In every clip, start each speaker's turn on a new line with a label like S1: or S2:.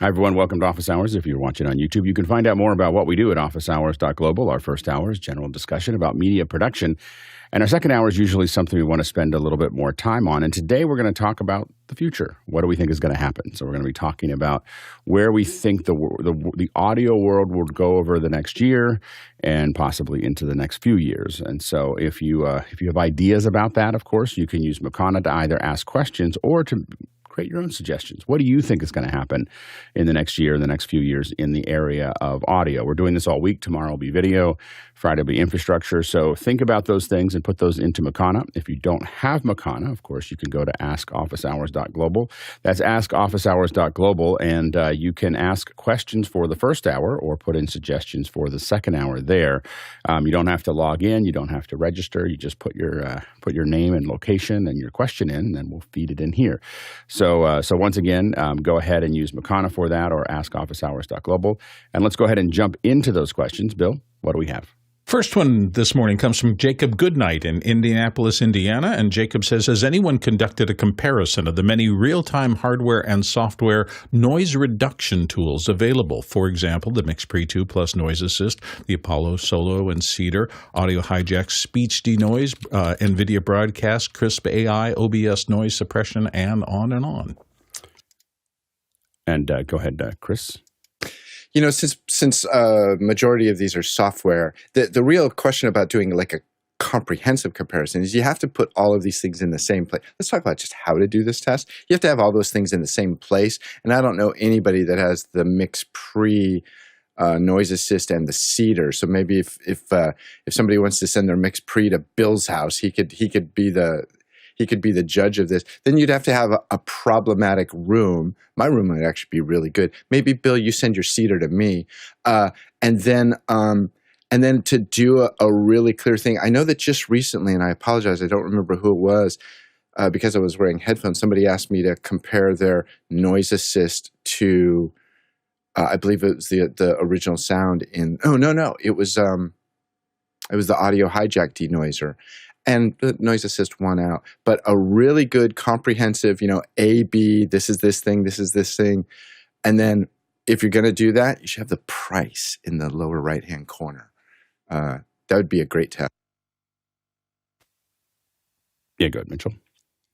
S1: Hi, everyone. Welcome to Office Hours. If you're watching on YouTube, you can find out more about what we do at officehours.global. Our first hour is general discussion about media production. And our second hour is usually something we want to spend a little bit more time on. And today we're going to talk about the future. What do we think is going to happen? So we're going to be talking about where we think the audio world will go over the next year and possibly into the next few years. And so if you have ideas about that, of course, you can use Makana to either ask questions or to create your own suggestions. What do you think is going to happen in the next year, in the next few years in the area of audio? We're doing this all week. Tomorrow will be video. Friday will be infrastructure. So think about those things and put those into Makana. If you don't have Makana, of course, you can go to askofficehours.global. That's askofficehours.global, and you can ask questions for the first hour or put in suggestions for the second hour there. You don't have to log in. You don't have to register. You just put your name and location and your question in, and then we'll feed it in here. So once again, go ahead and use Makana for that or askofficehours.global. And let's go ahead and jump into those questions. Bill, what do we have?
S2: First one this morning comes from Jacob Goodnight in Indianapolis, Indiana. And Jacob says, has anyone conducted a comparison of the many real-time hardware and software noise reduction tools available? For example, the MixPre 2 plus Noise Assist, the Apollo, Solo, and Cedar, Audio Hijack Speech De-noise, Nvidia Broadcast, Krisp.Ai, OBS noise suppression, and on and on. And
S1: go ahead, Chris.
S3: You know, since majority of these are software, the real question about doing like a comprehensive comparison is you have to put all of these things in the same place. Let's talk about just how to do this test. You have to have all those things in the same place. And I don't know anybody that has the MixPre Noise Assist and the Cedar. So maybe if somebody wants to send their MixPre to Bill's house, he could be the judge of this. Then you'd have to have a problematic room. My room might actually be really good. Maybe, Bill, you send your Cedar to me. And then to do a really clear thing. I know that just recently, and I apologize, I don't remember who it was, because I was wearing headphones, somebody asked me to compare their Noise Assist to, I believe it was the original sound in, it was the Audio Hijack De-noiser. And the Noise Assist won out. But a really good, comprehensive, A, B, this is this thing, this is this thing. And then if you're going to do that, you should have the price in the lower right-hand corner. That would be a great test.
S1: Yeah, go ahead, Mitchell.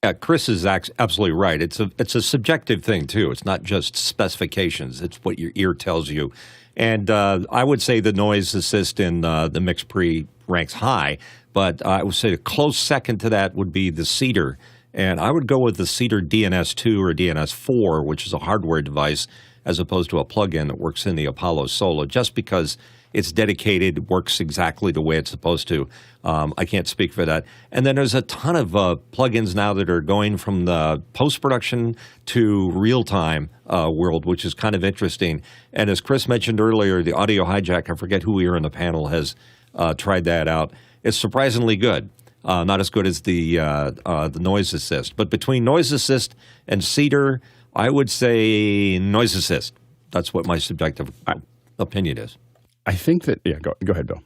S4: Yeah, Chris is absolutely right. It's a subjective thing, too. It's not just specifications. It's what your ear tells you. And I would say the Noise Assist in the MixPre ranks high, but I would say a close second to that would be the Cedar. And I would go with the Cedar DNS2 or DNS4, which is a hardware device, as opposed to a plug-in that works in the Apollo Solo, just because it's dedicated, works exactly the way it's supposed to. I can't speak for that. And then there's a ton of plugins now that are going from the post-production to real-time world, which is kind of interesting. And as Chris mentioned earlier, the Audio Hijack, I forget who here on the panel has tried that out. It's surprisingly good. Not as good as the Noise Assist. But between Noise Assist and Cedar, I would say Noise Assist. That's what my subjective opinion is.
S1: I think that, go ahead, Bill.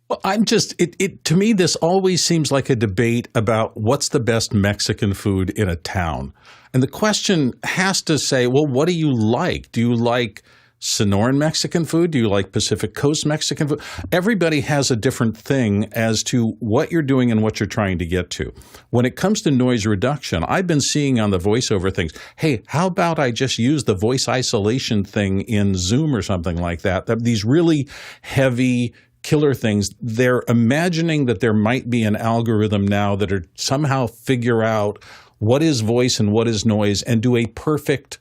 S2: Well, to me, this always seems like a debate about what's the best Mexican food in a town. And the question has to say, well, what do you like? Do you like Sonoran Mexican food? Do you like Pacific Coast Mexican food? Everybody has a different thing as to what you're doing and what you're trying to get to. When it comes to noise reduction, I've been seeing on the voiceover things, hey, how about I just use the voice isolation thing in Zoom or something like that? These really heavy killer things, they're imagining that there might be an algorithm now that are somehow figure out what is voice and what is noise and do a perfect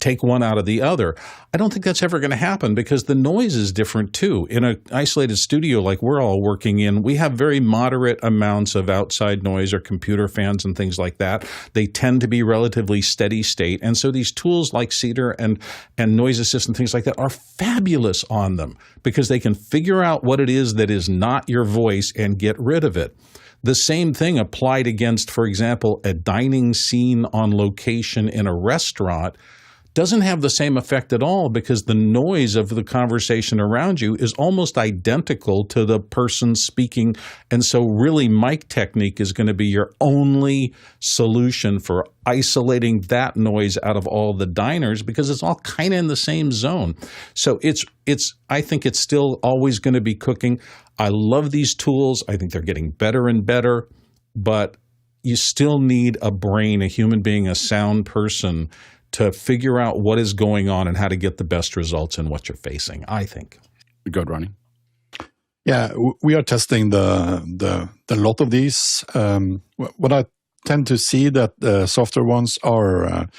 S2: take one out of the other. I don't think that's ever going to happen because the noise is different too. In an isolated studio like we're all working in, we have very moderate amounts of outside noise or computer fans and things like that. They tend to be relatively steady state. And so these tools like Cedar and Noise Assist and things like that are fabulous on them because they can figure out what it is that is not your voice and get rid of it. The same thing applied against, for example, a dining scene on location in a restaurant doesn't have the same effect at all because the noise of the conversation around you is almost identical to the person speaking. And so really mic technique is going to be your only solution for isolating that noise out of all the diners because it's all kind of in the same zone. So I think it's still always going to be cooking. I love these tools. I think they're getting better and better, but you still need a brain, a human being, a sound person to figure out what is going on and how to get the best results in what you're facing, I think.
S1: Good, Ronnie.
S5: Yeah, we are testing the lot of these. What I tend to see that the softer ones are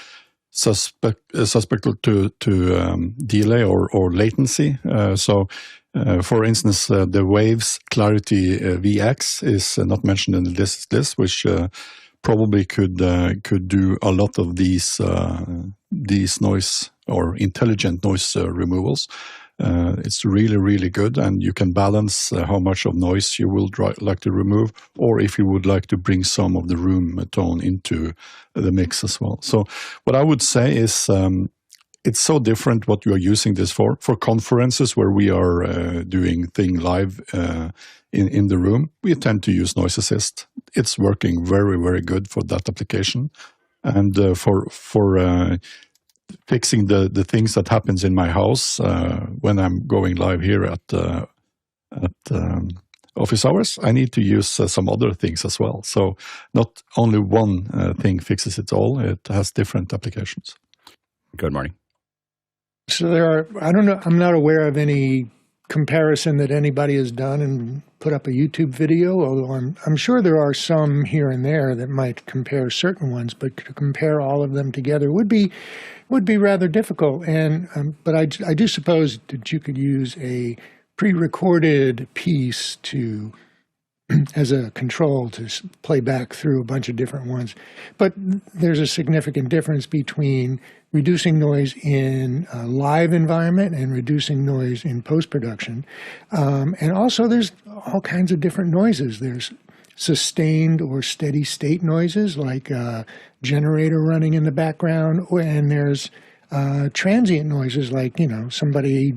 S5: susceptible to delay or latency. For instance, the Waves Clarity VX is not mentioned in this list, which probably could do a lot of these noise or intelligent noise removals. It's really, really good, and you can balance how much of noise you will like to remove, or if you would like to bring some of the room tone into the mix as well. So what I would say is it's so different what you are using this for. For conferences where we are doing thing live in the room, we tend to use Noise Assist. It's working very, very good for that application. And for fixing the things that happens in my house when I'm going live here at office hours, I need to use some other things as well. So not only one thing fixes it all, it has different applications.
S1: Good, Marty.
S6: So I don't know, I'm not aware of any comparison that anybody has done and put up a YouTube video, although I'm sure there are some here and there that might compare certain ones, but to compare all of them together would be rather difficult. And but I do suppose that you could use a pre-recorded piece to as a control to play back through a bunch of different ones. But there's a significant difference between reducing noise in a live environment and reducing noise in post-production. And also there's all kinds of different noises. There's sustained or steady state noises like a generator running in the background, and there's transient noises like, somebody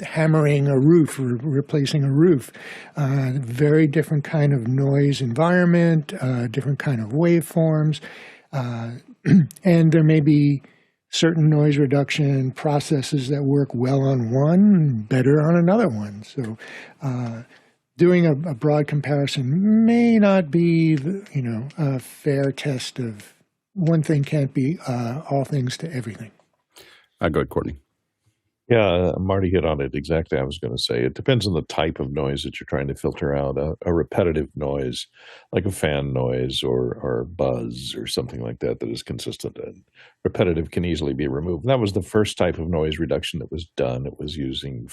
S6: hammering a roof or replacing a roof. Very different kind of noise environment, different kind of waveforms. And there may be certain noise reduction processes that work well on one, better on another one. So doing a broad comparison may not be, a fair test of one thing can't be all things to everything.
S1: Go ahead, Courtney.
S7: Yeah, Marty hit on it exactly. I was going to say it depends on the type of noise that you're trying to filter out. A repetitive noise, like a fan noise or buzz or something like that is consistent and repetitive can easily be removed. And that was the first type of noise reduction that was done. It was using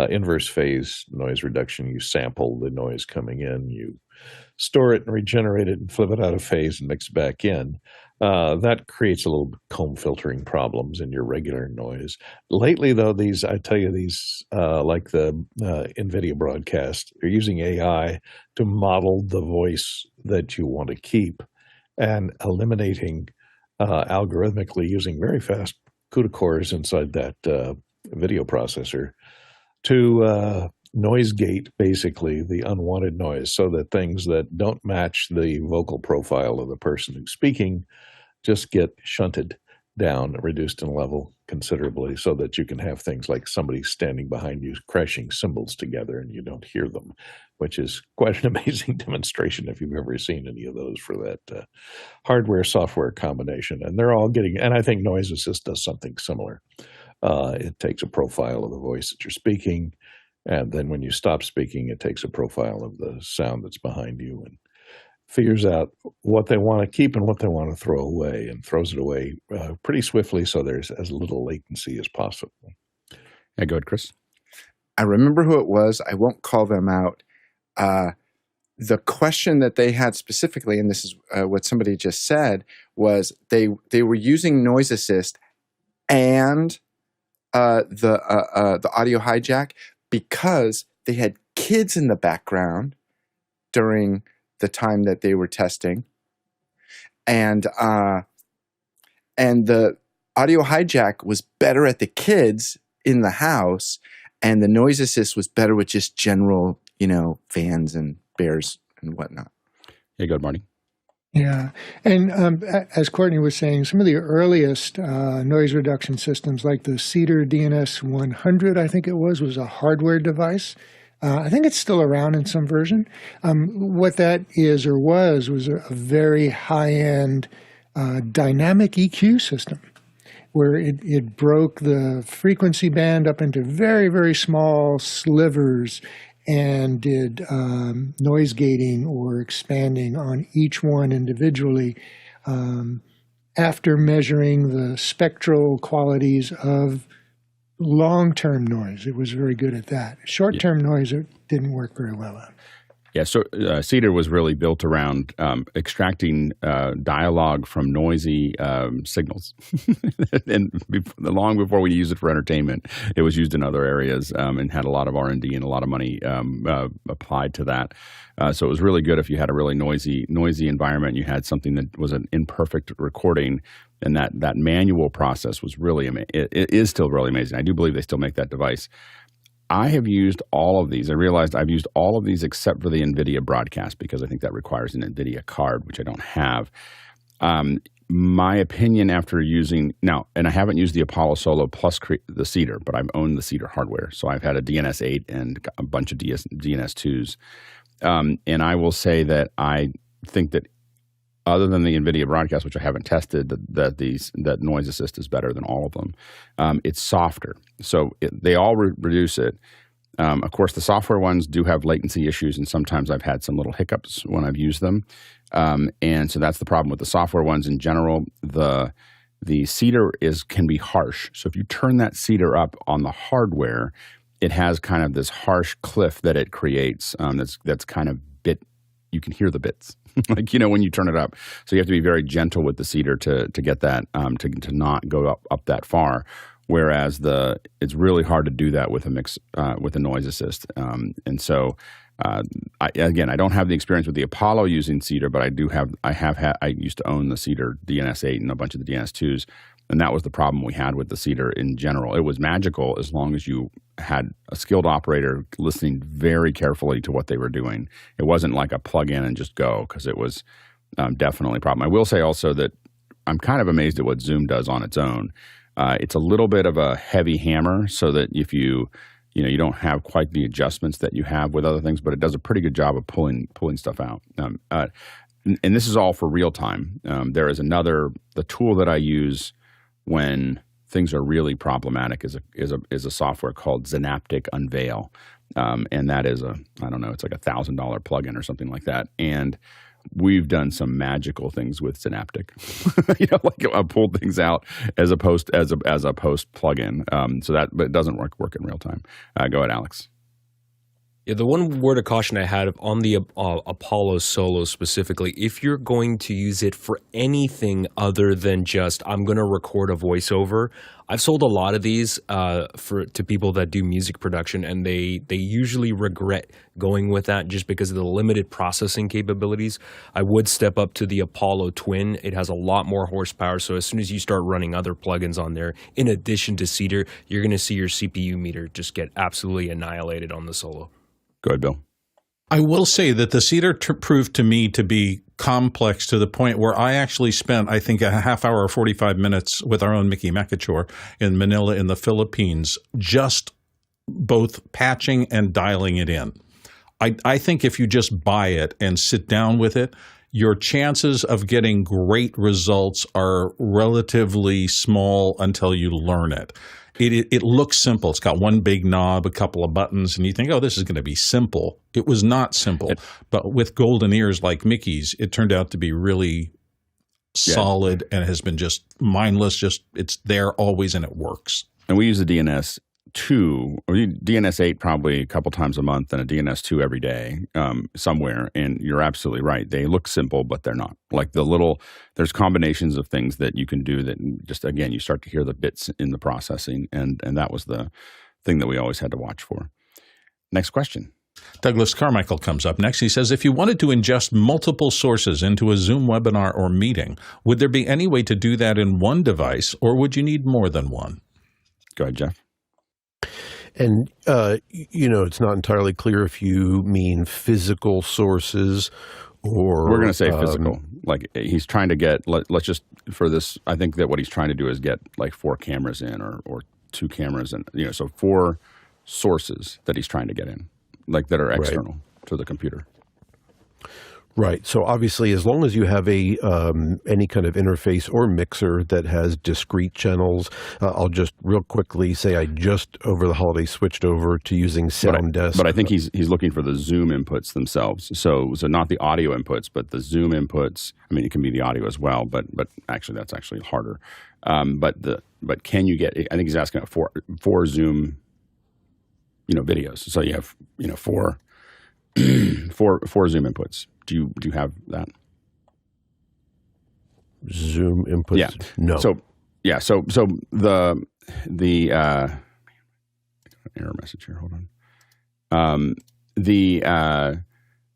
S7: inverse phase noise reduction. You sample the noise coming in, you store it and regenerate it and flip it out of phase and mix it back in. That creates a little comb filtering problems in your regular noise. Lately, though, like the Nvidia Broadcast, they're using AI to model the voice that you want to keep and eliminating algorithmically using very fast CUDA cores inside that video processor to noise gate, basically, the unwanted noise, so that things that don't match the vocal profile of the person who's speaking just get shunted down, reduced in level considerably, so that you can have things like somebody standing behind you crashing cymbals together and you don't hear them, which is quite an amazing demonstration if you've ever seen any of those for that hardware-software combination. And they're all getting, and I think Noise Assist does something similar. It takes a profile of the voice that you're speaking, and then when you stop speaking, it takes a profile of the sound that's behind you and figures out what they want to keep and what they want to throw away, and throws it away pretty swiftly so there's as little latency as possible.
S1: Yeah, go ahead, Chris.
S3: I remember who it was. I won't call them out. The question that they had specifically, and this is what somebody just said, was they were using Noise Assist and the audio hijack because they had kids in the background during the time that they were testing, and the Audio Hijack was better at the kids in the house, and the noise assist was better with just general, fans and bears and whatnot.
S1: Yeah, go ahead, Marty.
S6: Yeah. And as Courtney was saying, some of the earliest noise reduction systems, like the Cedar DNS 100, I think it was a hardware device. I think it's still around in some version. What that is or was a very high-end dynamic EQ system, where it broke the frequency band up into very, very small slivers and did noise gating or expanding on each one individually after measuring the spectral qualities of long-term noise. It was very good at that. Short-term noise, it didn't work very well at.
S1: Yeah, so Cedar was really built around extracting dialogue from noisy signals. And long before we used it for entertainment, it was used in other areas and had a lot of R&D and a lot of money applied to that. So it was really good if you had a really noisy environment. You had something that was an imperfect recording, and that manual process was really amazing. It is still really amazing. I do believe they still make that device. I have used all of these. I realized I've used all of these except for the Nvidia Broadcast, because I think that requires an Nvidia card, which I don't have. My opinion after using now, and I haven't used the Apollo Solo plus the Cedar, but I've owned the Cedar hardware. So I've had a DNS8 and a bunch of DNS2s. And I will say that I think that other than the Nvidia Broadcast, which I haven't tested, that Noise Assist is better than all of them. It's softer, so they all reduce it. Of course, the software ones do have latency issues, and sometimes I've had some little hiccups when I've used them. And so that's the problem with the software ones in general. The Cedar can be harsh. So if you turn that Cedar up on the hardware, it has kind of this harsh cliff that it creates. That's kind of you can hear the bits, like, when you turn it up. So you have to be very gentle with the Cedar to get that, to not go up that far. Whereas it's really hard to do that with a mix, with a Noise Assist. And so, I don't have the experience with the Apollo using Cedar, but I used to own the Cedar DNS8 and a bunch of the DNS2s. And that was the problem we had with the Cedar in general. It was magical as long as you had a skilled operator listening very carefully to what they were doing. It wasn't like a plug in and just go, because it was definitely a problem. I will say also that I'm kind of amazed at what Zoom does on its own. It's a little bit of a heavy hammer, so that if you don't have quite the adjustments that you have with other things, but it does a pretty good job of pulling stuff out. And this is all for real time. There is the tool that I use when things are really problematic is a software called Synaptic Unveil, and that is it's like $1,000 plugin or something like that. And we've done some magical things with Synaptic, like I pulled things out as a post plugin. But it doesn't work in real time. Go ahead, Alex.
S8: Yeah, the one word of caution I had on the Apollo Solo specifically, if you're going to use it for anything other than just, I'm going to record a voiceover, I've sold a lot of these to people that do music production, and they usually regret going with that just because of the limited processing capabilities. I would step up to the Apollo Twin. It has a lot more horsepower, so as soon as you start running other plugins on there, in addition to Cedar, you're going to see your CPU meter just get absolutely annihilated on the Solo.
S1: Go ahead, Bill.
S2: I will say that the Cedar proved to me to be complex to the point where I actually spent, I think, a half hour or 45 minutes with our own Mickey Makachor in Manila in the Philippines, just both patching and dialing it in. I think if you just buy it and sit down with it, your chances of getting great results are relatively small until you learn it. It looks simple. It's got one big knob, a couple of buttons, and you think, oh, this is going to be simple. It was not simple. But with golden ears like Mickey's, it turned out to be really solid and has been just mindless. It's there always, and it works.
S1: And we use the DNS2, or DNS8 probably a couple times a month, and a DNS2 every day somewhere. And you're absolutely right. They look simple, but they're not. Like there's combinations of things that you can do that just, again, you start to hear the bits in the processing. And that was the thing that we always had to watch for. Next question.
S2: Douglas Carmichael comes up next. He says, if you wanted to ingest multiple sources into a Zoom webinar or meeting, would there be any way to do that in one device, or would you need more than one?
S1: Go ahead, Jeff.
S9: And, it's not entirely clear if you mean physical sources or...
S1: We're going to say physical. Like he's trying to get, let's just, for this, I think that what he's trying to do is get like 4 cameras in or 2 cameras in, so 4 sources that he's trying to get in, like that are external to the computer.
S9: Right. So obviously, as long as you have a any kind of interface or mixer that has discrete channels, I'll just real quickly say I just over the holiday switched over to using SoundDesk.
S1: But I think he's looking for the Zoom inputs themselves. So not the audio inputs, but the Zoom inputs. I mean, it can be the audio as well, but actually that's actually harder. But can you get? I think he's asking about 4 Zoom, videos. So you have 4 Zoom inputs. Do you have that?
S9: Zoom inputs?
S1: Yeah.
S9: No.
S1: So the error message here. Hold on.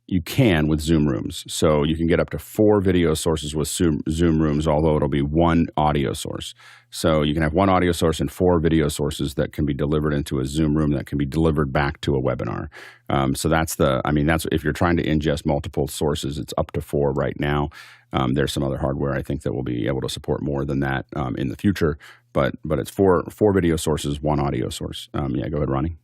S1: You can with Zoom Rooms. So you can get up to 4 video sources with Zoom Rooms, although it'll be 1 audio source. So you can have 1 audio source and 4 video sources that can be delivered into a Zoom Room that can be delivered back to a webinar. So that's if you're trying to ingest multiple sources, it's up to 4 right now. There's some other hardware I think that will be able to support more than that in the future. But it's 4 video sources, 1 audio source. Go ahead, Ronnie.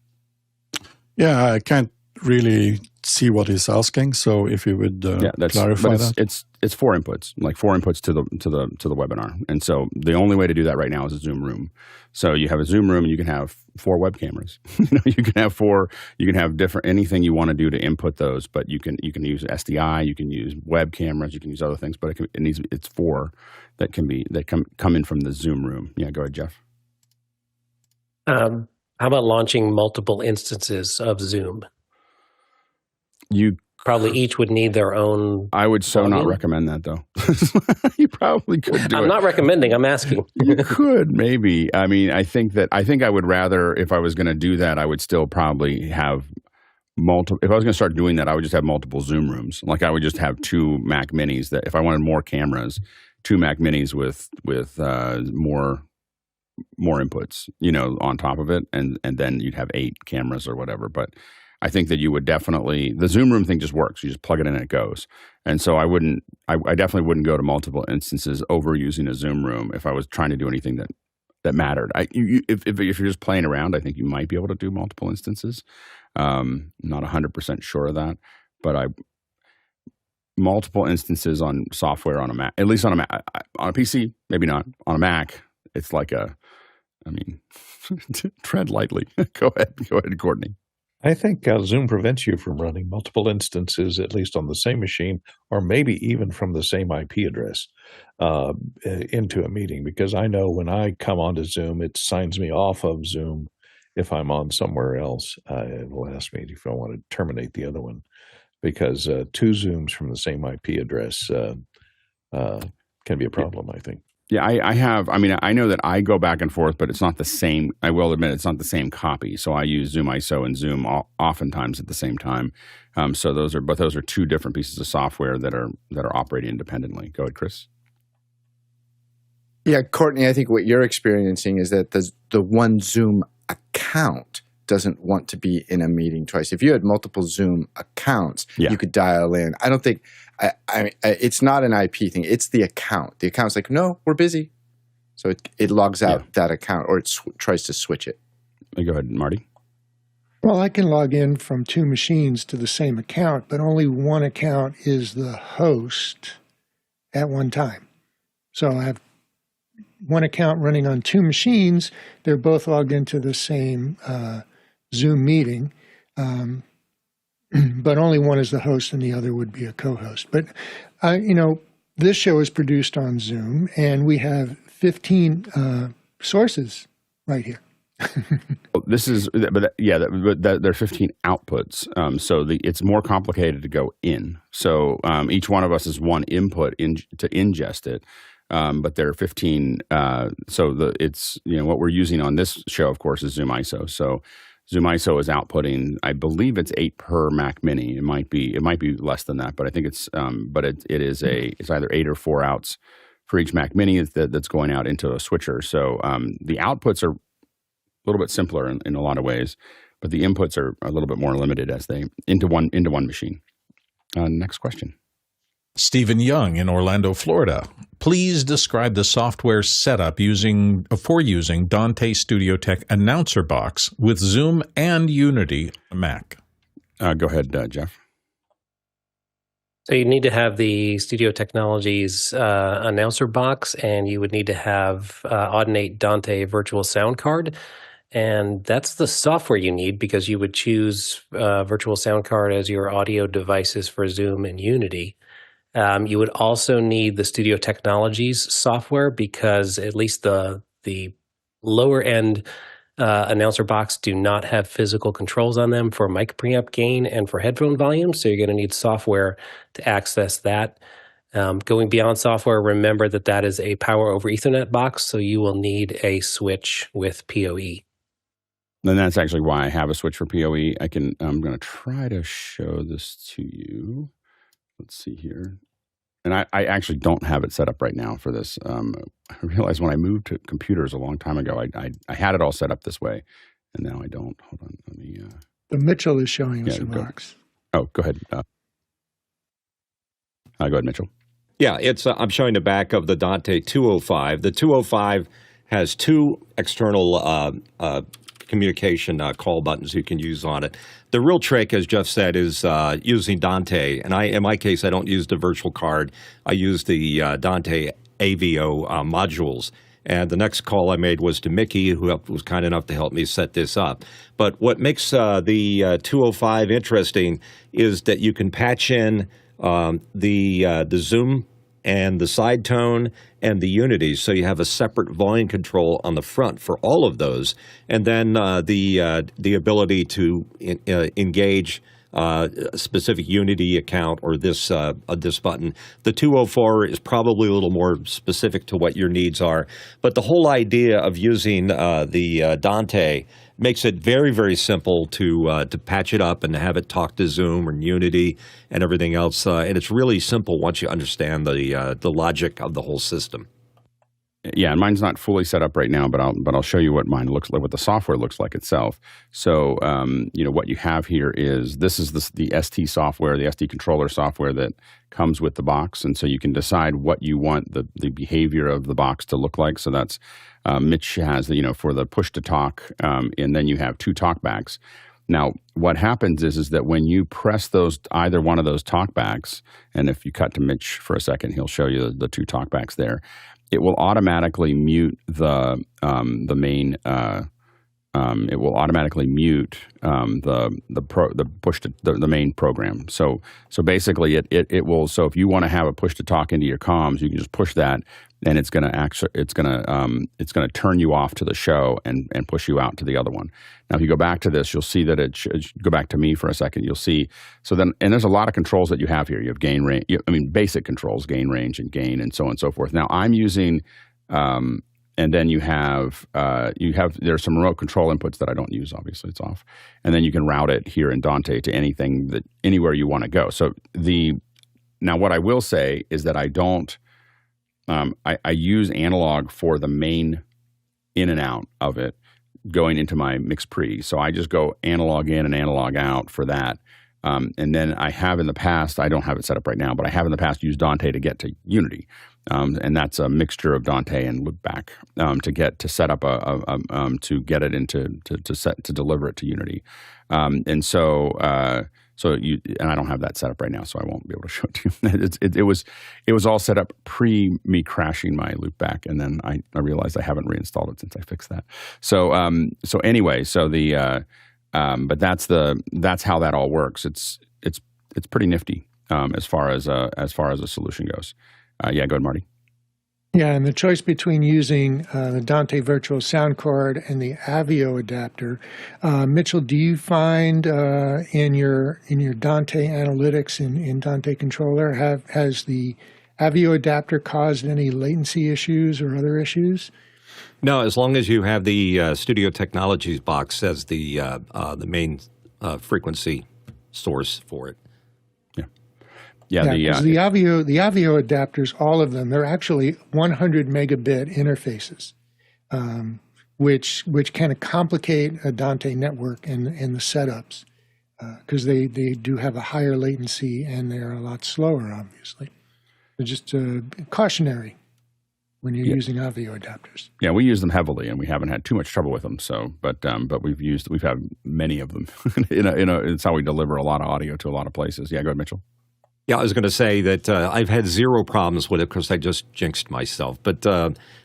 S5: Yeah, I can't really see what he's asking. So if you would clarify that.
S1: It's 4 inputs, like 4 inputs to the webinar. And so the only way to do that right now is a Zoom Room. So you have a Zoom Room and you can have 4 web cameras. You can have 4. You can have different anything you want to do to input those. But you can use SDI. You can use web cameras. You can use other things. But it's 4 that come in from the Zoom Room. Yeah, go ahead, Jeff.
S10: How about launching multiple instances of Zoom?
S1: You
S10: probably each would need their own.
S1: I would not recommend that, though. You probably could do it.
S10: I'm not recommending. I'm asking.
S1: You could maybe. I mean, I think I would rather, if I was going to do that, I would still probably have multiple. If I was going to start doing that, I would just have multiple Zoom Rooms. Like I would just have 2 Mac Minis. That if I wanted more cameras, 2 Mac Minis with more inputs, on top of it, and then you'd have 8 cameras or whatever. But I think that you would definitely, the Zoom Room thing just works. You just plug it in and it goes. And so I definitely wouldn't go to multiple instances over using a Zoom Room if I was trying to do anything that mattered. If you're just playing around, I think you might be able to do multiple instances. Not 100% sure of that, but multiple instances on software on a Mac, at least on a Mac, on a PC, maybe not. On a Mac, it's like tread lightly. Go ahead, Courtney.
S7: I think Zoom prevents you from running multiple instances, at least on the same machine, or maybe even from the same IP address into a meeting. Because I know when I come onto Zoom, it signs me off of Zoom if I'm on somewhere else. It will ask me if I want to terminate the other one. Because 2 Zooms from the same IP address can be a problem, I think.
S1: Yeah, I know that I go back and forth, but it's not the same. I will admit it's not the same copy. So I use Zoom ISO and Zoom oftentimes at the same time. So those are 2 different pieces of software that are operating independently. Go ahead, Chris.
S3: Yeah, Courtney, I think what you're experiencing is that the one Zoom account doesn't want to be in a meeting twice. If you had multiple Zoom accounts, you could dial in. I don't think it's not an IP thing. It's the account. The account's like, no, we're busy. So it logs out that account, or it tries to switch it.
S1: Go ahead, Marty.
S6: Well, I can log in from 2 machines to the same account, but only one account is the host at one time. So I have one account running on 2 machines. They're both logged into the same Zoom meeting, but only one is the host and the other would be a co-host. But, this show is produced on Zoom, and we have 15 sources right here.
S1: This is, there are 15 outputs. So it's more complicated to go in. So each one of us is one input to ingest it. But there are 15. What we're using on this show, of course, is Zoom ISO. So Zoom ISO is outputting, I believe it's 8 per Mac Mini. It might be less than that, but I think it's it's either 8 or 4 outs for each Mac Mini that's going out into a switcher. So the outputs are a little bit simpler in a lot of ways, but the inputs are a little bit more limited as they into one machine. Next question.
S2: Stephen Young in Orlando, Florida. Please describe the software setup for using Dante Studio-Tech Announcer Box with Zoom and Unity on Mac.
S1: Go ahead, Jeff.
S10: So you need to have the Studio Technologies announcer box, and you would need to have Audinate Dante Virtual Sound Card. And that's the software you need, because you would choose Virtual Sound Card as your audio devices for Zoom and Unity. You would also need the Studio Technologies software, because at least the lower end announcer box do not have physical controls on them for mic preamp gain and for headphone volume. So you're going to need software to access that. Going beyond software, remember that is a power over Ethernet box, so you will need a switch with PoE.
S1: And that's actually why I have a switch for PoE. I'm going to try to show this to you. Let's see here. And I actually don't have it set up right now for this. I realized when I moved to computers a long time ago, I had it all set up this way, and now I don't. Hold on, let me.
S6: The Mitchell is showing us a box.
S1: Oh, go ahead. Go ahead, Mitchell.
S4: Yeah, I'm showing the back of the Dante 205. The 205 has 2 external communication call buttons you can use on it. The real trick, as Jeff said, is using Dante. And in my case, I don't use the virtual card. I use the Dante AVO modules. And the next call I made was to Mickey, who was kind enough to help me set this up. But what makes the 205 interesting is that you can patch in the Zoom and the side tone and the Unity, so you have a separate volume control on the front for all of those, and then the ability to engage a specific Unity account or this button. The 204 is probably a little more specific to what your needs are, but the whole idea of using the Dante makes it very, very simple to patch it up and have it talk to Zoom or Unity and everything else. And it's really simple once you understand the logic of the whole system.
S1: Yeah, and mine's not fully set up right now, but I'll show you what mine looks like, what the software looks like itself. So, what you have here is the ST software, the ST controller software that comes with the box, and so you can decide what you want the behavior of the box to look like. So that's Mitch has for the push to talk, and then you have 2 talkbacks. Now, what happens is that when you press either one of those talkbacks, and if you cut to Mitch for a second, he'll show you the 2 talkbacks there. It will automatically mute the main. It will automatically mute the main program. So basically, it will. So if you want to have a push to talk into your comms, you can just push that, and it's gonna turn you off to the show and push you out to the other one. Now, if you go back to this, you'll see that go back to me for a second. You'll see. So then, and there's a lot of controls that you have here. You have gain range. Basic controls, gain range and gain, and so on and so forth. Now, I'm using. And then you have there's some remote control inputs that I don't use. Obviously, it's off. And then you can route it here in Dante to anywhere you want to go. So now what I will say is that I don't. I use analog for the main in and out of it going into my mix pre. So I just go analog in and analog out for that. And then I have in the past, I don't have it set up right now, but I have in the past used Dante to get to Unity. And that's a mixture of Dante and loopback to set up to get it to deliver it to Unity. And I don't have that set up right now, so I won't be able to show it to you. It was all set up pre me crashing my loopback, and then I realized I haven't reinstalled it since I fixed that. But that's how that all works. It's pretty nifty as far as a solution goes. Go ahead, Marty.
S6: Yeah, and the choice between using the Dante Virtual Sound Card and the Avio adapter, Mitchell, do you find in your Dante analytics in Dante Controller has the Avio adapter caused any latency issues or other issues?
S4: No, as long as you have the Studio Technologies box as the main frequency source for it.
S1: Yeah,
S6: the Avio adapters, all of them, they're actually 100 megabit interfaces, which kind of complicate a Dante network in the setups because they do have a higher latency and they're a lot slower, obviously. They're just cautionary when you're using Avio adapters.
S1: Yeah, we use them heavily, and we haven't had too much trouble with them. So, but we've had many of them. It's how we deliver a lot of audio to a lot of places. Yeah, go ahead, Mitchell.
S4: Yeah, I was going to say that I've had zero problems with it because I just jinxed myself. But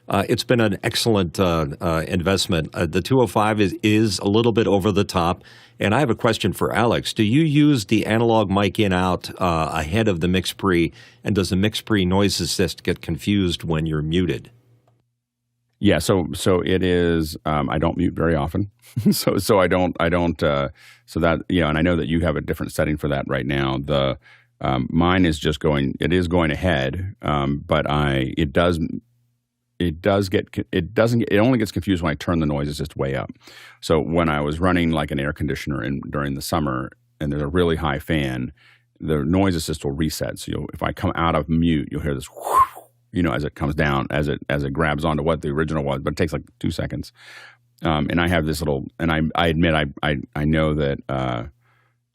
S4: it's been an excellent investment. The 205 is a little bit over the top. And I have a question for Alex. Do you use the analog mic in-out ahead of the mix pre? And does the mix pre noise assist get confused when you're muted?
S1: Yeah, so it is. I don't mute very often, so I don't. So that and I know that you have a different setting for that right now. Mine is just going. It is going ahead, but it only gets confused when I turn the noise assist way up. So when I was running like an air conditioner during the summer, and there's a really high fan, the noise assist will reset. So if I come out of mute, you'll hear this, as it comes down, as it grabs onto what the original was, but it takes like 2 seconds. And I have this little, and I admit I know that.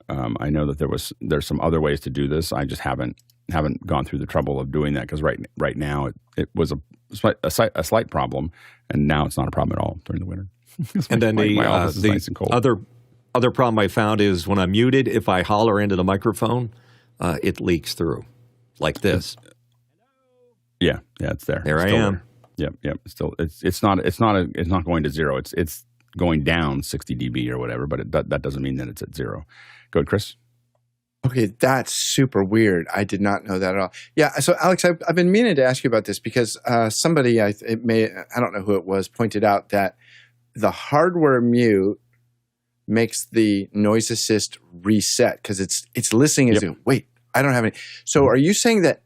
S1: I know that there's some other ways to do this. I just haven't gone through the trouble of doing that because right now it was a slight problem, and now it's not a problem at all during the winter.
S4: And then
S1: my office is nice and cold.
S4: Other problem I found is when I'm muted, if I holler into the microphone, it leaks through like this.
S1: Yeah, it's there.
S4: There I am.
S1: Yep. Still, it's not going to zero. It's going down 60 dB or whatever, but that doesn't mean that it's at zero. Go ahead, Chris.
S3: Okay, that's super weird. I did not know that at all. Yeah, so Alex, I've been meaning to ask you about this because somebody, I don't know who it was, pointed out that the hardware mute makes the noise assist reset because it's listening and saying, wait, I don't have any. So are you saying that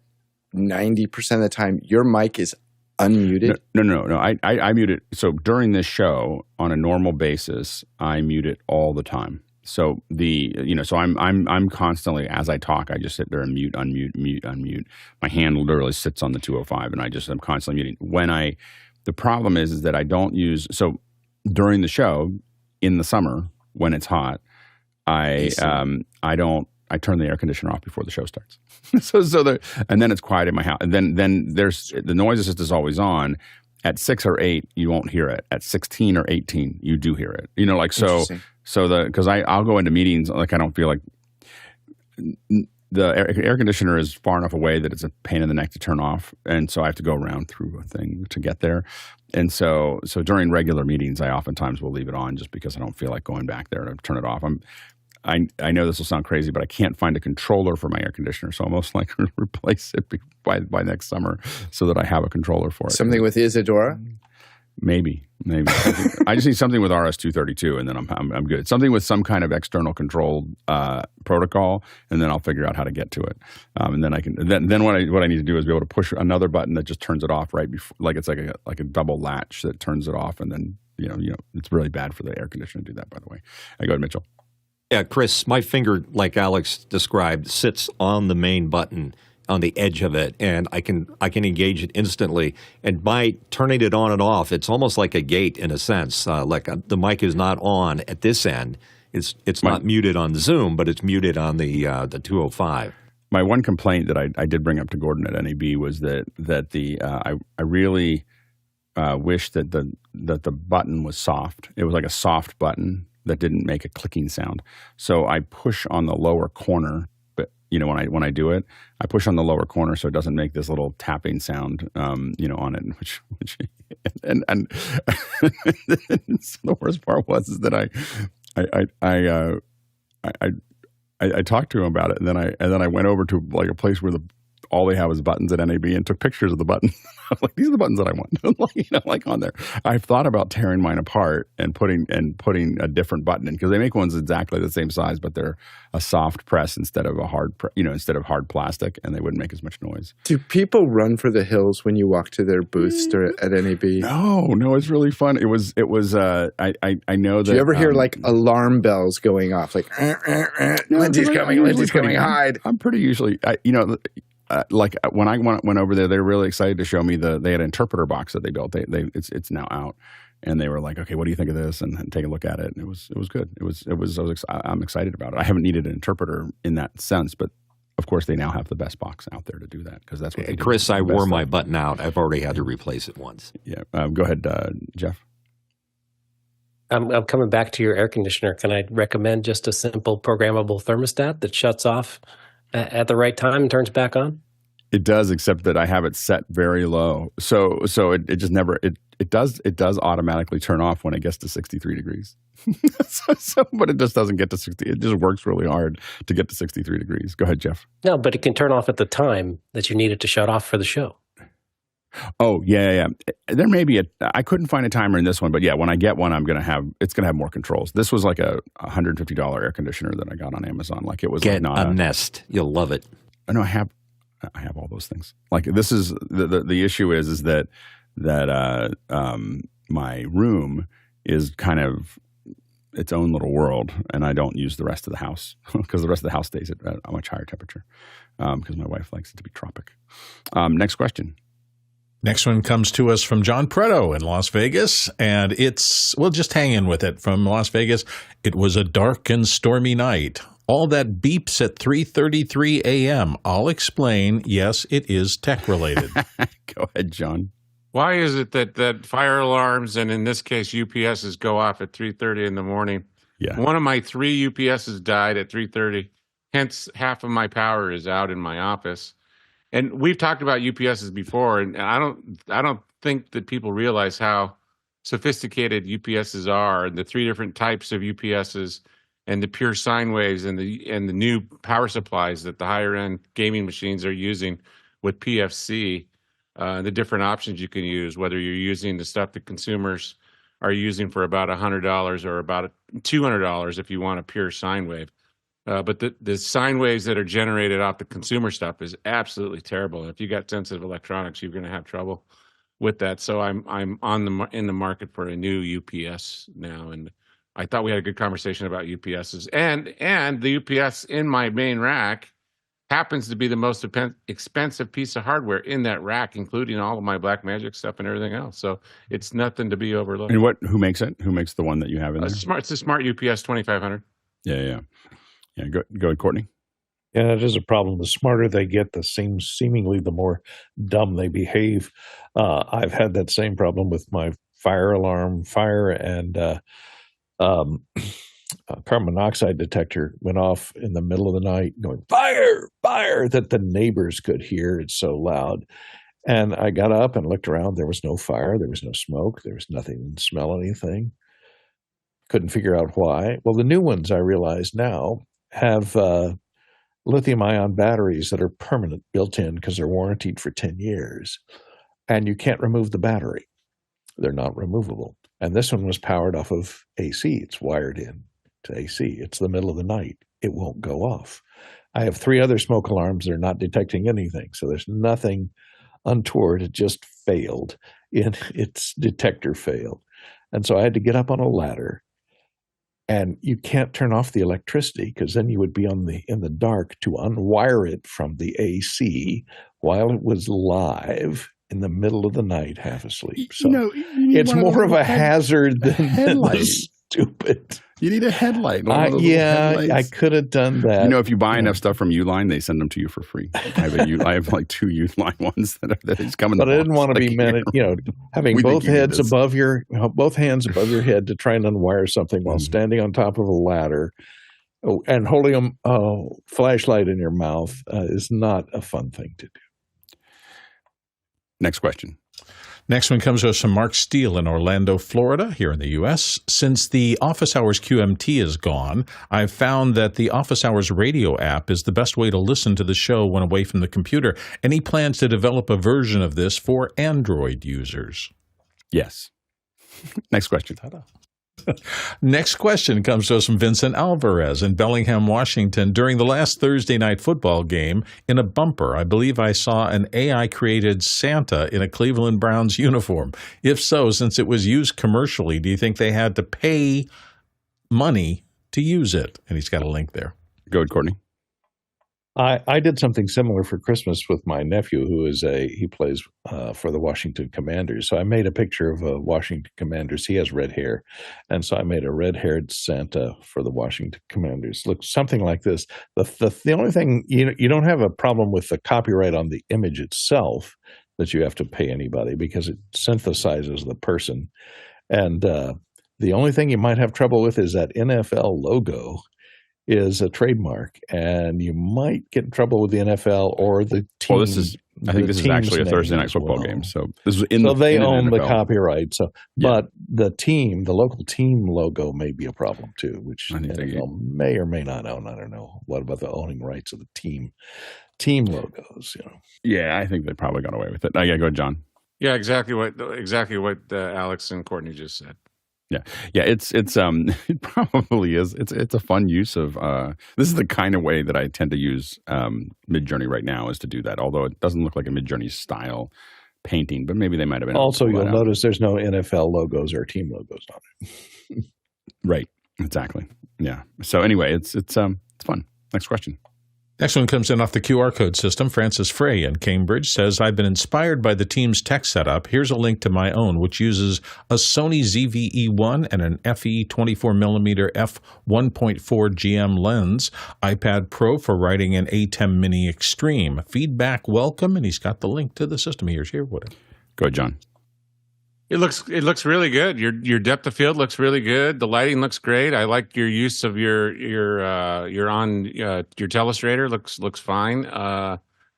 S3: 90% of the time your mic is unmuted?
S1: No. I mute it. So during this show, on a normal basis, I mute it all the time. So so I'm constantly, as I talk, I just sit there and mute, unmute. My hand literally sits on the 205, and I'm constantly muting. The problem is that I don't use. So during the show in the summer when it's hot, I turn the air conditioner off before the show starts. And then it's quiet in my house. And then there's the noise assist is always on. At 6 or 8, you won't hear it. At 16 or 18, you do hear it. Because I'll go into meetings like I don't feel like the air conditioner is far enough away that it's a pain in the neck to turn off, and so I have to go around through a thing to get there. And so during regular meetings, I oftentimes will leave it on just because I don't feel like going back there to turn it off. I know this will sound crazy, but I can't find a controller for my air conditioner, so I'll most likely replace it by next summer so that I have a controller for it.
S3: Something with Isadora?
S1: Maybe. I just need something with RS-232, and then I'm good. Something with some kind of external controlled protocol, and then I'll figure out how to get to it. And then I can. Then what I need to do is be able to push another button that just turns it off right before, like it's like a double latch that turns it off, and then it's really bad for the air conditioner to do that. By the way, I go ahead, Mitchell.
S4: Yeah, Chris, my finger, like Alex described, sits on the main button on the edge of it, and I can engage it instantly. And by turning it on and off, it's almost like a gate in a sense. The mic is not on at this end. It's not muted on Zoom, but it's muted on the 205.
S1: My one complaint that I did bring up to Gordon at NAB was that I really wish that the button was soft. It was like a soft button that didn't make a clicking sound. So I push on the lower corner, but when I do it, I push on the lower corner so it doesn't make this little tapping sound, on it. Which and so the worst part was is that I talked to him about it, and then I went over to like a place where all they have is buttons at NAB and took pictures of the buttons. I was like, these are the buttons that I want, like on there. I've thought about tearing mine apart and putting a different button in, because they make ones exactly the same size, but they're a soft press instead of a hard, instead of hard plastic, and they wouldn't make as much noise.
S3: Do people run for the hills when you walk to their booths at NAB?
S1: No, it's really fun. It was. I know that. Do
S3: you ever hear like alarm bells going off, like Lindsay's coming, hide?
S1: I'm pretty usually, like when I went over there, they were really excited to show me they had an interpreter box that they built. It's now out, and they were like, okay, what do you think of this? And take a look at it. And it was good. I'm excited about it. I haven't needed an interpreter in that sense, but of course they now have the best box out there to do that, because that's what they do.
S4: Chris, I wore my button out. I've already had to replace it once.
S1: Yeah. Go ahead, Jeff.
S10: I'm coming back to your air conditioner. Can I recommend just a simple programmable thermostat that shuts off at the right time and turns back on?
S1: It does, except that I have it set very low. So it just never it does automatically turn off when it gets to 63 degrees. But it just doesn't get to 60. It just works really hard to get to 63 degrees. Go ahead, Jeff.
S10: No, but it can turn off at the time that you need it to shut off for the show.
S1: Oh, yeah. There may be I couldn't find a timer in this one, but yeah, when I get one, it's going to have more controls. This was like a $150 air conditioner that I got on Amazon. Like it was
S4: Get
S1: like not
S4: a Nest. You'll love it.
S1: No, I have all those things. Like this is the issue is that my room is kind of its own little world, and I don't use the rest of the house because the rest of the house stays at a much higher temperature because my wife likes it to be tropic. Next question.
S2: Next one comes to us from John Preto in Las Vegas, and we'll just hang in with it from Las Vegas. It was a dark and stormy night. All that beeps at 3:33 a.m. I'll explain. Yes, it is tech-related.
S1: Go ahead, John.
S11: Why is it that fire alarms, and in this case UPSs, go off at 3:30 in the morning?
S1: Yeah.
S11: One of my 3 UPSs died at 3:30. Hence, half of my power is out in my office. And we've talked about UPSs before, and I don't think that people realize how sophisticated UPSs are, and the 3 different types of UPSs, and the pure sine waves, and the new power supplies that the higher end gaming machines are using with PFC, the different options you can use, whether you're using the stuff that consumers are using for about $100 or about $200 if you want a pure sine wave. But the sine waves that are generated off the consumer stuff is absolutely terrible. If you got sensitive electronics, you're going to have trouble with that. So I'm in the market for a new UPS now, and I thought we had a good conversation about UPSs. And the UPS in my main rack happens to be the most expensive piece of hardware in that rack, including all of my Blackmagic stuff and everything else. So it's nothing to be overlooked.
S1: And who makes it? Who makes the one that you have in there?
S11: It's a smart UPS 2500.
S1: Yeah. Go ahead, Courtney.
S7: Yeah, it is a problem. The smarter they get, seemingly the more dumb they behave. I've had that same problem with my fire alarm, and carbon monoxide detector went off in the middle of the night going, fire, fire, that the neighbors could hear. It's so loud. And I got up and looked around. There was no fire. There was no smoke. There was nothing, smell anything. Couldn't figure out why. Well, the new ones, I realize now, have lithium-ion batteries that are permanent built in because they're warranted for 10 years. And you can't remove the battery. They're not removable. And this one was powered off of AC. It's wired in to AC. It's the middle of the night. It won't go off. I have 3 other smoke alarms. They're not detecting anything. So there's nothing untoward. It just failed. Its detector failed. And so I had to get up on a ladder. And you can't turn off the electricity because then you would be in the dark to unwire it from the AC while it was live in the middle of the night, half asleep. So it's more of a hazard than stupid.
S1: You need a headlight.
S7: I could have done that.
S1: If you buy enough stuff from Uline, they send them to you for free. I have like 2 Uline ones that is coming.
S7: But I didn't want to be having both hands above your head to try and unwire something while standing on top of a ladder and holding a flashlight in your mouth is not a fun thing to do.
S1: Next question.
S2: Next one comes to us from Mark Steele in Orlando, Florida, here in the U.S. Since the Office Hours QMT is gone, I've found that the Office Hours radio app is the best way to listen to the show when away from the computer. And he plans to develop a version of this for Android users.
S1: Yes. Next question.
S2: Next question comes to us from Vincent Alvarez in Bellingham, Washington. During the last Thursday night football game, in a bumper, I believe I saw an AI-created Santa in a Cleveland Browns uniform. If so, since it was used commercially, do you think they had to pay money to use it? And he's got a link there.
S1: Go ahead, Courtney.
S7: I did something similar for Christmas with my nephew, he plays for the Washington Commanders. So I made a picture of a Washington Commanders. He has red hair, and so I made a red-haired Santa for the Washington Commanders. Looks something like this. The only thing you don't have a problem with the copyright on the image itself that you have to pay anybody because it synthesizes the person, and the only thing you might have trouble with is that NFL logo is a trademark, and you might get in trouble with the NFL or the team.
S1: Well, I think this is actually a Thursday night football game, so this is in.
S7: So they own the
S1: NFL.
S7: copyright. So,
S1: Yeah.
S7: but the local team logo may be a problem too, which
S1: I think
S7: NFL may or may not own. I don't know. What about the owning rights of the team logos?
S1: Yeah, I think they probably got away with it. Yeah, go ahead, John.
S11: Yeah, exactly what Alex and Courtney just said.
S1: Yeah, it's it probably is. It's a fun use of this is the kind of way that I tend to use Midjourney right now is to do that. Although it doesn't look like a Midjourney style painting, but maybe they might have been.
S7: Also, you'll notice there's no NFL logos or team logos on it.
S1: Right. Exactly. Yeah. So anyway, it's fun. Next question.
S2: Next one comes in off the QR code system. Francis Frey in Cambridge says, I've been inspired by the team's tech setup. Here's a link to my own, which uses a Sony ZV-E1 and an FE 24mm f1.4 GM lens, iPad Pro for writing an ATEM Mini Extreme. Feedback welcome, and he's got the link to the system. Here's here. Go
S1: ahead, John.
S11: It looks really good. Your depth of field looks really good. The lighting looks great. I like your use of your telestrator. Looks fine.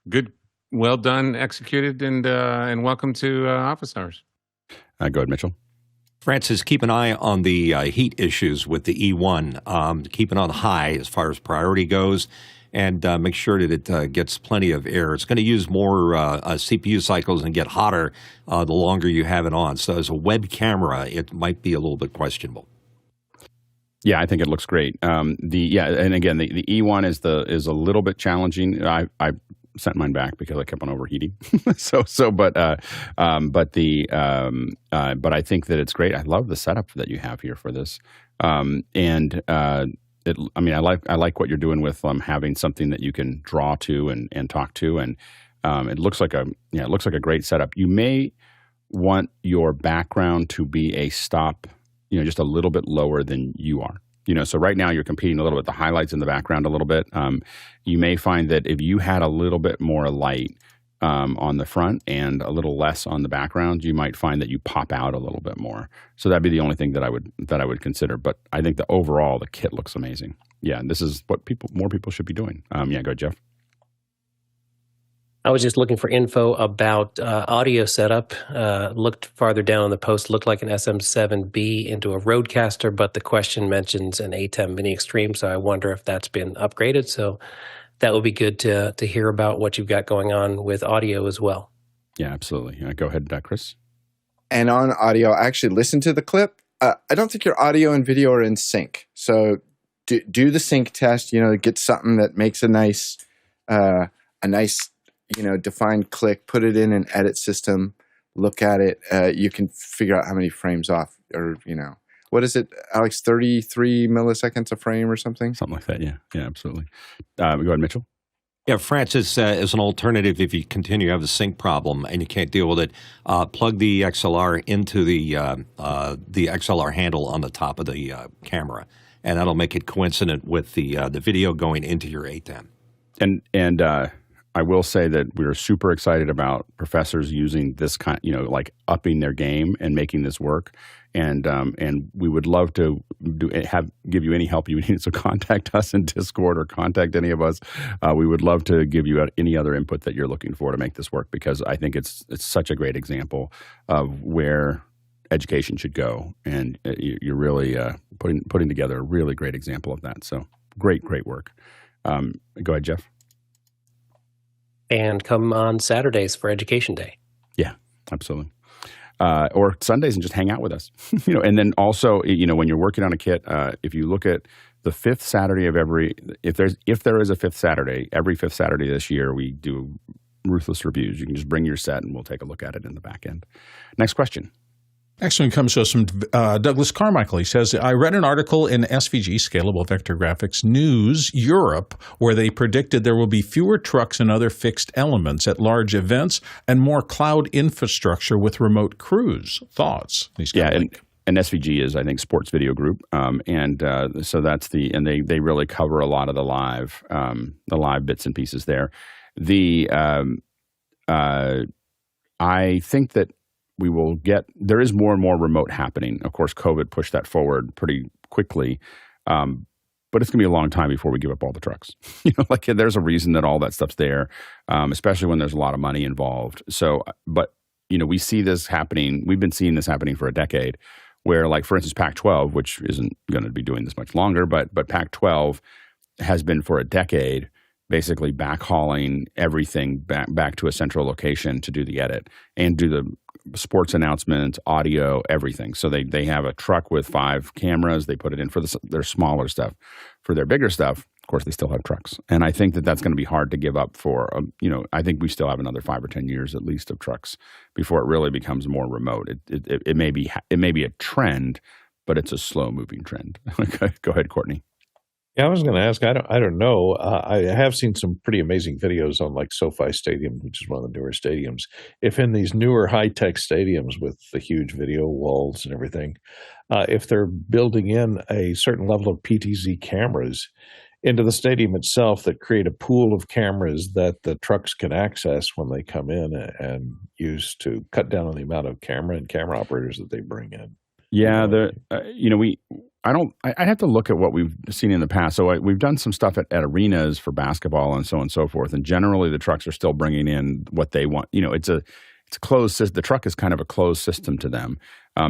S11: Good, well done, executed, and welcome to Office Hours.
S1: Go ahead, Mitchell.
S4: Francis, keep an eye on the heat issues with the E1. Keep it on high as far as priority goes. And make sure that it gets plenty of air. It's going to use more CPU cycles and get hotter the longer you have it on. So as a web camera, it might be a little bit questionable.
S1: Yeah, I think it looks great. And again, the E1 is a little bit challenging. I sent mine back because I kept on overheating. But I think that it's great. I love the setup that you have here for this, I like what you're doing with having something that you can draw to and talk to, and it looks like a great setup. You may want your background to be a stop, just a little bit lower than you are. So right now you're competing a little bit, the highlights in the background a little bit. You may find that if you had a little bit more light on the front and a little less on the background, you might find that you pop out a little bit more. So that'd be the only thing that I would consider. But I think the kit looks amazing. Yeah, and this is what more people should be doing. Go ahead, Jeff.
S10: I was just looking for info about audio setup. Looked farther down on the post, looked like an SM7B into a Rodecaster, but the question mentions an ATEM Mini Extreme, so I wonder if that's been upgraded. So that would be good to hear about what you've got going on with audio as well.
S1: Yeah, absolutely. Go ahead, Chris.
S3: And on audio, I actually listened to the clip. I don't think your audio and video are in sync. So do the sync test. Get something that makes a nice defined click. Put it in an edit system. Look at it. You can figure out how many frames off, or what is it, Alex? 33 milliseconds a frame or something?
S1: Something like that, yeah. Yeah, absolutely. Go ahead, Mitchell.
S4: Yeah, Francis, as an alternative, if you continue to have a sync problem and you can't deal with it, plug the XLR into the XLR handle on the top of the camera, and that'll make it coincident with the video going into your ATEM.
S1: And I will say that we're super excited about professors using this kind, upping their game and making this work. And we would love to give you any help you need, so contact us in Discord or contact any of us. We would love to give you any other input that you're looking for to make this work, because I think it's such a great example of where education should go, and you're really putting together a really great example of that. So great work. Go ahead, Jeff.
S10: And come on Saturdays for Education Day.
S1: Yeah, absolutely. Or Sundays and just hang out with us. And then also, when you're working on a kit, if you look at the fifth Saturday of if there is a fifth Saturday, every fifth Saturday this year, we do ruthless reviews. You can just bring your set and we'll take a look at it in the back end. Next question.
S2: Next one comes to us from Douglas Carmichael. He says, I read an article in SVG, Scalable Vector Graphics News Europe, where they predicted there will be fewer trucks and other fixed elements at large events and more cloud infrastructure with remote crews. Thoughts?
S1: And SVG is, I think, Sports Video Group, so that's they really cover a lot of the live bits and pieces there. I think that there is more and more remote happening. Of course, COVID pushed that forward pretty quickly, but it's going to be a long time before we give up all the trucks. There's a reason that all that stuff's there, especially when there's a lot of money involved. So, but we see this happening. We've been seeing this happening for a decade, where, like, for instance, Pac-12, which isn't going to be doing this much longer, but Pac-12 has been for a decade basically backhauling everything back to a central location to do the edit and do the sports announcements, audio, everything. So they have a truck with 5 cameras. They put it in for their smaller stuff. For their bigger stuff, of course, they still have trucks. And I think that that's going to be hard to give up for, I think we still have another 5 or 10 years at least of trucks before it really becomes more remote. It may be a trend, but it's a slow moving trend. Go ahead, Courtney.
S7: Yeah, I was going to ask. I don't know. I have seen some pretty amazing videos on, like, SoFi Stadium, which is one of the newer stadiums. If in these newer high-tech stadiums with the huge video walls and everything, if they're building in a certain level of PTZ cameras into the stadium itself that create a pool of cameras that the trucks can access when they come in and use to cut down on the amount of camera operators that they bring in.
S1: Yeah, I'd have to look at what we've seen in the past. So we've done some stuff at arenas for basketball and so on and so forth. And generally, the trucks are still bringing in what they want. It's a closed system. The truck is kind of a closed system to them.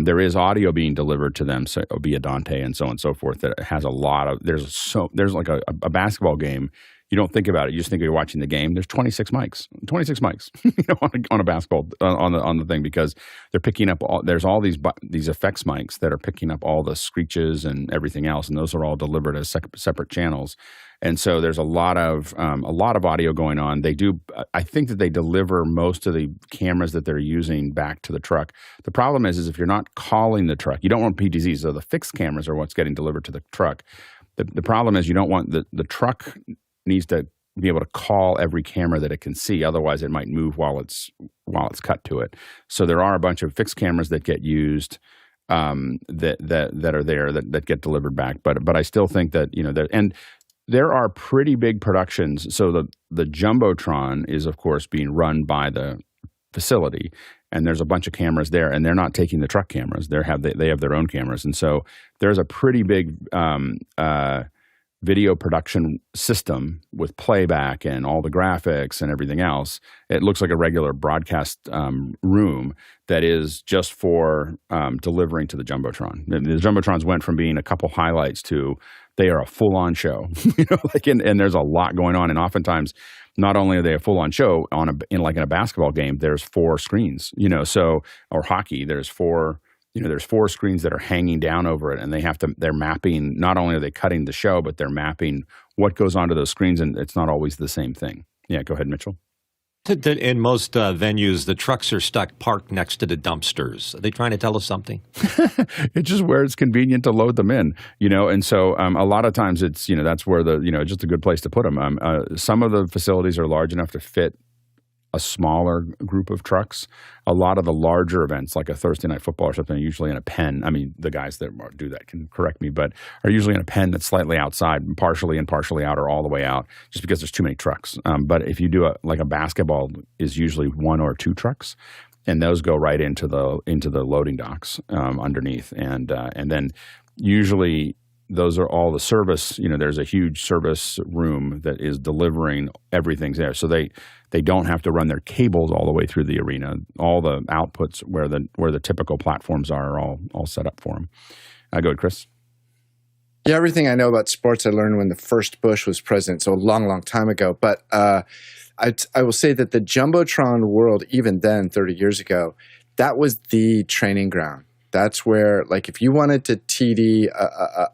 S1: There is audio being delivered to them, so via Dante and so on and so forth. That has a lot of there's like a basketball game. You don't think about it. You just think you're watching the game. There's 26 mics on a basketball on the thing, because they're picking up there's all these effects mics that are picking up all the screeches and everything else, and those are all delivered as separate channels. And so there's a lot of audio going on. I think that they deliver most of the cameras that they're using back to the truck. The problem is if you're not calling the truck, you don't want PTZs. So the fixed cameras are what's getting delivered to the truck. The problem is you don't want the truck needs to be able to call every camera that it can see. Otherwise, it might move while it's cut to it. So there are a bunch of fixed cameras that get used that are there that get delivered back. But I still think that and there are pretty big productions. So the Jumbotron is, of course, being run by the facility, and there's a bunch of cameras there, and they're not taking the truck cameras. They have their own cameras, and so there's a pretty big video production system with playback and all the graphics and everything else. It looks like a regular broadcast room that is just for delivering to the Jumbotron. The Jumbotrons went from being a couple highlights to they are a full-on show. And there's a lot going on. And oftentimes, not only are they a full-on show in a basketball game, there's 4 screens. Or hockey, there's 4. There's 4 screens that are hanging down over it, and they're mapping, not only are they cutting the show, but they're mapping what goes onto those screens, and it's not always the same thing. Yeah, go ahead, Mitchell.
S4: In most venues, the trucks are stuck parked next to the dumpsters. Are they trying to tell us something?
S1: It's just where it's convenient to load them in, and so a lot of times it's, that's where it's just a good place to put them. Some of the facilities are large enough to fit a smaller group of trucks. A lot of the larger events, like a Thursday night football or something, are usually in a pen. I mean, the guys that do that can correct me, but are usually in a pen that's slightly outside, partially out, or all the way out, just because there's too many trucks. But if you do a basketball is usually 1 or 2 trucks. and those go right into the loading docks underneath, and then usually those are all the service. There's a huge service room that is delivering everything's there, so they don't have to run their cables all the way through the arena. All the outputs where the typical platforms are all set up for them. Go ahead, Chris.
S3: Yeah, everything I know about sports I learned when the first Bush was president, so a long, long time ago. But I will say that the Jumbotron world, even then, 30 years ago, that was the training ground. That's where, like, if you wanted to TD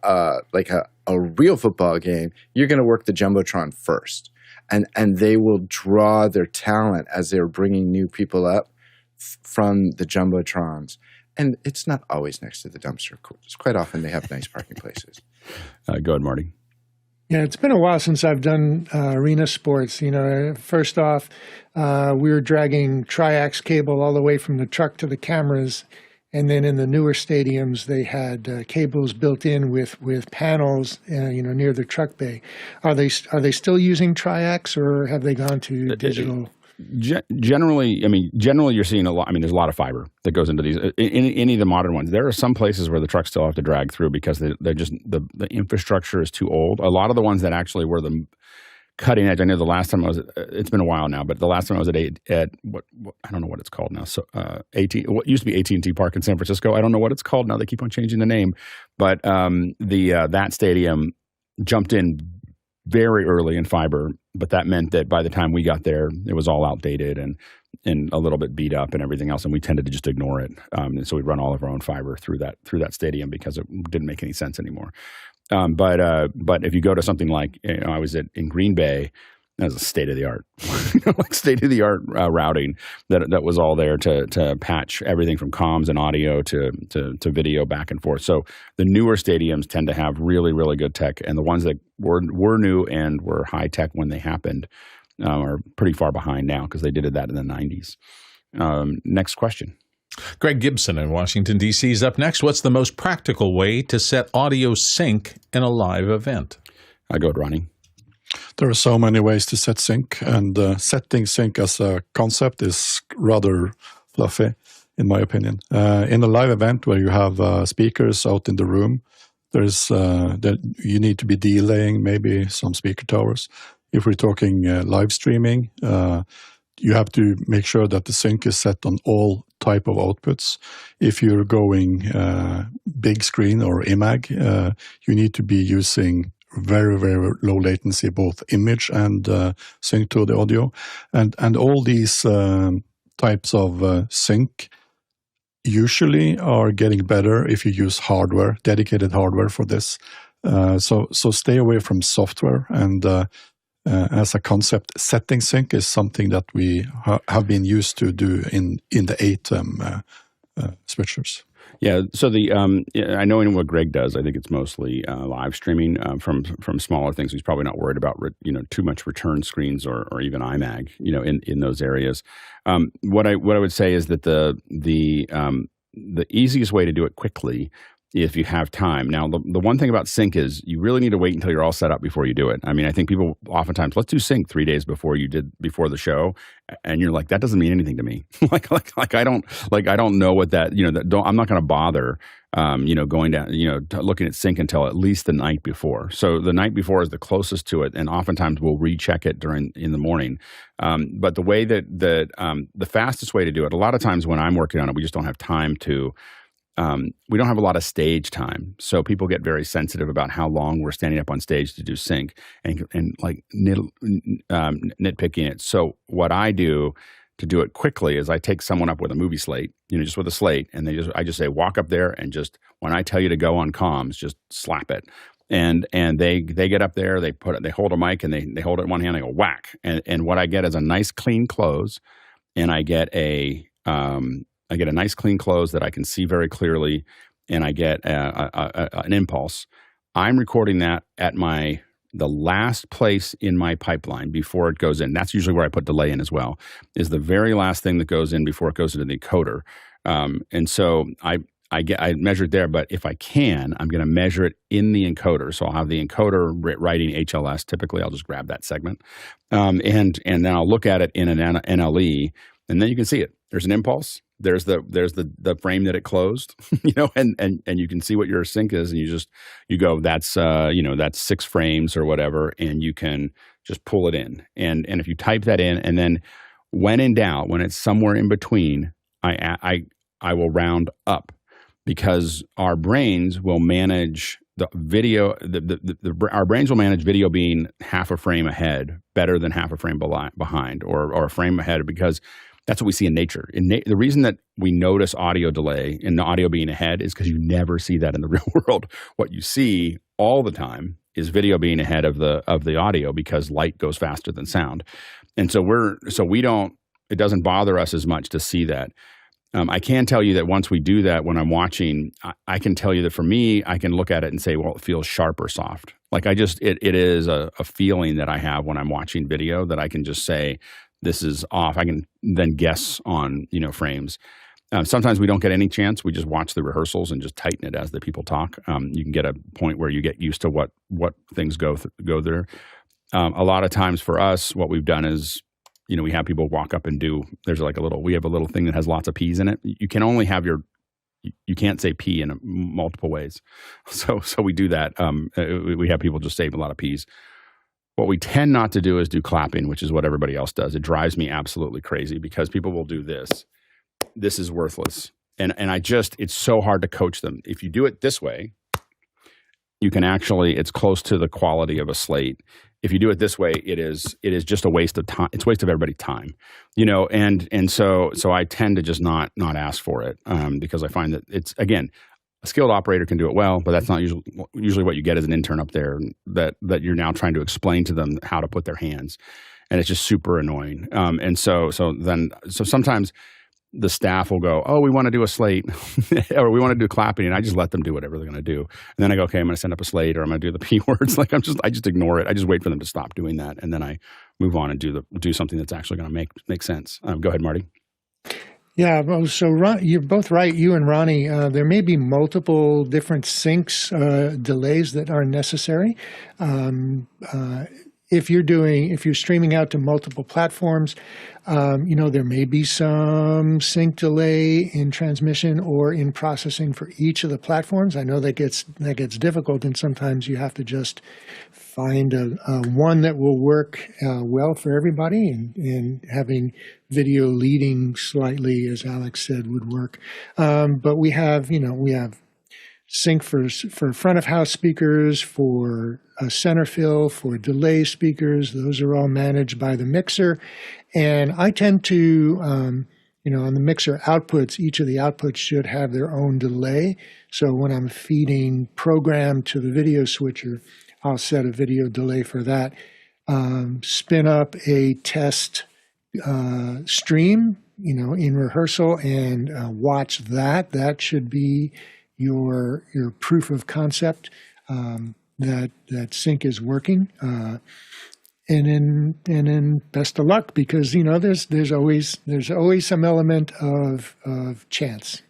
S3: a real football game, you're going to work the Jumbotron first. And they will draw their talent as they're bringing new people up from the Jumbotrons. And it's not always next to the dumpster. It's quite often they have nice parking places.
S1: Go ahead, Marty.
S6: Yeah, it's been a while since I've done arena sports. First off, we were dragging triax cable all the way from the truck to the cameras. And then in the newer stadiums, they had cables built in with panels, near the truck bay. Are they still using triax, or have they gone to digital?
S1: Generally, you're seeing a lot. There's a lot of fiber that goes into these. Any of the modern ones, there are some places where the trucks still have to drag through because they're just the infrastructure is too old. A lot of the ones that actually were the cutting edge. I know the last time I was, it's been a while now, but the last time I was at what I don't know what it's called now. So what used to be AT&T Park in San Francisco. I don't know what it's called now. They keep on changing the name, but that stadium jumped in very early in fiber, but that meant that by the time we got there, it was all outdated and a little bit beat up and everything else, and we tended to just ignore it. And so we'd run all of our own fiber through that stadium because it didn't make any sense anymore. But if you go to something like, I was in Green Bay, that was a state of the art, like state of the art routing that was all there to patch everything from comms and audio to video back and forth. So the newer stadiums tend to have really, really good tech, and the ones that were new and were high tech when they happened are pretty far behind now because they did that in the 90s. Next question.
S2: Greg Gibson in Washington, D.C. is up next. What's the most practical way to set audio sync in a live event?
S1: I go with Ronnie.
S5: There are so many ways to set sync, and setting sync as a concept is rather fluffy, in my opinion. In a live event where you have speakers out in the room, you need to be delaying maybe some speaker towers. If we're talking live streaming, you have to make sure that the sync is set on all type of outputs. If you're going big screen or IMAG, you need to be using very, very low latency, both image and sync to the audio. And all these types of sync usually are getting better if you use hardware, dedicated hardware for this. So stay away from software. And as a concept, setting sync is something that we have been used to do in the ATEM switchers.
S1: Yeah, so I know what Greg does. I think it's mostly live streaming from smaller things. He's probably not worried about too much return screens or even IMAG in those areas. What I would say is that the easiest way to do it quickly, if you have time. Now, the one thing about sync is you really need to wait until you're all set up before you do it. I think people oftentimes, let's do sync 3 days before the show, and you're like, that doesn't mean anything to me. like I don't know what that, I'm not going to bother, going down, looking at sync until at least the night before. So the night before is the closest to it, and oftentimes we'll recheck it in the morning. But the way that the fastest way to do it, a lot of times when I'm working on it, we just don't have time to. We don't have a lot of stage time, so people get very sensitive about how long we're standing up on stage to do sync and nitpicking it. So what I do to do it quickly is I take someone up with a movie slate, just with a slate, and I just say, walk up there and just, when I tell you to go on comms, just slap it. And they get up there, they hold a mic and they hold it in one hand, they go whack. And what I get is a nice clean close, and I get a nice clean close that I can see very clearly, and I get an impulse. I'm recording that at the last place in my pipeline before it goes in. That's usually where I put delay in as well, is the very last thing that goes in before it goes into the encoder. And so I measure it there, but if I can, I'm going to measure it in the encoder. So I'll have the encoder writing HLS. Typically, I'll just grab that segment, and then I'll look at it in an NLE. And then you can see it. there's an impulse. There's the frame that it closed, and you can see what your sync is, and you go, that's 6 frames or whatever, and you can just pull it in. And if you type that in, and then when in doubt, when it's somewhere in between, I will round up, because our brains will manage the video. Our brains will manage video being half a frame ahead better than half a frame behind, or a frame ahead, because that's what we see in nature. The reason that we notice audio delay and the audio being ahead is because you never see that in the real world. What you see all the time is video being ahead of the audio, because light goes faster than sound. And so it doesn't bother us as much to see that. I can tell you that once we do that, when I'm watching, I can tell you that for me, I can look at it and say, well, it feels sharp or soft. Like it is a feeling that I have when I'm watching video, that I can just say, this is off. I can then guess on, frames. Sometimes we don't get any chance. We just watch the rehearsals and just tighten it as the people talk. You can get a point where you get used to what things go there. A lot of times for us, what we've done is, we have people walk up and we have a little thing that has lots of P's in it. You can only have you can't say P in multiple ways. So we do that. We have people just save a lot of P's. What we tend not to do is do clapping, which is what everybody else does. It drives me absolutely crazy, because people will do this. This is worthless. And it's so hard to coach them. If you do it this way, you can it's close to the quality of a slate. If you do it this way, it is just a waste of time. It's a waste of everybody's time, and so I tend to just not ask for it, because I find that it's, again, a skilled operator can do it well, but that's not usually what you get as an intern up there, that you're now trying to explain to them how to put their hands, and it's just super annoying. And so sometimes the staff will go, oh, we want to do a slate, or we want to do clapping, and I just let them do whatever they're going to do. And then I go, okay, I'm going to send up a slate, or I'm going to do the P words. Like I just ignore it. I just wait for them to stop doing that, and then I move on and do something that's actually going to make sense. Go ahead, Marty.
S6: Yeah, well, so you're both right, you and Ronnie. There may be multiple different syncs delays that are necessary. If you're streaming out to multiple platforms, there may be some sync delay in transmission or in processing for each of the platforms. I know that gets difficult, and sometimes you have to just find one that will work well for everybody, and having video leading slightly, as Alex said, would work. But we have sync for front of house speakers, for center fill, for delay speakers. Those are all managed by the mixer. And I tend to, on the mixer outputs, each of the outputs should have their own delay. So when I'm feeding program to the video switcher, I'll set a video delay for that. Spin up a test stream, in rehearsal, and watch that. That should be your proof of concept that sync is working, and then best of luck, because there's always some element of chance.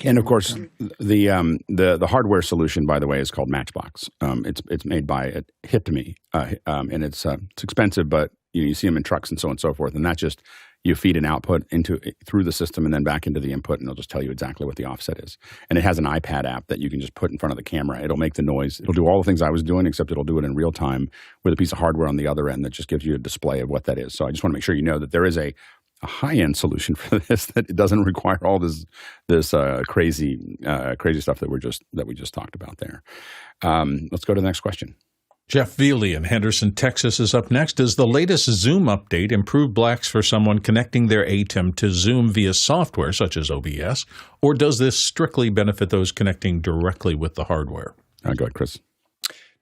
S1: And of course, the hardware solution, by the way, is called Matchbox. It's made by Hitme, and it's expensive, but you see them in trucks and so on and so forth. And that's just, you feed an output through the system and then back into the input, and it'll just tell you exactly what the offset is. And it has an iPad app that you can just put in front of the camera. It'll make the noise. It'll do all the things I was doing, except it'll do it in real time with a piece of hardware on the other end that just gives you a display of what that is. So I just want to make sure you know that there is a high-end solution for this, that it doesn't require all this crazy stuff that we just talked about there. Let's go to the next question.
S2: Jeff Veely in Henderson, Texas is up next. Does the latest Zoom update improve blacks for someone connecting their ATEM to Zoom via software such as OBS, or does this strictly benefit those connecting directly with the hardware?
S1: Go ahead, Chris.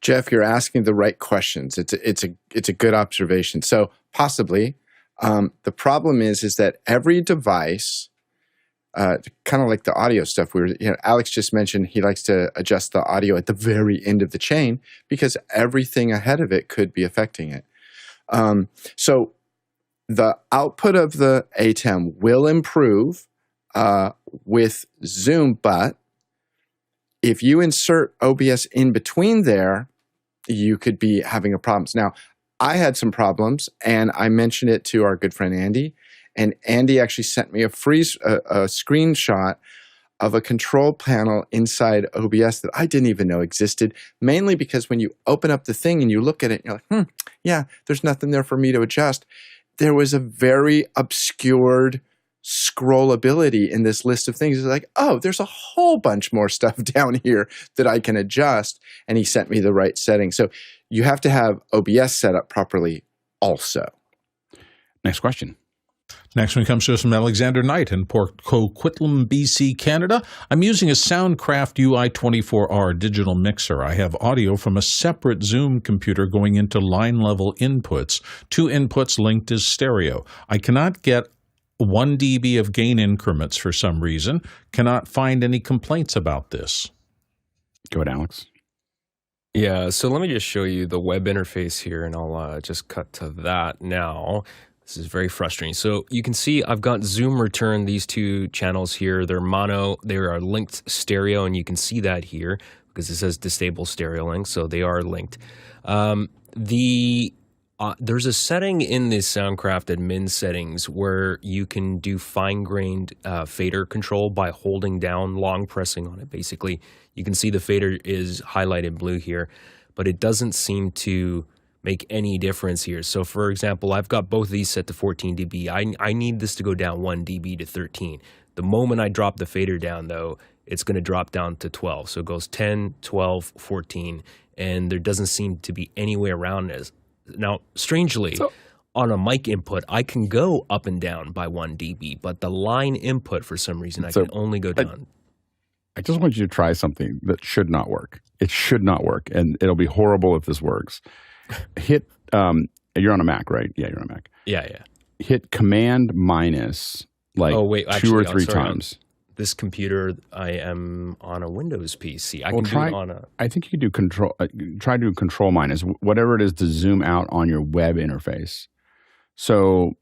S3: Jeff, you're asking the right questions. It's a good observation. So possibly, the problem is that every device, kind of like the audio stuff, Alex just mentioned he likes to adjust the audio at the very end of the chain because everything ahead of it could be affecting it. So the output of the ATEM will improve with Zoom, but if you insert OBS in between there, you could be having problems. Now, I had some problems, and I mentioned it to our good friend Andy, And Andy actually sent me a screenshot of a control panel inside OBS that I didn't even know existed, mainly because when you open up the thing and you look at it, you're like, yeah, there's nothing there for me to adjust. There was a very obscured scrollability in this list of things. It's like, oh, there's a whole bunch more stuff down here that I can adjust. And he sent me the right setting. So you have to have OBS set up properly also.
S1: Next question.
S2: Next one comes to us from Alexander Knight in Port Coquitlam, BC, Canada. I'm using a Soundcraft UI24r digital mixer. I have audio from a separate Zoom computer going into line-level inputs. 2 inputs linked as stereo. I cannot get 1 dB of gain increments for some reason. Cannot find any complaints about this.
S1: Go ahead, Alex.
S8: Yeah, so let me just show you the web interface here, and I'll just cut to that now. This is very frustrating. So you can see I've got Zoom return these 2 channels here. They're mono, they are linked stereo, and you can see that here because it says disable stereo link, so they are linked. There's a setting in the Soundcraft admin settings where you can do fine-grained fader control by holding down, long pressing on it. Basically, you can see the fader is highlighted blue here, but it doesn't seem to make any difference here. So for example, I've got both of these set to 14 dB. I need this to go down 1 dB to 13. The moment I drop the fader down though, it's going to drop down to 12. So it goes 10, 12, 14, and there doesn't seem to be any way around this. Now, strangely, on a mic input, I can go up and down by 1 dB, but the line input, for some reason, I can only go down.
S1: I just want you to try something that should not work. It should not work, and it'll be horrible if this works. Hit, you're on a Mac, right? Yeah, you're on a Mac.
S8: Yeah.
S1: Hit Command minus like 2 or 3 times.
S8: This computer, I am on a Windows PC. I can do it on a...
S1: I think you could do control. Try to do control minus, whatever it is to zoom out on your web interface. So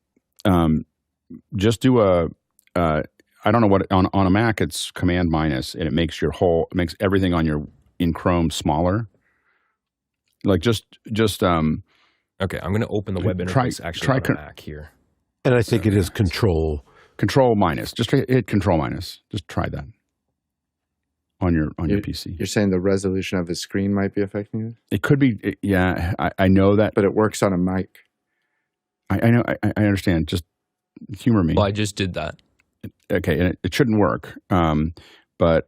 S1: just do I don't know what, on a Mac, it's Command minus, and it makes everything in Chrome smaller. Like just
S8: okay, I'm going to open the web interface on a Mac here.
S9: And I think it is control
S1: minus. Just hit control minus. Just try that on your PC.
S3: You're saying the resolution of the screen might be affecting it?
S1: It could be. Yeah, I know that,
S3: but it works on a mic.
S1: I know. I understand. Just humor me.
S8: Well, I just did that.
S1: Okay, and it shouldn't work. But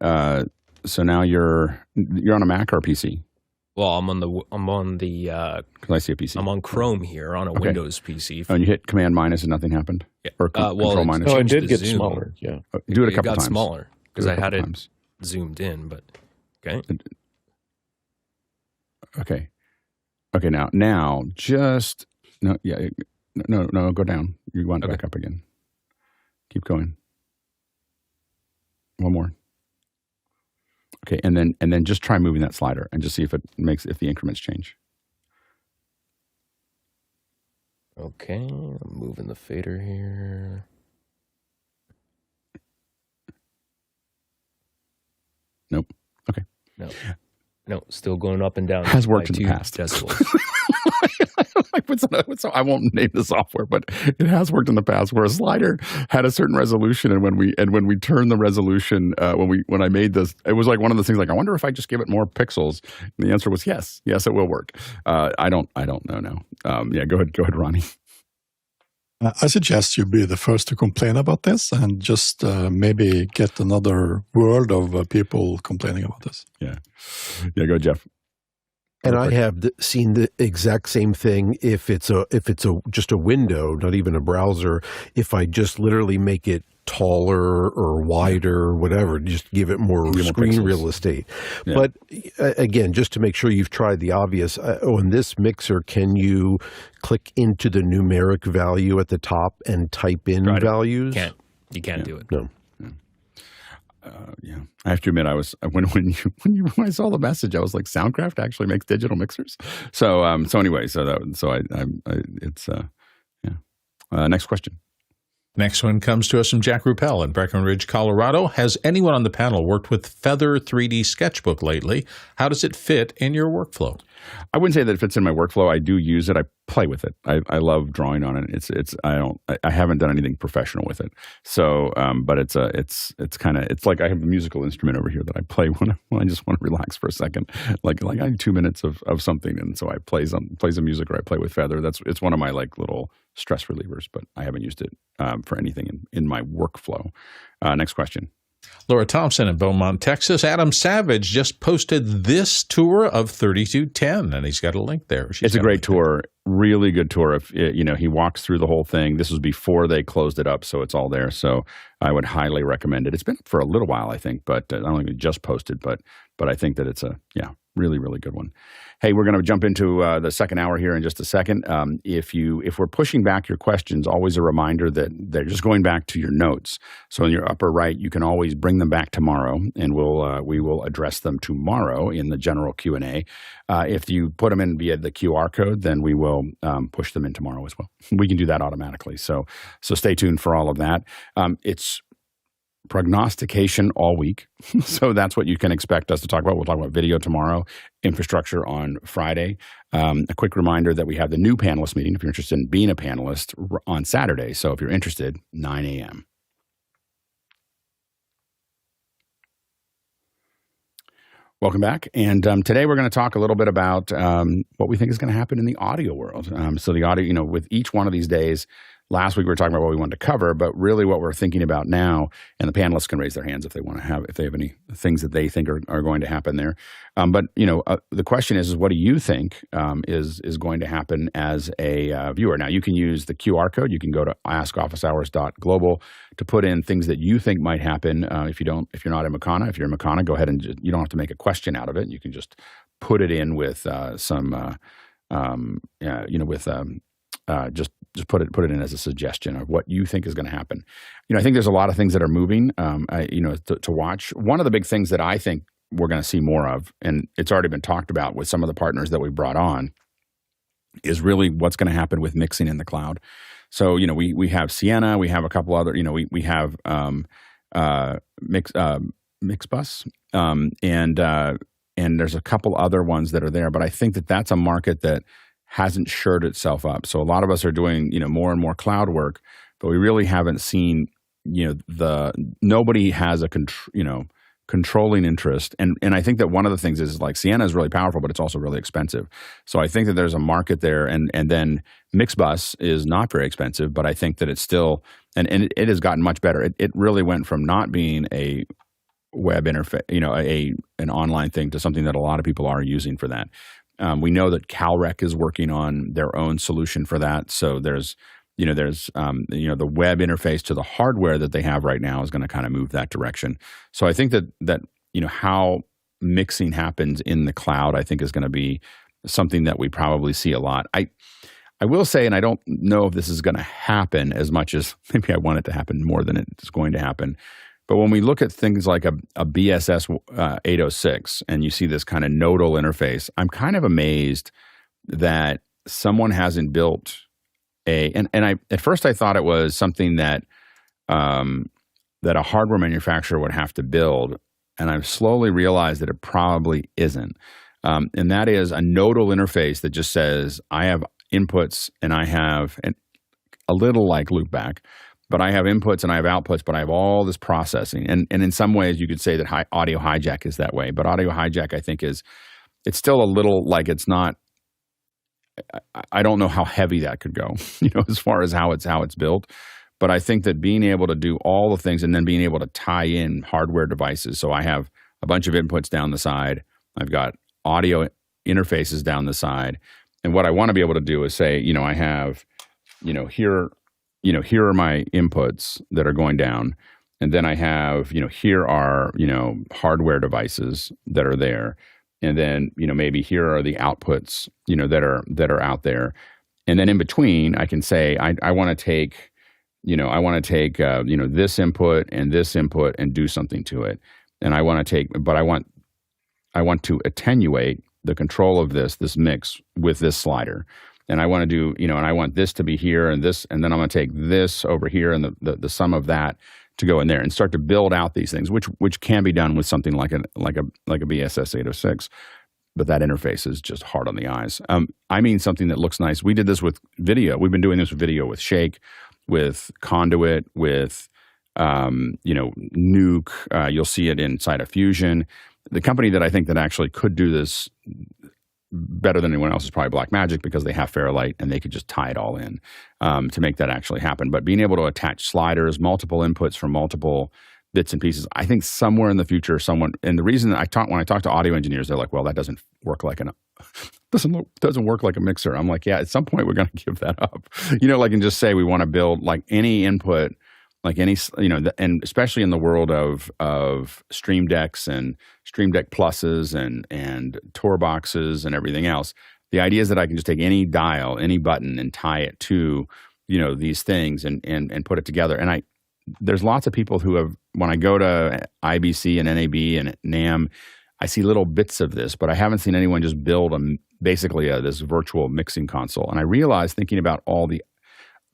S1: so now you're on a Mac or a PC?
S8: Well, I'm on the
S1: because I see a PC.
S8: I'm on Chrome here on a Windows PC.
S1: Oh, and you hit Command minus and nothing happened?
S8: Yeah.
S1: Or Control minus?
S7: Oh, it did get smaller. Yeah.
S1: Do it a couple times.
S8: It got smaller because I had it zoomed in, but okay. Okay, now just no, go down. You want back up again. Keep going. One more. Okay, and then just try moving that slider and just see if the increments change. Okay, I'm moving the fader here.
S1: Nope. Okay.
S8: No, still going up and down.
S1: Has worked in the past. I won't name the software, but it has worked in the past where a slider had a certain resolution, and when we turned the resolution, when I made this, it was like one of those things. Like, I wonder if I just give it more pixels. And the answer was yes, it will work. I don't know now. Yeah, go ahead, Ronnie.
S5: I suggest you be the first to complain about this, and just maybe get another world of people complaining about this.
S1: Yeah, go Jeff.
S9: And I have seen the exact same thing if it's just a window, not even a browser. If I just literally make it taller or wider or whatever, just give it more screen real estate. Yeah. But again, just to make sure you've tried the obvious, on this mixer, can you click into the numeric value at the top and type in values?
S8: You can't do it.
S9: No.
S1: Yeah, I have to admit, I was when I saw the message, I was like, Soundcraft actually makes digital mixers. So anyway, next question.
S2: Next one comes to us from Jack Ruppel in Breckenridge, Colorado. Has anyone on the panel worked with Feather 3D Sketchbook lately? How does it fit in your workflow?
S1: I wouldn't say that it fits in my workflow. I do use it. I play with it. I love drawing on it. I haven't done anything professional with it. So, but it's like I have a musical instrument over here that I play when I just want to relax for a second. Like I need 2 minutes of something, and so I play some music, or I play with feather. It's one of my like little stress relievers, but I haven't used it for anything in my workflow. Next question.
S2: Laura Thompson in Beaumont, Texas. Adam Savage just posted this tour of 3210, and he's got a link there.
S1: It's a great tour, really good tour. If he walks through the whole thing. This was before they closed it up, so it's all there. So I would highly recommend it. It's been for a little while, I think, but I don't think we just posted, but I think that it's a really, really good one. Hey, we're going to jump into the second hour here in just a second. If we're pushing back your questions, always a reminder that they're just going back to your notes. So in your upper right, you can always bring them back tomorrow, and we will address them tomorrow in the general Q&A. If you put them in via the QR code, then we will push them in tomorrow as well. We can do that automatically. So stay tuned for all of that. It's prognostication all week. So that's what you can expect us to talk about. We'll talk about video tomorrow, infrastructure on Friday. A quick reminder that we have the new panelist meeting, if you're interested in being a panelist, on Saturday. So if you're interested, 9 a.m. Welcome back. And today we're going to talk a little bit about what we think is going to happen in the audio world. So the audio, with each one of these days, last week we were talking about what we wanted to cover, but really what we're thinking about now, and the panelists can raise their hands if they have any things that they think are going to happen there. But the question is what do you think is going to happen as a viewer? Now you can use the QR code. You can go to askofficehours.global to put in things that you think might happen. If you're not in Makana, if you're in Makana, go ahead and you don't have to make a question out of it. You can just put it in with just put it in as a suggestion of what you think is going to happen. I think there's a lot of things that are moving, to watch. One of the big things that I think we're going to see more of, and it's already been talked about with some of the partners that we brought on, is really what's going to happen with mixing in the cloud. So, we have Sienna, we have a couple other, we have Mixbus, and there's a couple other ones that are there. But I think that that's a market that hasn't shored itself up. So a lot of us are doing, more and more cloud work, but we really haven't seen, nobody has a controlling interest. And I think that one of the things is like Sienna is really powerful, but it's also really expensive. So I think that there's a market there. And then Mixbus is not very expensive, but I think that it's still, and it has gotten much better. It really went from not being a web interface, an online thing, to something that a lot of people are using for that. We know that CalRec is working on their own solution for that. So there's the web interface to the hardware that they have right now is going to kind of move that direction. So I think that how mixing happens in the cloud, I think is going to be something that we probably see a lot. I will say, and I don't know if this is going to happen as much as maybe I want it to happen more than it's going to happen. But when we look at things like a BSS 806 and you see this kind of nodal interface, I'm kind of amazed that someone hasn't built and at first I thought it was something that that a hardware manufacturer would have to build, and I've slowly realized that it probably isn't. And that is a nodal interface that just says I have inputs and I have a little like loopback. But I have inputs and I have outputs, but I have all this processing. And in some ways, you could say that Audio Hijack is that way. But Audio Hijack, I think, it's still a little like it's not. I don't know how heavy that could go, as far as how it's built. But I think that being able to do all the things and then being able to tie in hardware devices. So I have a bunch of inputs down the side. I've got audio interfaces down the side. And what I want to be able to do is say, I have, here are my inputs that are going down. And then I have, here are, hardware devices that are there. And then, maybe here are the outputs, that are out there. And then in between, I can say, I want to take, this input and do something to it. And I want to attenuate the control of this mix with this slider. And I want to do, and I want this to be here and this, and then I'm going to take this over here and the sum of that to go in there and start to build out these things, which can be done with something like a BSS 806. but that interface is just hard on the eyes. I mean something that looks nice. We did this with video. We've been doing this with video with Shake, with Conduit, with Nuke. You'll see it inside of Fusion. The company that I think that actually could do this better than anyone else is probably Blackmagic, because they have Fairlight and they could just tie it all in to make that actually happen. But being able to attach sliders, multiple inputs from multiple bits and pieces, I think somewhere in the future, and the reason that when I talk to audio engineers, they're like, well, that doesn't work like doesn't work like a mixer. I'm like, yeah, at some point we're going to give that up, and just say we want to build like any input, like any, and especially in the world of Stream Decks and Stream Deck Pluses and Tor boxes and everything else. The idea is that I can just take any dial, any button, and tie it to, these things and put it together. And there's lots of people who have, when I go to IBC and NAB and NAM, I see little bits of this, but I haven't seen anyone just build basically this virtual mixing console. And I realized, thinking about all the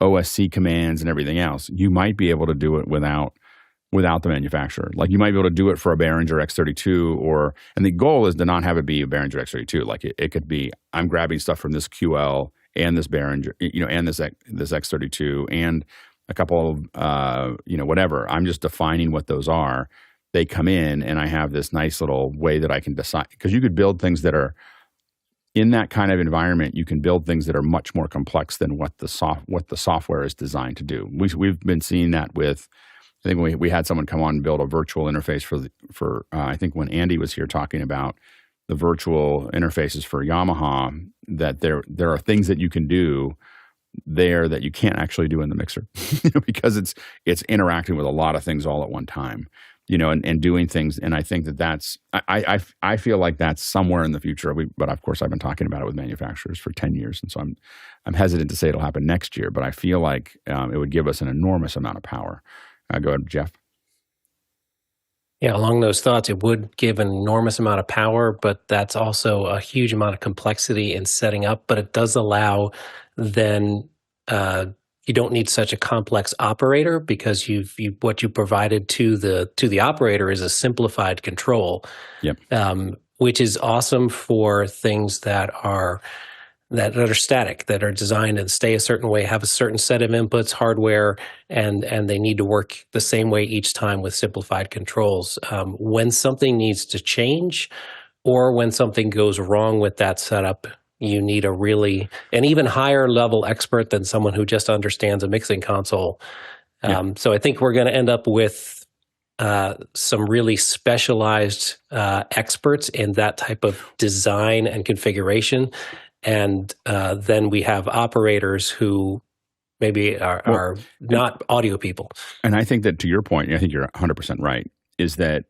S1: OSC commands and everything else, you might be able to do it without the manufacturer. Like you might be able to do it for a Behringer X32, and the goal is to not have it be a Behringer X32. Like it could be, I'm grabbing stuff from this QL and this Behringer, and this X32 and a couple of, whatever. I'm just defining what those are. They come in and I have this nice little way that I can decide, because you could build things that are in that kind of environment. You can build things that are much more complex than what the software is designed to do. We've been seeing that with, I think we had someone come on and build a virtual interface for I think when Andy was here talking about the virtual interfaces for Yamaha, that there are things that you can do there that you can't actually do in the mixer because it's interacting with a lot of things all at one time, and doing things. And I think that's I feel like that's somewhere in the future. But of course, I've been talking about it with manufacturers for 10 years, and so I'm hesitant to say it'll happen next year. But I feel like it would give us an enormous amount of power. Go ahead, Jeff.
S10: Yeah, along those thoughts, it would give an enormous amount of power, but that's also a huge amount of complexity in setting up. But it does allow then you don't need such a complex operator, because what you provided to the operator is a simplified control.
S1: Yep.
S10: Which is awesome for things that are static, that are designed and stay a certain way, have a certain set of inputs, hardware, and they need to work the same way each time with simplified controls. When something needs to change, or when something goes wrong with that setup, you need an even higher level expert than someone who just understands a mixing console. So I think we're going to end up with some really specialized experts in that type of design and configuration. And then we have operators who maybe are not audio people.
S1: And I think that, to your point, I think you're 100% right, is that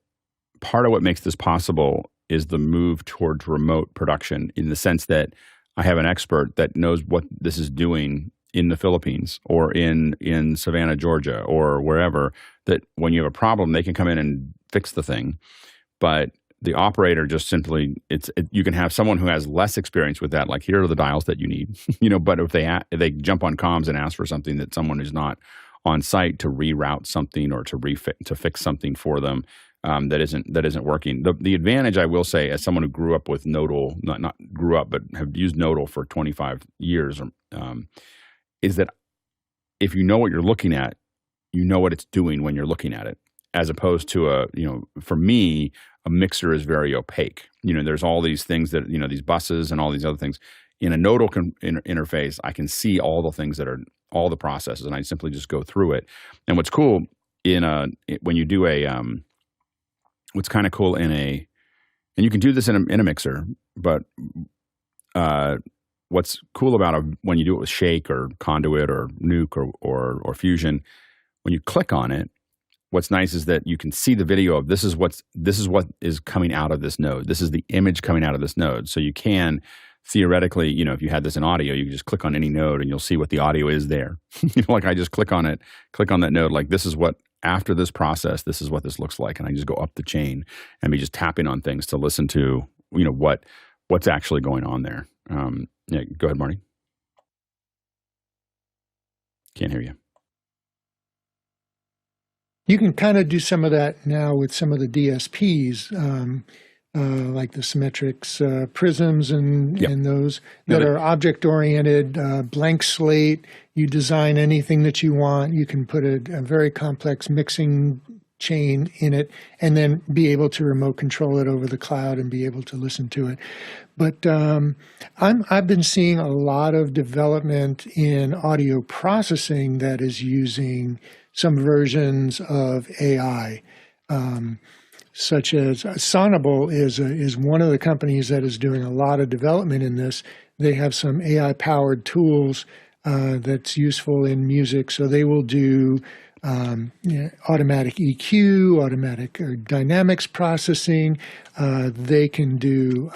S1: part of what makes this possible is the move towards remote production, in the sense that I have an expert that knows what this is doing in the Philippines or in Savannah, Georgia, or wherever, that when you have a problem, they can come in and fix the thing. But the operator just simply, you can have someone who has less experience with that, like, here are the dials that you need, but if they jump on comms and ask for something, that someone who's not on site to reroute something or to fix something for them, that isn't working. The advantage, I will say, as someone who grew up with Nodal, not grew up, but have used Nodal for 25 years, is that if you know what you're looking at, you know what it's doing when you're looking at it, as opposed to for me, a mixer is very opaque. There's all these things that, these buses and all these other things. In a Nodal interface, I can see all the things that are, all the processes, and I simply just go through it. And what's cool when you do what's kind of cool and you can do this in a mixer, but what's cool about when you do it with Shake or Conduit or Nuke or Fusion, when you click on it, what's nice is that you can see the video of this is what is coming out of this node. This is the image coming out of this node. So you can theoretically, if you had this in audio, you can just click on any node and you'll see what the audio is there. Like I just click on that node, like this is what, after this process, this is what this looks like. And I just go up the chain and be just tapping on things to listen to, what's actually going on there. Yeah, go ahead, Marty. Can't hear you.
S6: You can kind of do some of that now with some of the DSPs. like the Symmetrics prisms and those that
S1: Yeah,
S6: are object-oriented, blank slate. You design anything that you want. You can put a very complex mixing chain in it and then be able to remote control it over the cloud and be able to listen to it. But I've been seeing a lot of development in audio processing that is using some versions of AI. Such as Sonable is one of the companies that is doing a lot of development in this. They have some AI-powered tools that's useful in music. So they will do automatic EQ, automatic or dynamics processing. They can do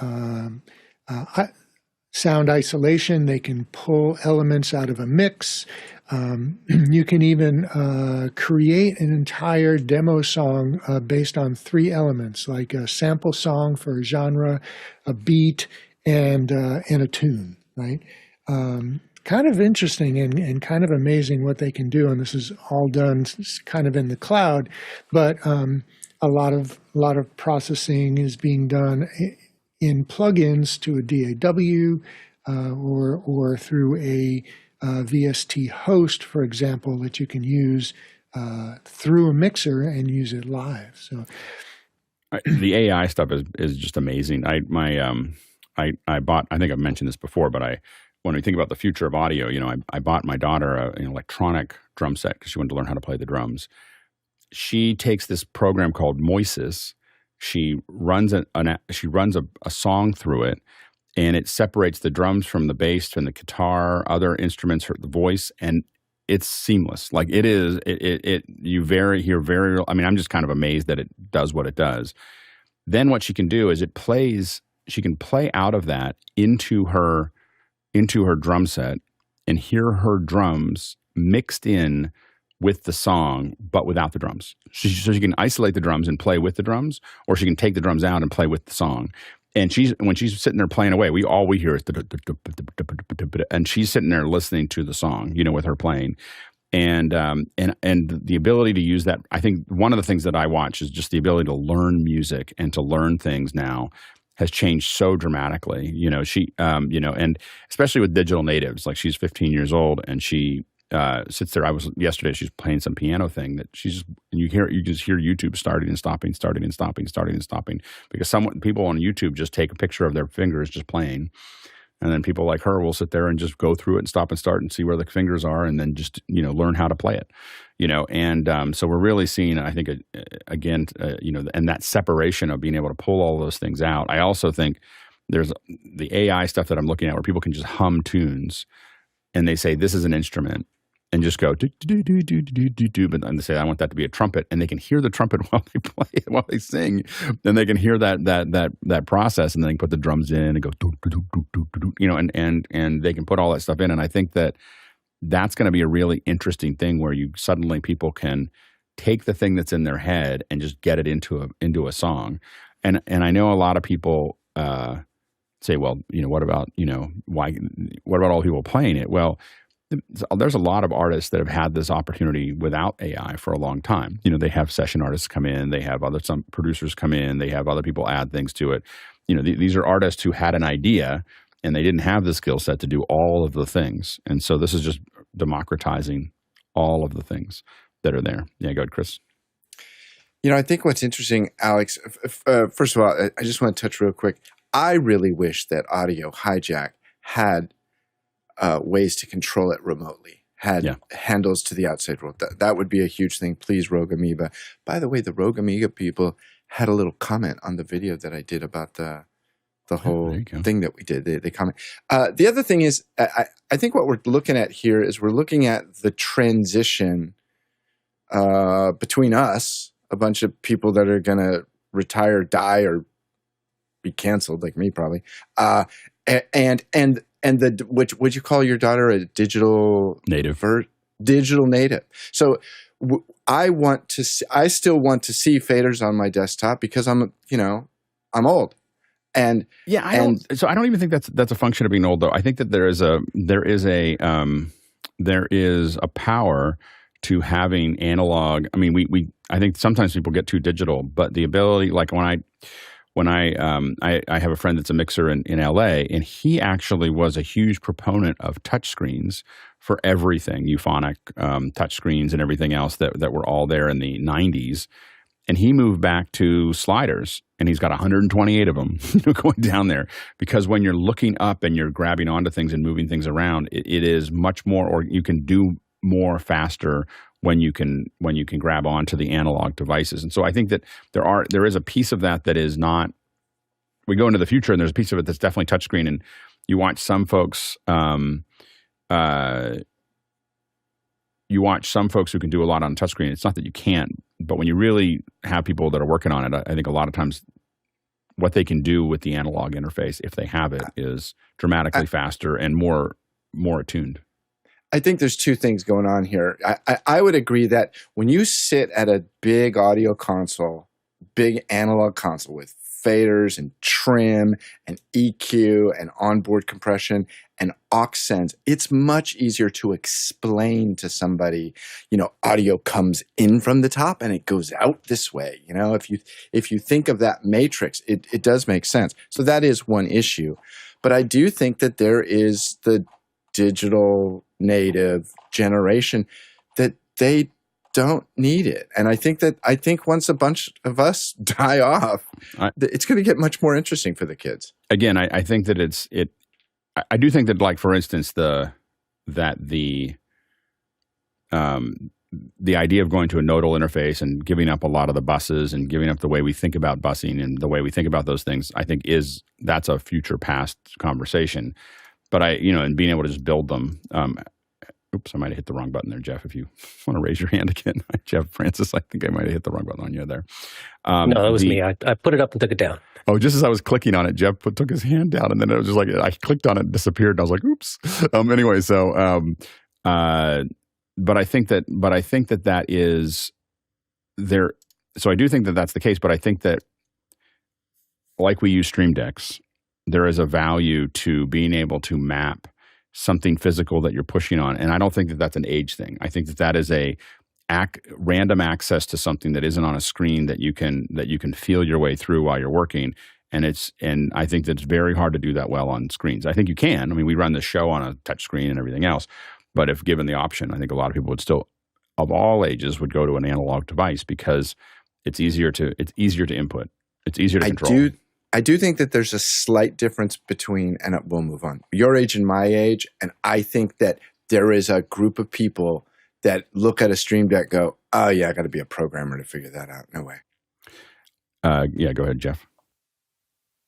S6: sound isolation. They can pull elements out of a mix. You can even create an entire demo song based on 3 elements, like a sample song for a genre, a beat, and a tune, right? Kind of interesting and kind of amazing what they can do. And this is all done kind of in the cloud, but a lot of processing is being done in plugins to a DAW or through a VST host, for example, that you can use through a mixer and use it live. So
S1: the AI stuff is just amazing. I bought, I think I've mentioned this before, but when we think about the future of audio, I bought my daughter an electronic drum set because she wanted to learn how to play the drums. She takes this program called Moises. She runs a song through it, and it separates the drums from the bass, from the guitar, other instruments, the voice, and it's seamless. Like it is, I'm just kind of amazed that it does what it does. Then what she can do is she can play out of that into her drum set and hear her drums mixed in with the song, but without the drums. So she can isolate the drums and play with the drums, or she can take the drums out and play with the song. And when she's sitting there playing away, all we hear is and she's sitting there listening to the song, with her playing. And the ability to use that, I think one of the things that I watch is just the ability to learn music and to learn things now has changed so dramatically. And especially with digital natives, like she's 15 years old and she sits there. Yesterday she's playing some piano thing that you just hear YouTube starting and stopping because people on YouTube just take a picture of their fingers just playing. And then people like her will sit there and just go through it and stop and start and see where the fingers are and then just, learn how to play it, so we're really seeing, I think, again, and that separation of being able to pull all those things out. I also think there's the AI stuff that I'm looking at where people can just hum tunes and they say, this is an instrument. And just go do do do do do do do, but then they say I want that to be a trumpet, and they can hear the trumpet while they play it, while they sing, and they can hear that process, and then they can put the drums in and go do do do do do, and they can put all that stuff in, and I think that's going to be a really interesting thing where people can take the thing that's in their head and just get it into a song, and I know a lot of people say, well, what about all the people playing it? Well, there's a lot of artists that have had this opportunity without AI for a long time. They have session artists come in, they have some producers come in, they have other people add things to it. These are artists who had an idea and they didn't have the skill set to do all of the things. And so this is just democratizing all of the things that are there. Yeah, go ahead, Chris.
S3: I think what's interesting, Alex, first of all, I just want to touch real quick. I really wish that Audio Hijack had ways to control it remotely, had handles to the outside world. That would be a huge thing. Please, Rogue Amoeba. By the way, the Rogue Amoeba people had a little comment on the video that I did about the whole thing that we did. They comment. The other thing is, I think what we're looking at here is we're looking at the transition between us, a bunch of people that are going to retire, die, or be canceled, like me probably, and which would you call your daughter a digital
S1: native?
S3: Digital native. So I still want to see faders on my desktop because I'm old. And I don't even think that's a function of being old, though. I think that there is a power to having analog. I mean, I think sometimes people get too digital, but the ability, like when
S1: when I have a friend that's a mixer in LA, and he actually was a huge proponent of touchscreens for everything, euphonic touchscreens and everything else that were all there in the 90s. And he moved back to sliders, and he's got 128 of them going down there, because when you're looking up and you're grabbing onto things and moving things around, it is much more, or you can do more faster when you can grab onto the analog devices. And so I think that there is a piece of that is not. We go into the future, and there's a piece of it that's definitely touchscreen, and you watch some folks. You watch some folks who can do a lot on touchscreen. It's not that you can't, but when you really have people that are working on it, I think a lot of times what they can do with the analog interface, if they have it, is dramatically faster and more attuned.
S3: I think there's two things going on here. I would agree that when you sit at a big audio console, big analog console with faders and trim and EQ and onboard compression and aux sends, it's much easier to explain to somebody, audio comes in from the top and it goes out this way. If you think of that matrix, it does make sense. So that is one issue. But I do think that there is the digital native generation that they don't need it. And I think once a bunch of us die off, it's going to get much more interesting for the kids.
S1: Again, I think that I do think that, like, for instance, the idea of going to a nodal interface and giving up a lot of the buses and giving up the way we think about busing and the way we think about those things, I think that's a future past conversation. But and being able to just build them. Oops, I might have hit the wrong button there, Jeff. If you want to raise your hand again, Jeff Francis, I think I might have hit the wrong button on you there.
S10: No, that was me. I put it up and took it down.
S1: Oh, just as I was clicking on it, Jeff took his hand down, and then it was just like I clicked on it, and disappeared, and I was like, "Oops." Anyway, so but I think that is there. So I do think that that's the case, but I think that, like we use Stream Decks, there is a value to being able to map something physical that you're pushing on. And I don't think that that's an age thing. I think that is a random access to something that isn't on a screen that you can feel your way through while you're working. And I think that it's very hard to do that well on screens. I think you can. I mean, we run this show on a touch screen and everything else, but if given the option, I think a lot of people would still, of all ages, would go to an analog device because it's easier to input. It's easier to control.
S3: I do think that there's a slight difference between, and we'll move on, your age and my age, and I think that there is a group of people that look at a Stream Deck, go, "Oh yeah, I got to be a programmer to figure that out." No way.
S1: Yeah, go ahead, Jeff.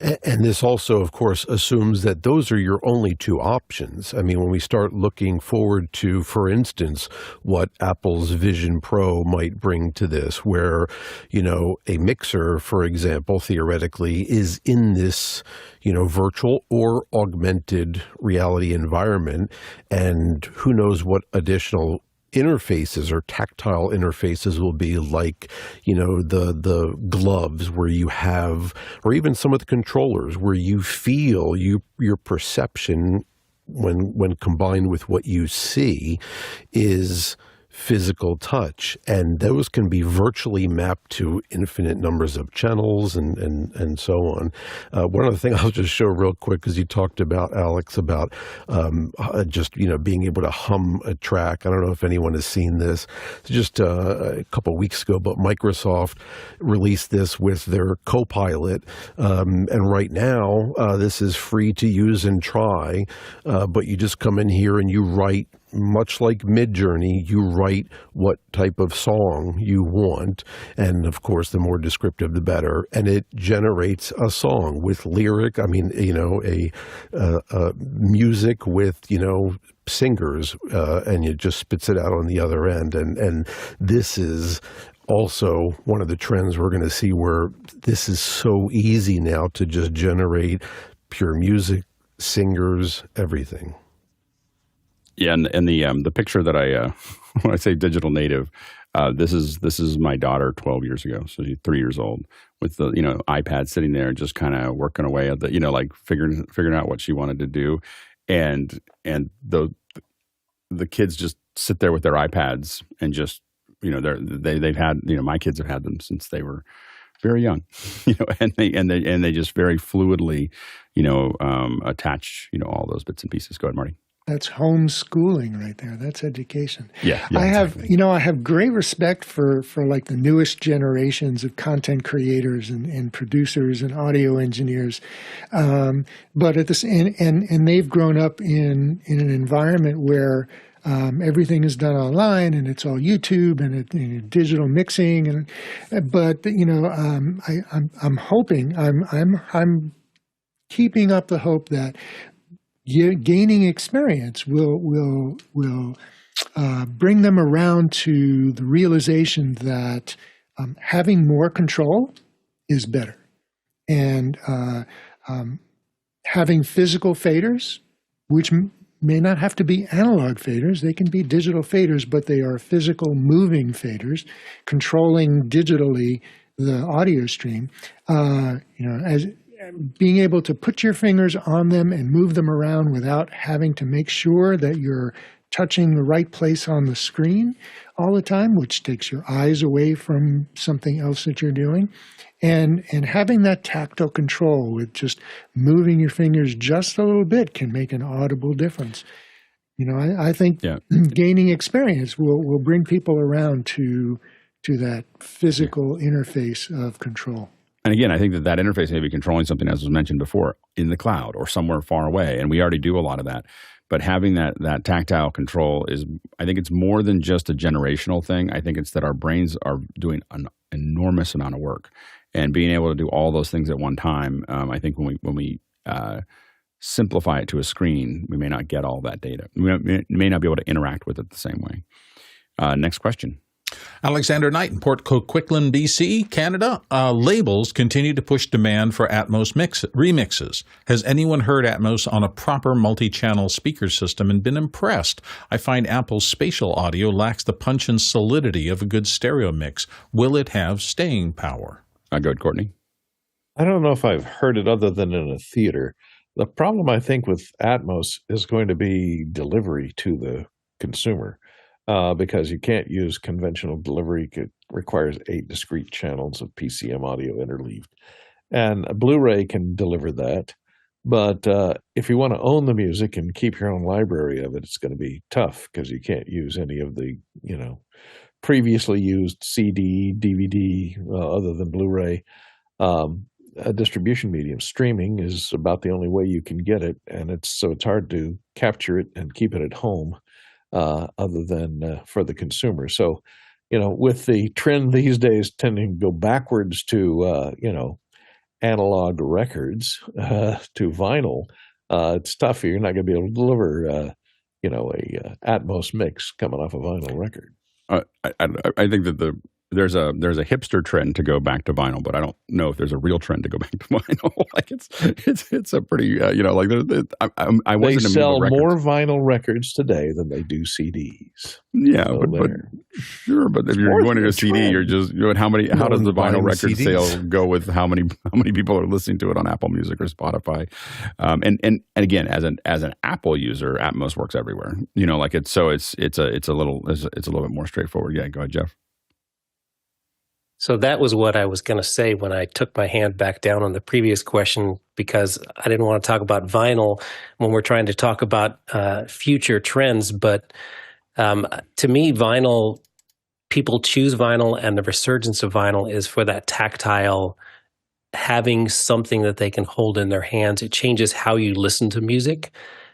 S9: And this also, of course, assumes that those are your only two options. I mean, when we start looking forward to, for instance, what Apple's Vision Pro might bring to this, where, a mixer, for example, theoretically is in this, virtual or augmented reality environment, and who knows what additional interfaces or tactile interfaces will be, like, the gloves where you have, or even some of the controllers where you feel your perception when combined with what you see is physical touch, and those can be virtually mapped to infinite numbers of channels and so on. One other thing I'll just show real quick, because you talked about, Alex, about just being able to hum a track. I don't know if anyone has seen this. Just a couple of weeks ago, but Microsoft released this with their Copilot, and right now this is free to use and try, but you just come in here and you write, much like Midjourney, you write what type of song you want, and of course the more descriptive the better, and it generates a song with lyric, a music with singers, and it just spits it out on the other end, and this is also one of the trends we're going to see, where this is so easy now to just generate pure music, singers, everything.
S1: Yeah, and the picture that when I say digital native, this is my daughter 12 years ago, so she's 3 years old, with the iPad sitting there, just kind of working away at the like figuring out what she wanted to do, and the kids just sit there with their iPads and just they've had my kids have had them since they were very young, and they just very fluidly, attach, all those bits and pieces. Go ahead, Marty.
S6: That's homeschooling right there. That's education.
S1: Yeah,
S6: I have,
S1: exactly.
S6: I have great respect for like the newest generations of content creators and producers and audio engineers, but at this and they've grown up in an environment where everything is done online and it's all YouTube and digital mixing but I'm hoping I'm keeping up the hope that gaining experience will bring them around to the realization that having more control is better, and having physical faders, which may not have to be analog faders, they can be digital faders, but they are physical moving faders, controlling digitally the audio stream. As being able to put your fingers on them and move them around without having to make sure that you're touching the right place on the screen all the time, which takes your eyes away from something else that you're doing. And having that tactile control with just moving your fingers just a little bit can make an audible difference. I think gaining experience will bring people around to that physical interface of control.
S1: And again, I think that interface may be controlling something, as was mentioned before, in the cloud or somewhere far away. And we already do a lot of that. But having that tactile control I think it's more than just a generational thing. I think it's that our brains are doing an enormous amount of work. And being able to do all those things at one time, I think when we simplify it to a screen, we may not get all that data. We may not be able to interact with it the same way. Next question.
S2: Alexander Knight in Port Coquitlam, BC, Canada. Labels continue to push demand for Atmos remixes. Has anyone heard Atmos on a proper multi-channel speaker system and been impressed? I find Apple's Spatial audio lacks the punch and solidity of a good stereo mix. Will it have staying power?
S1: Go ahead, Courtney.
S7: I don't know if I've heard it other than in a theater. The problem, I think, with Atmos is going to be delivery to the consumer. Because you can't use conventional delivery. It requires 8 discrete channels of PCM audio interleaved. And a Blu-ray can deliver that. But if you want to own the music and keep your own library of it, it's going to be tough because you can't use any of the, previously used CD, DVD, other than Blu-ray. A distribution medium, streaming, is about the only way you can get it. And it's hard to capture it and keep it at home. Other than for the consumer. So, with the trend these days tending to go backwards to, analog records to vinyl, it's tough. You're not going to be able to deliver, a Atmos mix coming off a vinyl record.
S1: I think that there's a hipster trend to go back to vinyl, but I don't know if there's a real trend to go back to vinyl. Like it's a pretty I wasn't.
S7: They sell more vinyl records today than they do CDs.
S1: Yeah, so but sure. But if you're going to a CD, you're just how does the vinyl record
S9: CDs.
S1: sale go with how many people are listening to it on Apple Music or Spotify? And again, as an Apple user, Atmos works everywhere. It's a little bit more straightforward. Yeah, go ahead, Jeff.
S10: So that was what I was going to say when I took my hand back down on the previous question, because I didn't want to talk about vinyl when we're trying to talk about future trends. But to me, vinyl, people choose vinyl, and the resurgence of vinyl is for that tactile, having something that they can hold in their hands. It changes how you listen to music.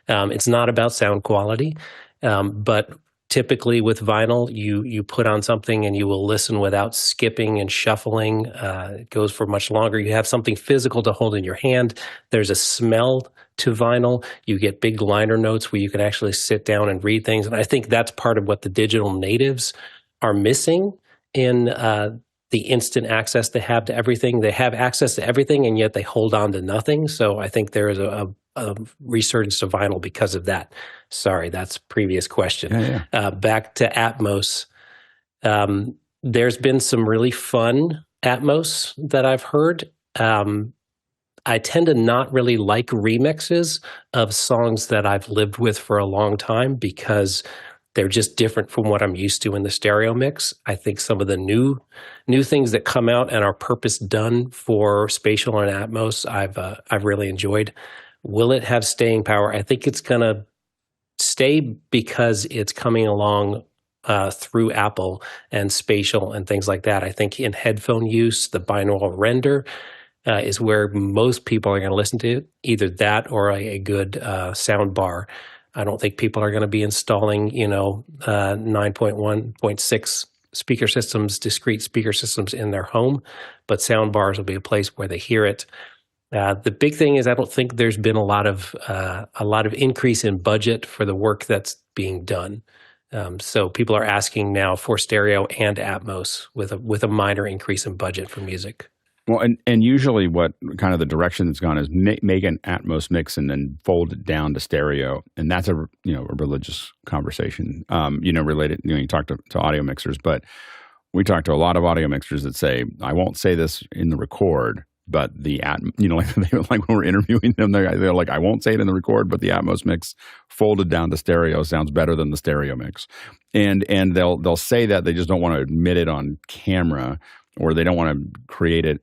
S10: It's not about sound quality, but typically with vinyl, you put on something and you will listen without skipping and shuffling. It goes for much longer. You have something physical to hold in your hand. There's a smell to vinyl. You get big liner notes where you can actually sit down and read things. And I think that's part of what the digital natives are missing in the instant access they have to everything. They have access to everything, and yet they hold on to nothing. So I think there is a resurgence of vinyl because of that. Sorry, that's previous question.
S1: Yeah.
S10: Back to Atmos. There's been some really fun Atmos that I've heard. I tend to not really like remixes of songs that I've lived with for a long time because They're just different from what I'm used to in the stereo mix. I think some of the new things that come out and are purpose done for Spatial and Atmos, I've really enjoyed. Will it have staying power? I think it's going to stay because it's coming along through Apple and Spatial and things like that. I think in headphone use, the binaural render is where most people are going to listen to it, either that or a good sound bar. I don't think people are going to be installing, 9.1.6 speaker systems, discrete speaker systems in their home, but sound bars will be a place where they hear it. The big thing is I don't think there's been a lot of increase in budget for the work that's being done. So people are asking now for stereo and Atmos with a minor increase in budget for music.
S1: Well, and usually what kind of the direction that's gone is make an Atmos mix and then fold it down to stereo, and that's a religious conversation, related. You talk to audio mixers, but we talk to a lot of audio mixers that say, I won't say this in the record, but like when we're interviewing them, they're like, I won't say it in the record, but the Atmos mix folded down to stereo sounds better than the stereo mix, and they'll say that they just don't want to admit it on camera, or they don't want to create a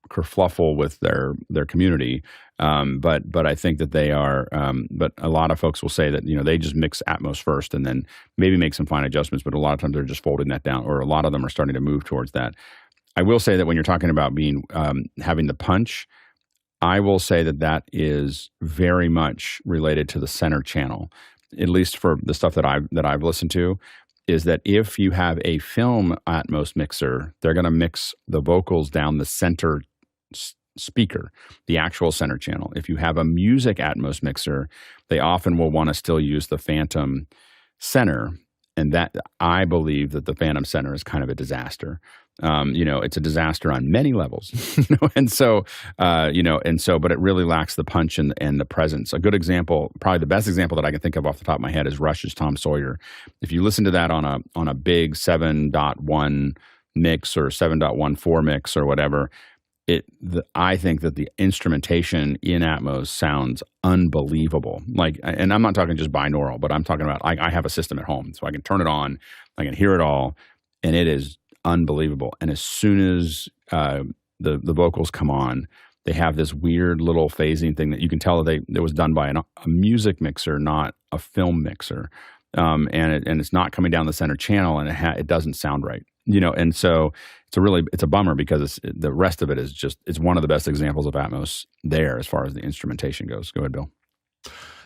S1: kerfluffle with their community. But I think that they are. But a lot of folks will say that they just mix Atmos first and then maybe make some fine adjustments. But a lot of times they're just folding that down, or a lot of them are starting to move towards that. I will say that when you're talking about being having the punch, I will say that is very much related to the center channel, at least for the stuff that I've listened to. Is that if you have a film Atmos mixer, they're going to mix the vocals down the center speaker, the actual center channel. If you have a music Atmos mixer, they often will want to still use the phantom center, and that I believe that the phantom center is kind of a disaster. It's a disaster on many levels, but it really lacks the punch and the presence. A good example, probably the best example that I can think of off the top of my head, is Rush's Tom Sawyer. If you listen to that on a big 7.1 mix or 7.14 mix or whatever, I think that the instrumentation in Atmos sounds unbelievable. And I'm not talking just binaural, but I'm talking about I have a system at home, so I can turn it on, I can hear it all, and it is unbelievable. And as soon as the vocals come on, they have this weird little phasing thing that you can tell that it was done by a music mixer, not a film mixer, and it's not coming down the center channel, and it doesn't sound right. And so it's a bummer, because the rest of it is it's one of the best examples of Atmos there as far as the instrumentation goes. Go ahead, Bill.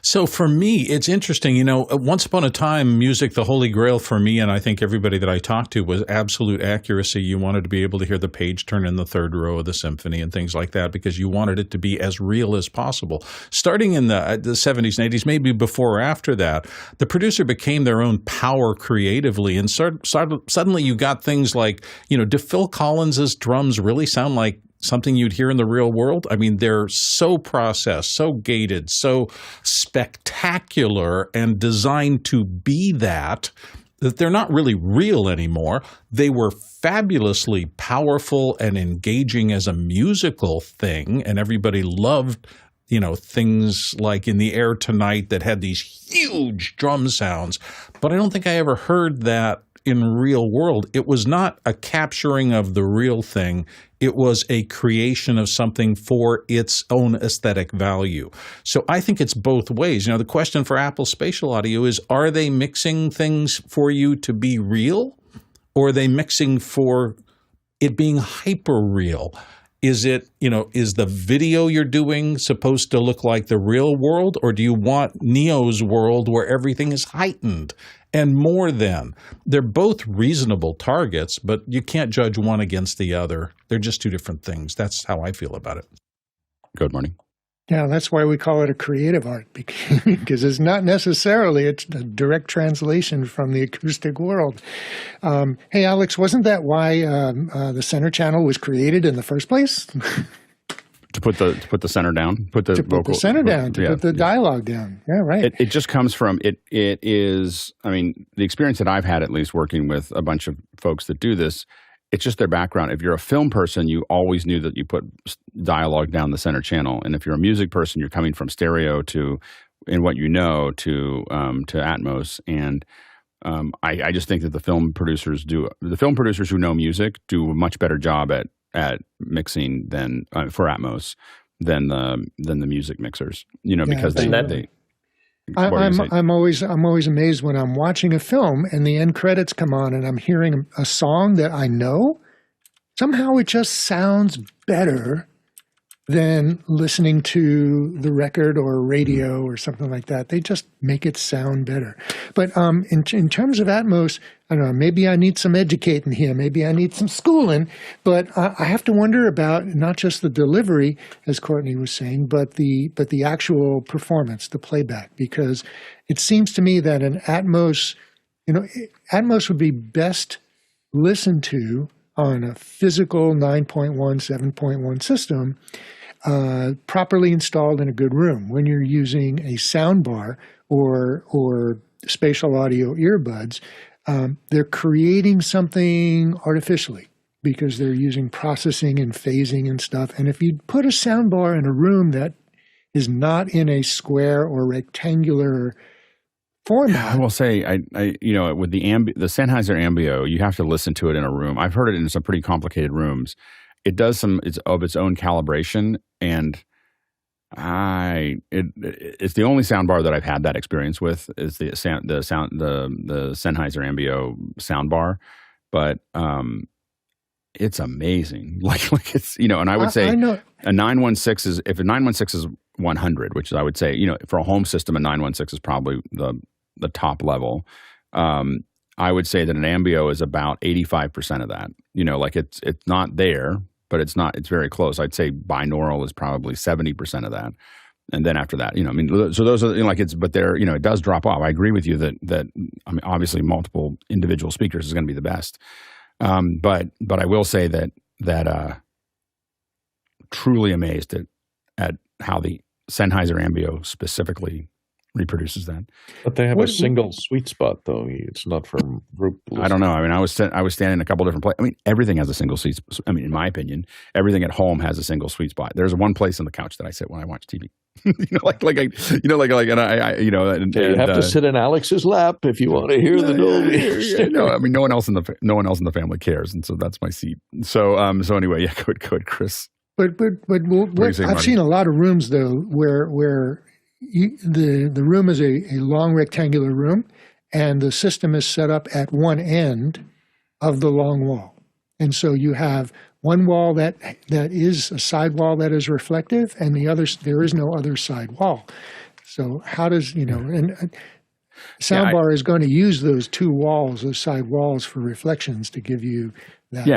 S2: So for me, it's interesting. Once upon a time, music, the holy grail for me, and I think everybody that I talked to, was absolute accuracy. You wanted to be able to hear the page turn in the third row of the symphony and things like that, because you wanted it to be as real as possible. Starting in the 70s and 80s, maybe before or after that, the producer became their own power creatively, and suddenly you got things like, do Phil Collins's drums really sound like something you'd hear in the real world? I mean, they're so processed, so gated, so spectacular and designed to be that they're not really real anymore. They were fabulously powerful and engaging as a musical thing, and everybody loved things like In the Air Tonight that had these huge drum sounds. But I don't think I ever heard that in real world. It was not a capturing of the real thing. It was a creation of something for its own aesthetic value. So I think it's both ways. The question for Apple Spatial Audio is, are they mixing things for you to be real, or are they mixing for it being hyper real? Is it, is the video you're doing supposed to look like the real world, or do you want Neo's world where everything is heightened and more than? They're both reasonable targets, but you can't judge one against the other. They're just two different things. That's how I feel about it.
S1: Good morning.
S6: Yeah, that's why we call it a creative art, because it's not necessarily a direct translation from the acoustic world. Hey, Alex, wasn't that why the center channel was created in the first place?
S1: To put the center down, put the dialogue down. Yeah, right.
S2: It just comes from it is. I mean, the experience that I've had, at least working with a bunch of folks that do this, it's just their background. If you're a film person, you always knew that you put dialogue down the center channel, and if you're a music person, you're coming from stereo to
S1: in what you know to Atmos, and I just think that the film producers who know music do a much better job at mixing than for Atmos than the music mixers. Because
S6: I'm always amazed when I'm watching a film and the end credits come on and I'm hearing a song that I know. Somehow it just sounds better than listening to the record or radio or something like that. They just make it sound better. But in terms of Atmos, I don't know, maybe I need some educating here. Maybe I need some schooling. But I have to wonder about not just the delivery, as Courtney was saying, but the actual performance, the playback. Because it seems to me that an Atmos, Atmos would be best listened to on a physical 9.1, 7.1 system, properly installed in a good room. When you're using a soundbar or spatial audio earbuds, they're creating something artificially because they're using processing and phasing and stuff. And if you put a soundbar in a room that is not in a square or rectangular format.
S1: I will say, with the Sennheiser Ambio, you have to listen to it in a room. I've heard it in some pretty complicated rooms. It does it's of its own calibration, and it's the only soundbar that I've had that experience with is the Sennheiser Ambio soundbar, but it's amazing. Like it's and I would say a 916 if a 916 is 100, which I would say for a home system a 916 is probably the top level. I would say that an Ambio is about 85% of that. It's not there, but it's very close. I'd say binaural is probably 70% of that. And then after that, so those are but there, it does drop off. I agree with you that obviously multiple individual speakers is going to be the best. But I will say that truly amazed at how the Sennheiser Ambio specifically reproduces that.
S7: But they have a single sweet spot, though. It's not from group listening.
S1: I don't know. I was standing in a couple different places. Everything has a single sweet spot. In my opinion, everything at home has a single sweet spot. There's one place on the couch that I sit when I watch TV. You
S7: have to sit in Alex's lap if you want to hear the Dolby.
S1: No one else in the family cares, and so that's my seat. So anyway, yeah, good, Chris.
S6: But I've seen a lot of rooms though where the room is a long rectangular room, and the system is set up at one end of the long wall, and so you have one wall that is a side wall that is reflective, and there is no other side wall. So how does and soundbar is going to use those those side walls for reflections to give you that.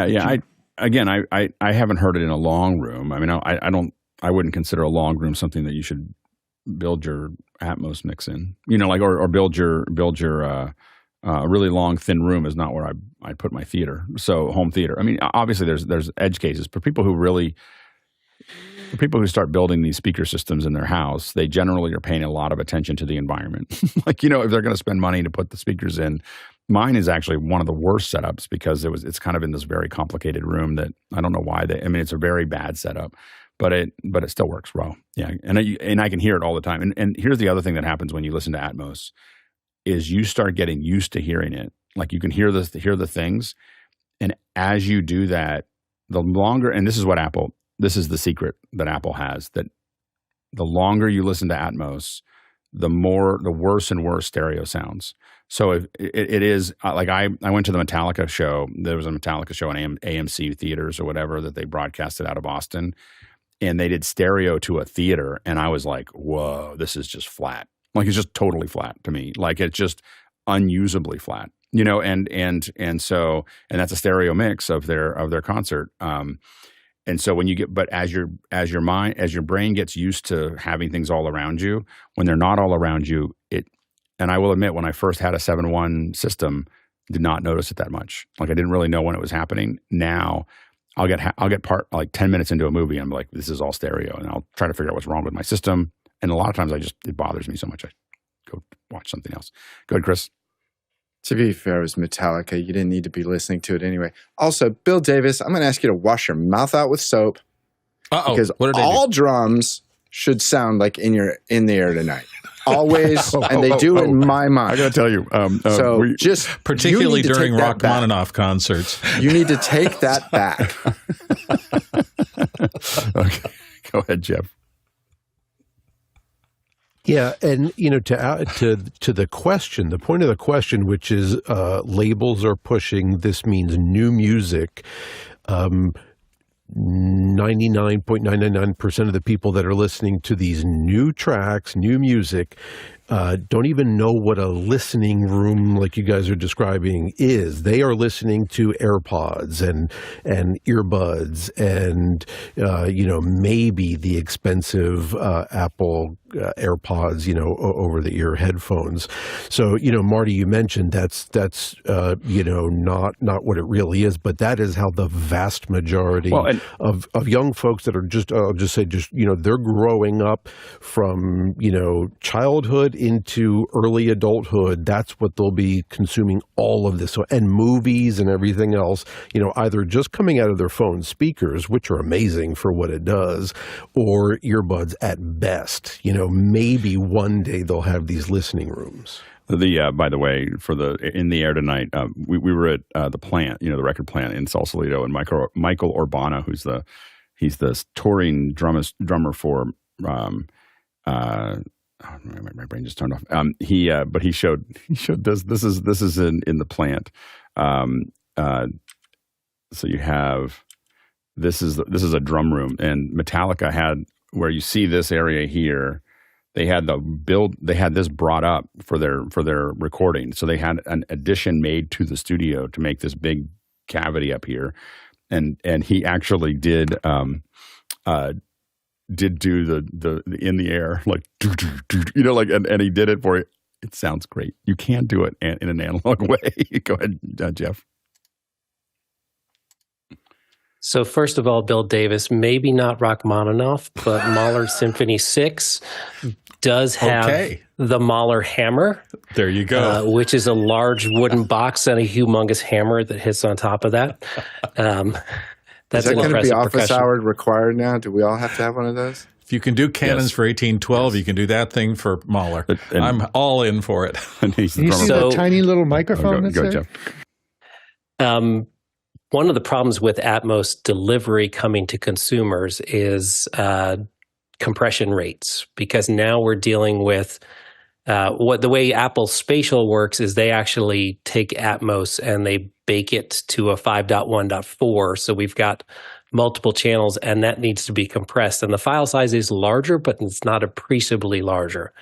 S1: I haven't heard it in a long room. I wouldn't consider a long room something that you should build your Atmos mix in, or build your really long thin room is not where I put my theater. So home theater. Obviously there's edge cases, but people who start building these speaker systems in their house, they generally are paying a lot of attention to the environment. If they're going to spend money to put the speakers in, mine is actually one of the worst setups because it's kind of in this very complicated room that I don't know why it's a very bad setup. But it still works well. Yeah, and I can hear it all the time. And here's the other thing that happens when you listen to Atmos is you start getting used to hearing it. Like you can hear the things, and as you do that, the longer, and this is the secret that Apple has, that the longer you listen to Atmos, the worse and worse stereo sounds. So if it is like I went to the Metallica show. There was a Metallica show in AMC theaters or whatever that they broadcasted out of Austin. And they did stereo to a theater, and I was like, whoa, this is just flat. Like it's just totally flat to me. Like it's just unusably flat. And so that's a stereo mix of their concert. And so but as your brain gets used to having things all around you, when they're not all around you, and I will admit, when I first had a 7.1 system, did not notice it that much. Like I didn't really know when it was happening. Now I'll get part like 10 minutes into a movie, and I'm like, this is all stereo, and I'll try to figure out what's wrong with my system. And a lot of times it bothers me so much I go watch something else. Go ahead, Chris.
S3: To be fair, it was Metallica. You didn't need to be listening to it anyway. Also, Bill Davis, I'm going to ask you to wash your mouth out with soap.
S2: Uh-oh.
S3: Because all drums should sound like in the air tonight. always, and they do in my mind.
S1: I got to tell you.
S3: So
S2: particularly
S3: you need to
S2: during
S3: take that back.
S2: Rachmaninoff concerts.
S3: You need to take that back.
S1: Okay, go ahead, Jeff.
S9: Yeah, and to the question, the point of the question, which is labels are pushing. This means new music. 99.999% of the people that are listening to these new tracks, new music, don't even know what a listening room like you guys are describing is. They are listening to AirPods and earbuds and maybe the expensive Apple AirPods, over the ear headphones. So, Marty, you mentioned that's not what it really is, but that is how the vast majority of young folks that are they're growing up from, childhood into early adulthood. That's what they'll be consuming all of this. So, and movies and everything else, either just coming out of their phone speakers, which are amazing for what it does, or earbuds at best. Maybe one day they'll have these listening rooms.
S1: By the way, in the air tonight, we were at the plant, the record plant in Sausalito, and Michael Urbano, he's the touring drummer for my brain just turned off. But he showed this. This is in the plant. So you have this is a drum room, and Metallica had, where you see this area here, they had this brought up for their recording. So they had an addition made to the studio to make this big cavity up here, and he actually did do the in the air, like and he did it for it. It sounds great. You can do it in an analog way. Go ahead, Jeff.
S10: So first of all, Bill Davis, maybe not Rachmaninoff, but Mahler Symphony 6 does have the Mahler hammer.
S2: There you go.
S10: Which is a large wooden box and a humongous hammer that hits on top of that. That's
S3: is that going to be office
S10: percussion.
S3: hour required now? Do we all have to have one of those?
S2: If you can do cannons for 1812, you can do that thing for Mahler. I'm all in for it.
S6: You see that tiny little microphone that's there?
S1: Jeff.
S10: One of the problems with Atmos delivery coming to consumers is compression rates, because now we're dealing with the way Apple Spatial works is they actually take Atmos and they bake it to a 5.1.4. So we've got multiple channels, and that needs to be compressed. And the file size is larger, but it's not appreciably larger.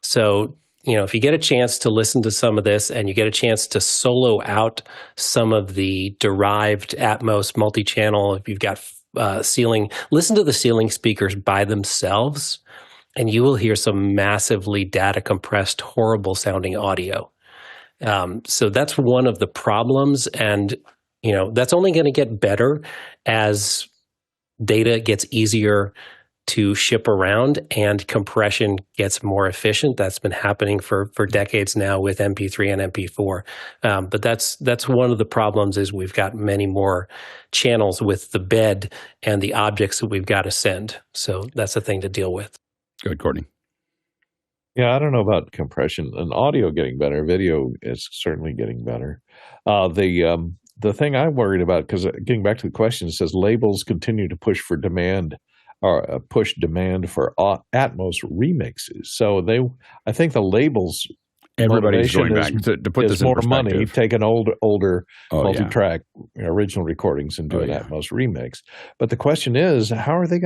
S10: So if you get a chance to listen to some of this and you get a chance to solo out some of the derived Atmos multi-channel, if you've got ceiling, listen to the ceiling speakers by themselves, and you will hear some massively data compressed, horrible sounding audio. So that's one of the problems. And, that's only going to get better as data gets easier to ship around and compression gets more efficient. That's been happening for decades now with MP3 and MP4. But that's one of the problems is we've got many more channels with the bed and the objects that we've got to send. So that's a thing to deal with.
S1: Good, Courtney.
S7: Yeah, I don't know about compression and audio getting better. Video is certainly getting better. The thing I'm worried about, because getting back to the question, it says labels continue to push for demand. Or push demand for Atmos remixes. So I think the labels.
S1: Everybody's going back to put this in
S7: more
S1: perspective.
S7: Money. Take an older multi-track original recordings and do an Atmos remix. But the question is, how do they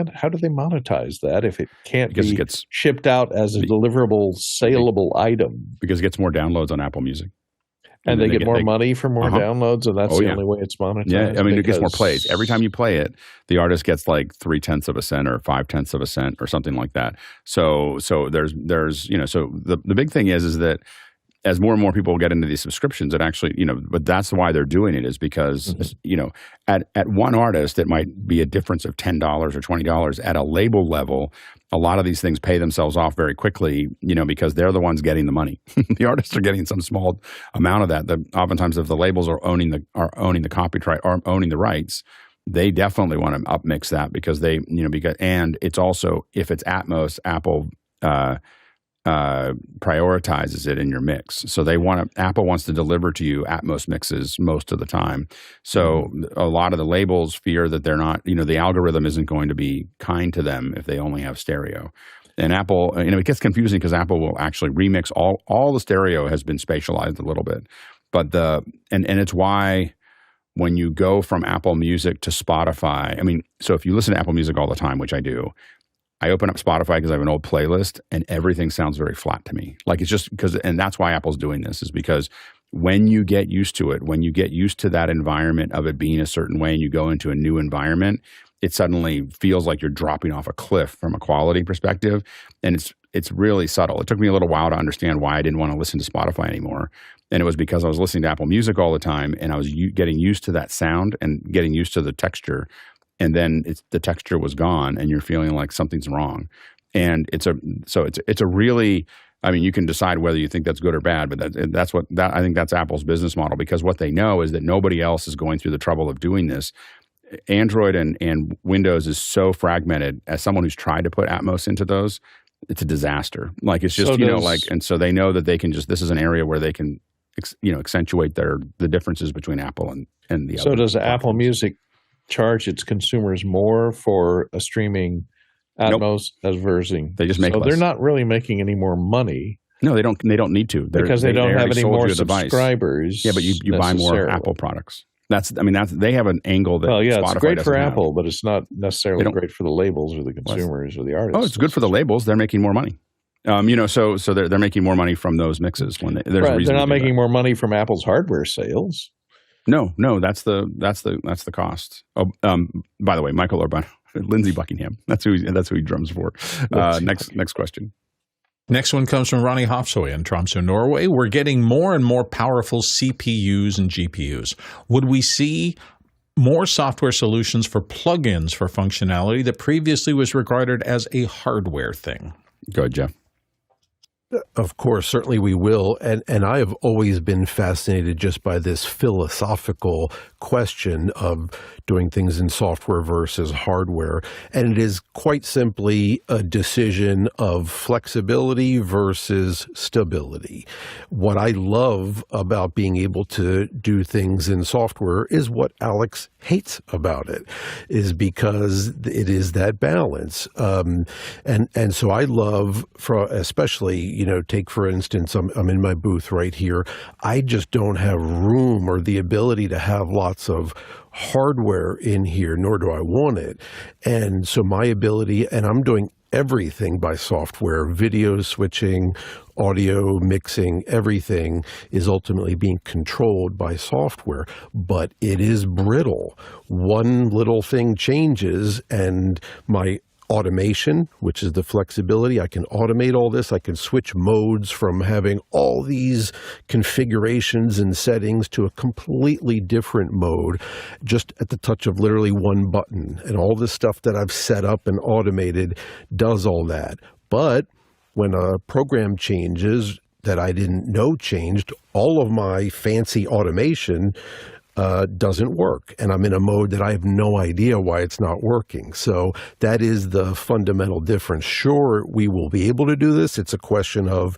S7: monetize that if it can't be shipped out as a deliverable, saleable item?
S1: Because it gets more downloads on Apple Music.
S7: And they get more money for more downloads, and that's the only way it's monetized.
S1: Yeah, I mean, it gets more plays. Every time you play it, the artist gets like 0.3 cents or 0.5 cents or something like that. So there's so the big thing is that as more and more people get into these subscriptions, it actually, but that's why they're doing it is because, at one artist, it might be a difference of $10 or $20. At a label level, a lot of these things pay themselves off very quickly, because they're the ones getting the money. The artists are getting some small amount of that. Oftentimes, if the labels are owning the copyright or owning the rights, they definitely want to upmix that because and it's also, if it's Atmos, Apple prioritizes it in your mix. So Apple wants to deliver to you Atmos mixes most of the time. So a lot of the labels fear that they're not, the algorithm isn't going to be kind to them if they only have stereo. And Apple, it gets confusing because Apple will actually remix all the stereo has been spatialized a little bit. But and it's why when you go from Apple Music to Spotify, so if you listen to Apple Music all the time, which I do, I open up Spotify because I have an old playlist and everything sounds very flat to me. Like it's just because, and that's why Apple's doing this, is because when you get used to it, when you get used to that environment of it being a certain way and you go into a new environment, it suddenly feels like you're dropping off a cliff from a quality perspective. And it's really subtle. It took me a little while to understand why I didn't want to listen to Spotify anymore. And it was because I was listening to Apple Music all the time and I was getting used to that sound and getting used to the texture. And then the texture was gone and you're feeling like something's wrong. And it's a really, you can decide whether you think that's good or bad, but I think that's Apple's business model, because what they know is that nobody else is going through the trouble of doing this. Android and Windows is so fragmented. As someone who's tried to put Atmos into those, it's a disaster. Like it's just, and so they know that they can this is an area where they can, accentuate the differences between Apple and the other.
S7: So does Apple Music charge its consumers more for a streaming Atmos as version?
S1: They just make less.
S7: They're not really making any more money.
S1: No, they don't need to.
S7: Because they don't have any more subscribers.
S1: Yeah, but you buy more Apple products. They have an angle that Spotify
S7: it's great for
S1: have.
S7: Apple, but it's not necessarily great for the labels or the consumers or the artists.
S1: Oh, it's good for the labels. They're making more money. So they're making more money from those mixes when there's a reason.
S7: They're not making more money from Apple's hardware sales.
S1: No, that's the cost. Oh, by the way, Michael Urbano, Lindsey Buckingham. That's who he drums for. Next question.
S2: Next one comes from Ronnie Hofsoy in Tromsø, Norway. We're getting more and more powerful CPUs and GPUs. Would we see more software solutions for plugins for functionality that previously was regarded as a hardware thing?
S1: Go ahead, Jeff.
S9: Of course, certainly we will. And I have always been fascinated just by this philosophical question of doing things in software versus hardware. And it is quite simply a decision of flexibility versus stability. What I love about being able to do things in software is what Alex hates about it, is because it is that balance. And so I love, especially, take for instance, I'm in my booth right here. I just don't have room or the ability to have lots of hardware in here, nor do I want it. And so my ability, and I'm doing everything by software, video switching, audio mixing, everything is ultimately being controlled by software, but it is brittle. One little thing changes and my automation, which is the flexibility. I can automate all this. I can switch modes from having all these configurations and settings to a completely different mode just at the touch of literally one button. And all this stuff that I've set up and automated does all that. But when a program changes that I didn't know changed, all of my fancy automation doesn't work. And I'm in a mode that I have no idea why it's not working. So that is the fundamental difference. Sure, we will be able to do this. It's a question of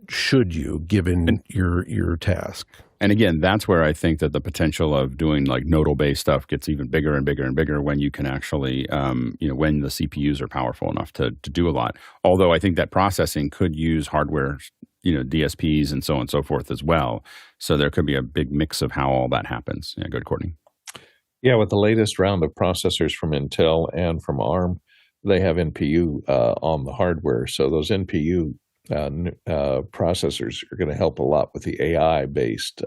S9: should you, given your task.
S1: And again, that's where I think that the potential of doing like nodal-based stuff gets even bigger and bigger and bigger when you can actually, when the CPUs are powerful enough to do a lot. Although I think that processing could use hardware, DSPs and so on and so forth as well. So there could be a big mix of how all that happens. Yeah, go ahead, Courtney.
S7: Yeah, with the latest round of processors from Intel and from ARM, they have NPU on the hardware. So those NPU processors are going to help a lot with the AI-based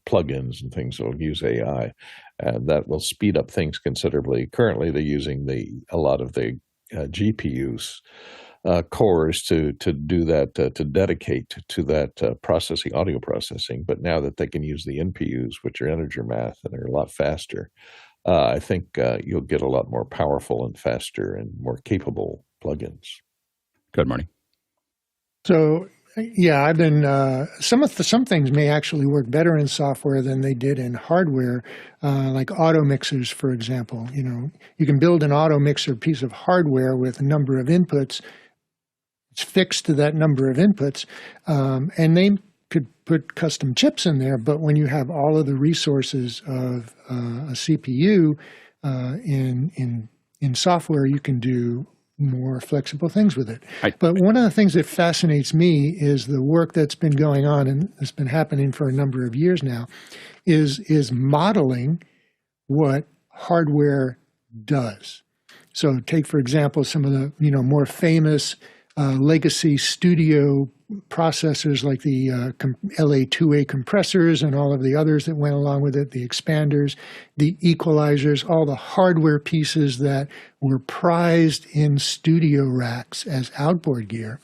S7: plugins and things that will use AI, and that will speed up things considerably. Currently, they're using a lot of the GPUs cores to do that, to dedicate to that audio processing. But now that they can use the NPUs, which are integer math and are a lot faster, I think you'll get a lot more powerful and faster and more capable plugins.
S1: Good, Marty.
S6: So, yeah, I've been some things may actually work better in software than they did in hardware, like auto mixers, for example. You can build an auto mixer piece of hardware with a number of inputs It's fixed to that number of inputs, and they could put custom chips in there. But when you have all of the resources of a CPU in software, you can do more flexible things with it. But one of the things that fascinates me is the work that's been going on, and it's been happening for a number of years now, is modeling what hardware does. So take, for example, some of the more famous legacy studio processors like the LA2A compressors and all of the others that went along with it, the expanders, the equalizers, all the hardware pieces that were prized in studio racks as outboard gear.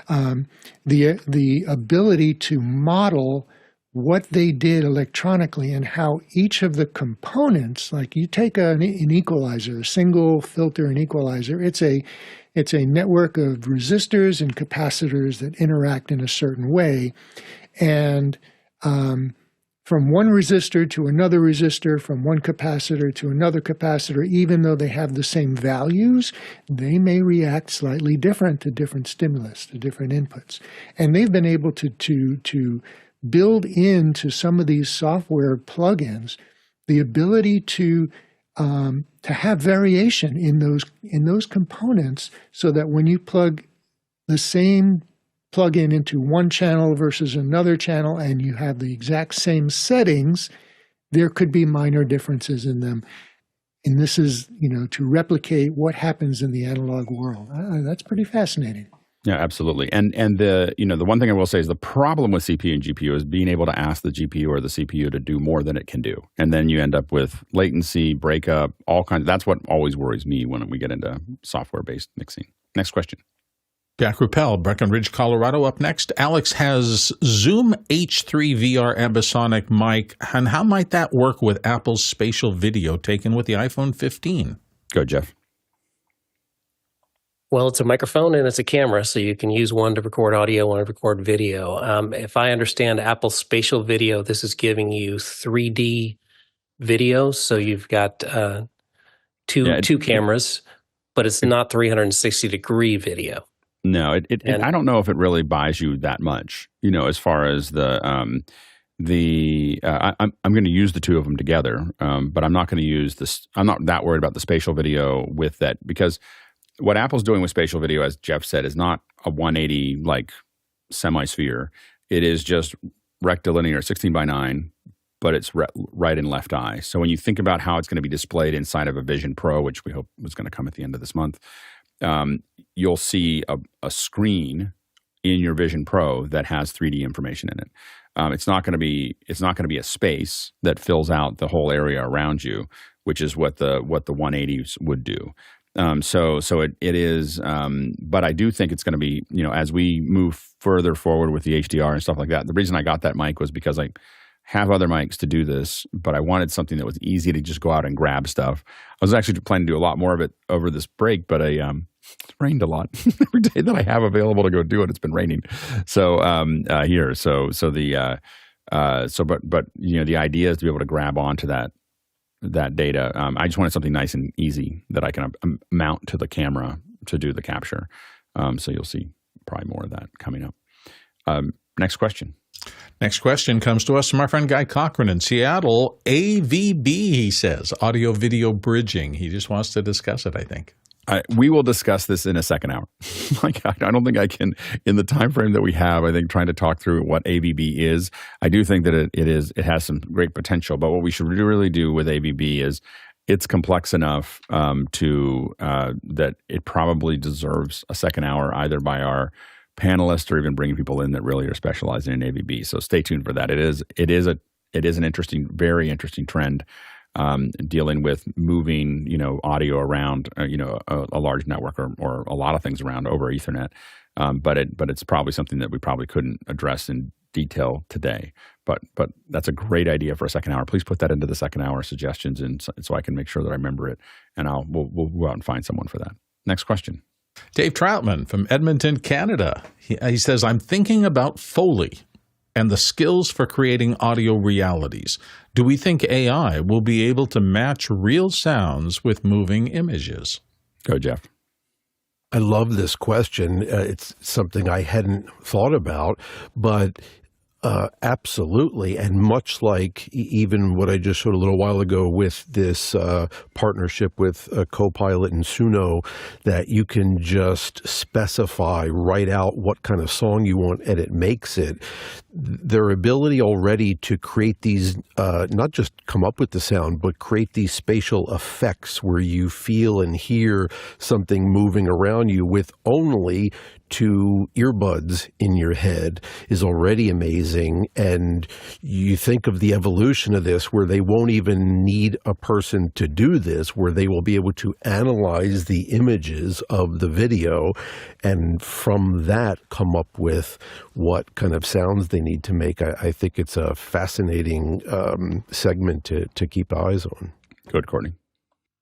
S6: The ability to model what they did electronically and how each of the components, like you take an equalizer, a single filter and equalizer, it's a network of resistors and capacitors that interact in a certain way. And from one resistor to another resistor, from one capacitor to another capacitor, even though they have the same values, they may react slightly different to different stimulus, to different inputs. And they've been able to build into some of these software plugins the ability to have variation in those components, so that when you plug the same plug-in into one channel versus another channel and you have the exact same settings, there could be minor differences in them. And this is, to replicate what happens in the analog world. That's pretty fascinating.
S1: Yeah, absolutely. And the one thing I will say is the problem with CPU and GPU is being able to ask the GPU or the CPU to do more than it can do. And then you end up with latency, breakup, all kinds. That's what always worries me when we get into software-based mixing. Next question.
S2: Jack Ruppel, Breckenridge, Colorado, up next. Alex has Zoom H3 VR ambisonic mic, and how might that work with Apple's spatial video taken with the iPhone 15?
S1: Go, Jeff.
S10: Well, it's a microphone and it's a camera, so you can use one to record audio, one to record video. If I understand Apple Spatial Video, this is giving you 3D video, so you've got two cameras, but it's not 360-degree video.
S1: No, I don't know if it really buys you that much. As far as I'm going to use the two of them together, but I'm not going to use this. I'm not that worried about the spatial video with that, because what Apple's doing with spatial video, as Jeff said, is not a 180 like semi-sphere. It is just rectilinear, 16:9, but it's right and left eye. So when you think about how it's going to be displayed inside of a Vision Pro, which we hope was going to come at the end of this month, you'll see a screen in your Vision Pro that has 3D information in it. It's not going to be a space that fills out the whole area around you, which is what the 180s would do. So it is, but I do think it's going to be, as we move further forward with the HDR and stuff like that. The reason I got that mic was because I have other mics to do this, but I wanted something that was easy to just go out and grab stuff. I was actually planning to do a lot more of it over this break, but it's rained a lot. Every day that I have available to go do it, it's been raining. So here, but the idea is to be able to grab onto that data. I just wanted something nice and easy that I can mount to the camera to do the capture. So you'll see probably more of that coming up. Next question.
S2: Next question comes to us from our friend Guy Cochran in Seattle. AVB, he says, audio video bridging. He just wants to discuss it, I think.
S1: We will discuss this in a second hour. I don't think I can, in the time frame that we have, I think trying to talk through what AVB is. I do think that it has some great potential, but what we should really do with AVB is it's complex enough that it probably deserves a second hour, either by our panelists or even bringing people in that really are specializing in AVB. So stay tuned for that. It is an interesting, very interesting trend. Dealing with moving, audio around, a large network or a lot of things around over Ethernet. But it's probably something that we probably couldn't address in detail today. But that's a great idea for a second hour. Please put that into the second hour suggestions, and so I can make sure that I remember it. And we'll go out and find someone for that. Next question.
S2: Dave Troutman from Edmonton, Canada. He says, I'm thinking about Foley and the skills for creating audio realities. Do we think AI will be able to match real sounds with moving images?
S1: Go, Jeff.
S9: I love this question. It's something I hadn't thought about, but absolutely. And much like even what I just showed a little while ago with this partnership with Copilot and Suno, that you can just specify, write out what kind of song you want, and it makes it. Their ability already to create these, not just come up with the sound, but create these spatial effects where you feel and hear something moving around you with only 2 earbuds in your head is already amazing. And you think of the evolution of this where they won't even need a person to do this, where they will be able to analyze the images of the video and from that come up with what kind of sounds they need to make. I think it's a fascinating segment to keep eyes on.
S1: Good, Courtney.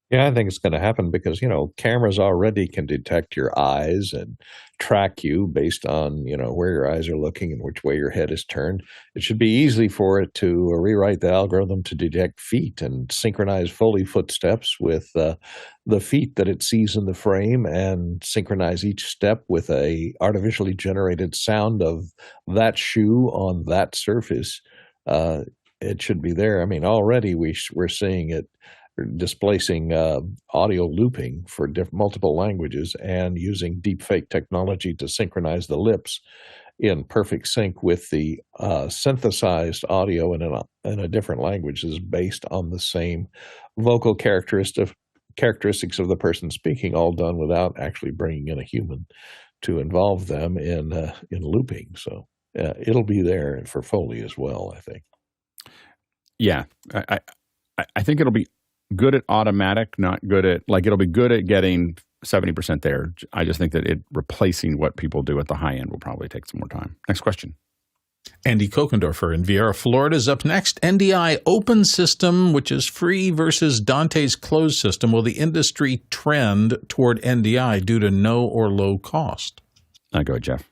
S7: Yeah, I think it's going to happen because, cameras already can detect your eyes and track you based on, where your eyes are looking and which way your head is turned. It should be easy for it to rewrite the algorithm to detect feet and synchronize Foley footsteps with the feet that it sees in the frame and synchronize each step with a artificially generated sound of that shoe on that surface. It should be there. I mean, already we're seeing it displacing audio looping for multiple languages and using deepfake technology to synchronize the lips in perfect sync with the synthesized audio in a different language is based on the same vocal characteristics of the person speaking, all done without actually bringing in a human to involve them in looping. So it'll be there for Foley as well, I think.
S1: Yeah, I think it'll be good at automatic, not good at, it'll be good at getting 70% there. I just think that it replacing what people do at the high end will probably take some more time. Next question.
S2: Andy Kokendorfer in Viera, Florida is up next. NDI open system, which is free, versus Dante's closed system. Will the industry trend toward NDI due to no or low cost?
S1: Go ahead, Jeff.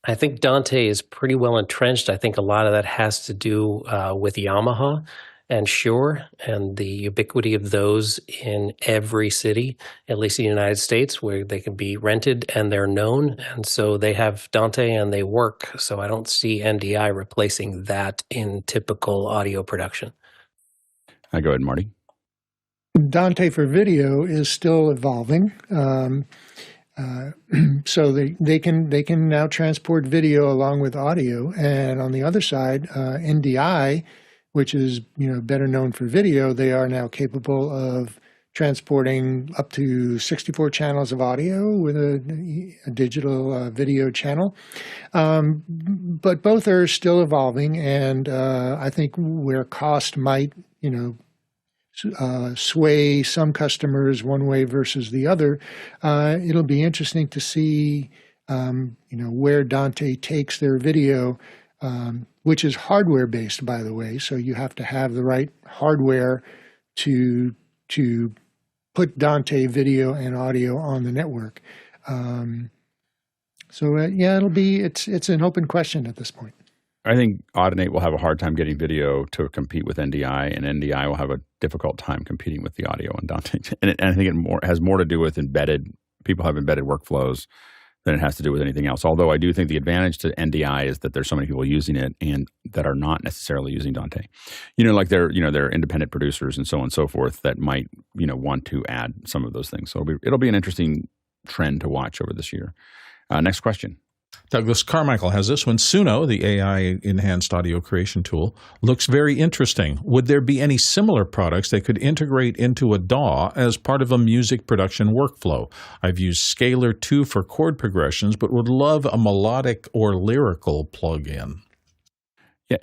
S10: I think Dante is pretty well entrenched. I think a lot of that has to do with Yamaha and Shure and the ubiquity of those in every city, at least in the United States, where they can be rented and they're known. And so they have Dante and they work. So I don't see NDI replacing that in typical audio production.
S1: Go ahead, Marty.
S6: Dante for video is still evolving. So they can now transport video along with audio. And on the other side, NDI, which is better known for video, they are now capable of transporting up to 64 channels of audio with a digital video channel. But both are still evolving, and I think where cost might sway some customers one way versus the other, it'll be interesting to see where Dante takes their video. Which is hardware-based, by the way, so you have to have the right hardware to put Dante video and audio on the network. It's an open question at this point.
S1: I think Audinate will have a hard time getting video to compete with NDI, and NDI will have a difficult time competing with the audio on Dante. And I think it has more to do with people have embedded workflows than it has to do with anything else. Although I do think the advantage to NDI is that there's so many people using it and that are not necessarily using Dante. They're independent producers and so on and so forth that might, want to add some of those things. So it'll be an interesting trend to watch over this year. Next question.
S2: Douglas Carmichael has this one. Suno, the AI-enhanced audio creation tool, looks very interesting. Would there be any similar products that could integrate into a DAW as part of a music production workflow? I've used Scalar 2 for chord progressions, but would love a melodic or lyrical plug-in.
S1: Yeah,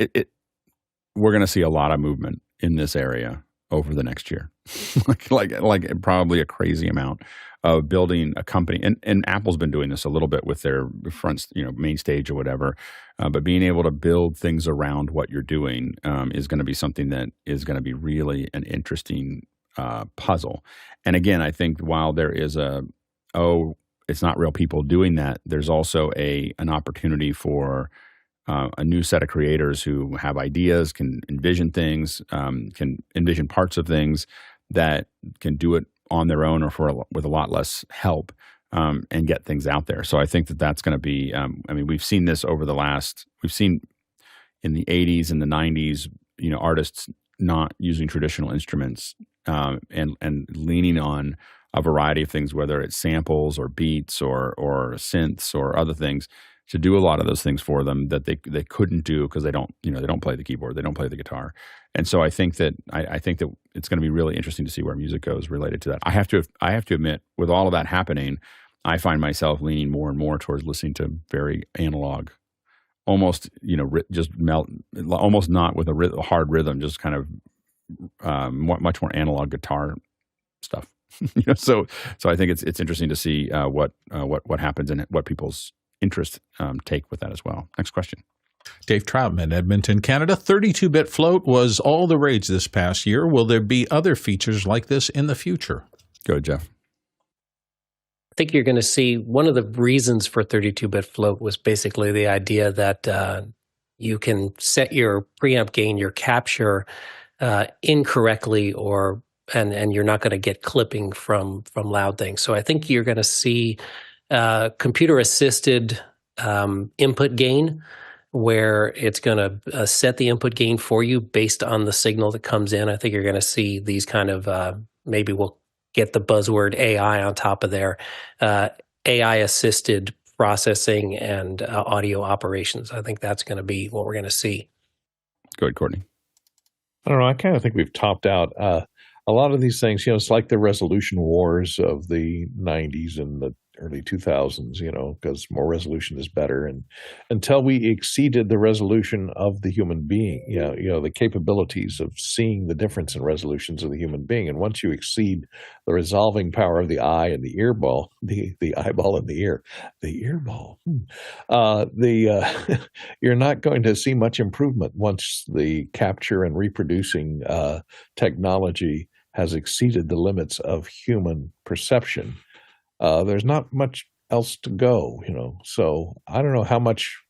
S1: we're going to see a lot of movement in this area over the next year, like probably a crazy amount of building a company. And Apple's been doing this a little bit with their front, main stage or whatever. But being able to build things around what you're doing is going to be something that is going to be really an interesting puzzle. And again, I think while there is it's not real people doing that, there's also an opportunity for a new set of creators who have ideas, can envision things, can envision parts of things that can do it on their own or with a lot less help and get things out there. So I think that's going to be. We've seen this we've seen in the 80s and the 90s, artists not using traditional instruments and leaning on a variety of things, whether it's samples or beats or synths or other things, to do a lot of those things for them that they couldn't do because they don't play the keyboard, they don't play the guitar. And so I think that it's going to be really interesting to see where music goes related to that. I have to admit, with all of that happening, I find myself leaning more and more towards listening to very analog, almost almost not with a hard rhythm, just kind of much more analog guitar stuff. So I think it's interesting to see what happens and what people's interest take with that as well. Next question.
S2: Dave Troutman, Edmonton, Canada. 32-bit float was all the rage this past year. Will there be other features like this in the future?
S1: Go ahead, Jeff.
S10: I think you're going to see one of the reasons for 32-bit float was basically the idea that you can set your preamp gain, your capture incorrectly, and you're not going to get clipping from loud things. So I think you're going to see computer-assisted input gain, where it's going to set the input gain for you based on the signal that comes in. I think you're going to see these kind of maybe we'll get the buzzword AI on top of there, AI-assisted processing and audio operations. I think that's going to be what we're going to see.
S1: Go ahead, Courtney.
S7: I don't know. I kind of think we've topped out. A lot of these things, it's like the resolution wars of the 90s and the early 2000s, because more resolution is better. And until we exceeded the resolution of the human being, the capabilities of seeing the difference in resolutions of the human being. And once you exceed the resolving power of the eye and the earball, the eyeball and the earball, you're not going to see much improvement once the capture and reproducing technology has exceeded the limits of human perception. There's not much else to go, So I don't know how much,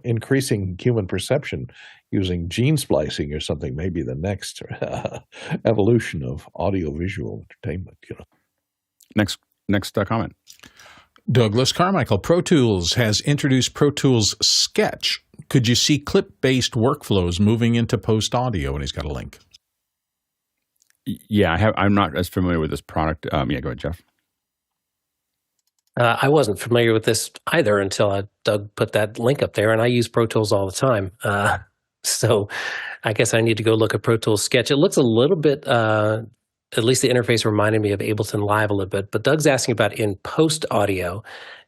S7: increasing human perception using gene splicing or something may be the next evolution of audiovisual entertainment,
S1: Next comment.
S2: Douglas Carmichael, Pro Tools has introduced Pro Tools Sketch. Could you see clip-based workflows moving into post-audio? And he's got a link.
S1: Yeah, I'm not as familiar with this product. Go ahead, Jeff.
S10: I wasn't familiar with this either until Doug put that link up there, and I use Pro Tools all the time. So I guess I need to go look at Pro Tools Sketch. It looks a little bit, at least the interface reminded me of Ableton Live a little bit, but Doug's asking about in post audio.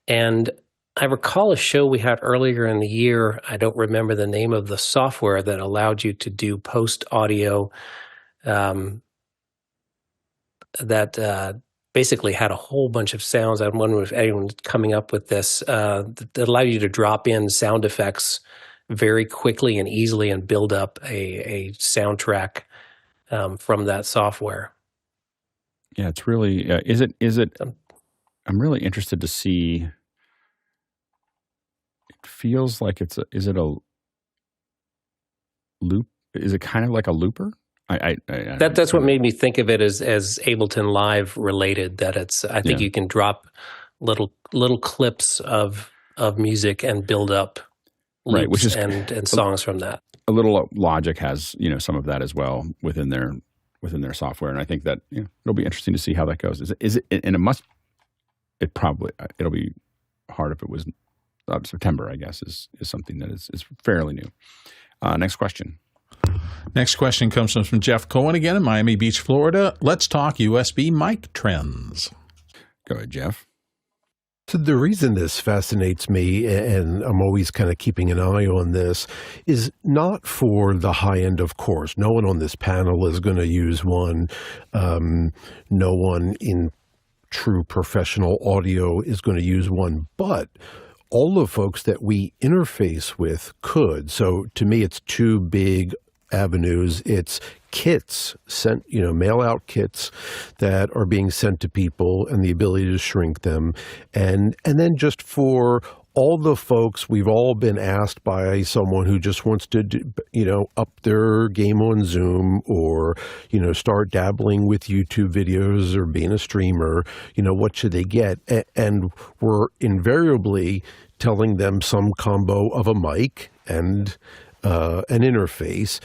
S10: And I recall a show we had earlier in the year. I don't remember the name of the software that allowed you to do post audio that basically had a whole bunch of sounds. I'm wondering if anyone's coming up with this that allowed you to drop in sound effects very quickly and easily and build up a soundtrack from that software.
S1: Yeah, it's really is it I'm really interested to see. It feels like is it a loop? Is it kind of like a looper?
S10: That's what made me think of it as Ableton Live related. That I think you can drop little clips of music and build up loops,
S1: right, which is
S10: and songs from that.
S1: A little Logic has some of that as well within their software, and I think that it'll be interesting to see how that goes. Is it and it'll be hard if it was September. I guess is something that is fairly new. Next question.
S2: Next question comes from Jeff Cohen again in Miami Beach, Florida. Let's talk USB mic trends.
S1: Go ahead, Jeff.
S9: So the reason this fascinates me, and I'm always kind of keeping an eye on this, is not for the high end, of course. No one on this panel is going to use one. No one in true professional audio is going to use one. But all the folks that we interface with could. So to me, it's two big avenues. It's kits sent, mail out kits that are being sent to people and the ability to shrink them. And then just for all the folks, we've all been asked by someone who just wants to, up their game on Zoom or, start dabbling with YouTube videos or being a streamer, what should they get? And we're invariably telling them some combo of a mic and an interface.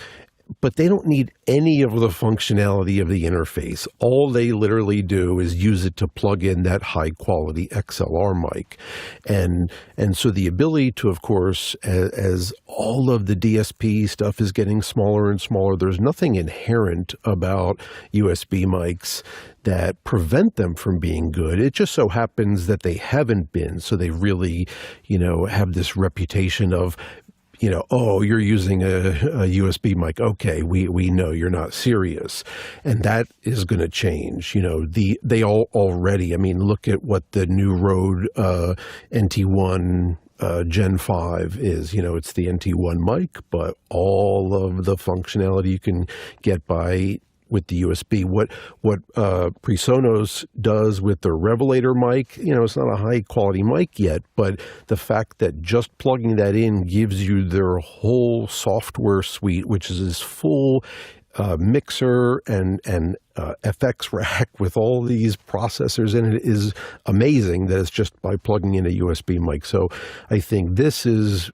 S9: But they don't need any of the functionality of the interface. All they literally do is use it to plug in that high-quality XLR mic. And so the ability to, of course, as all of the DSP stuff is getting smaller and smaller, there's nothing inherent about USB mics that prevent them from being good. It just so happens that they haven't been. So they really, have this reputation of, oh, you're using a USB mic. Okay, we know you're not serious. And that is going to change. They all already, look at what the new Rode NT1 Gen 5 is. It's the NT1 mic, but all of the functionality you can get with the USB. What PreSonus does with their Revelator mic, it's not a high quality mic yet, but the fact that just plugging that in gives you their whole software suite, which is this full mixer and FX rack with all these processors in it, is amazing that it's just by plugging in a USB mic. So I think this is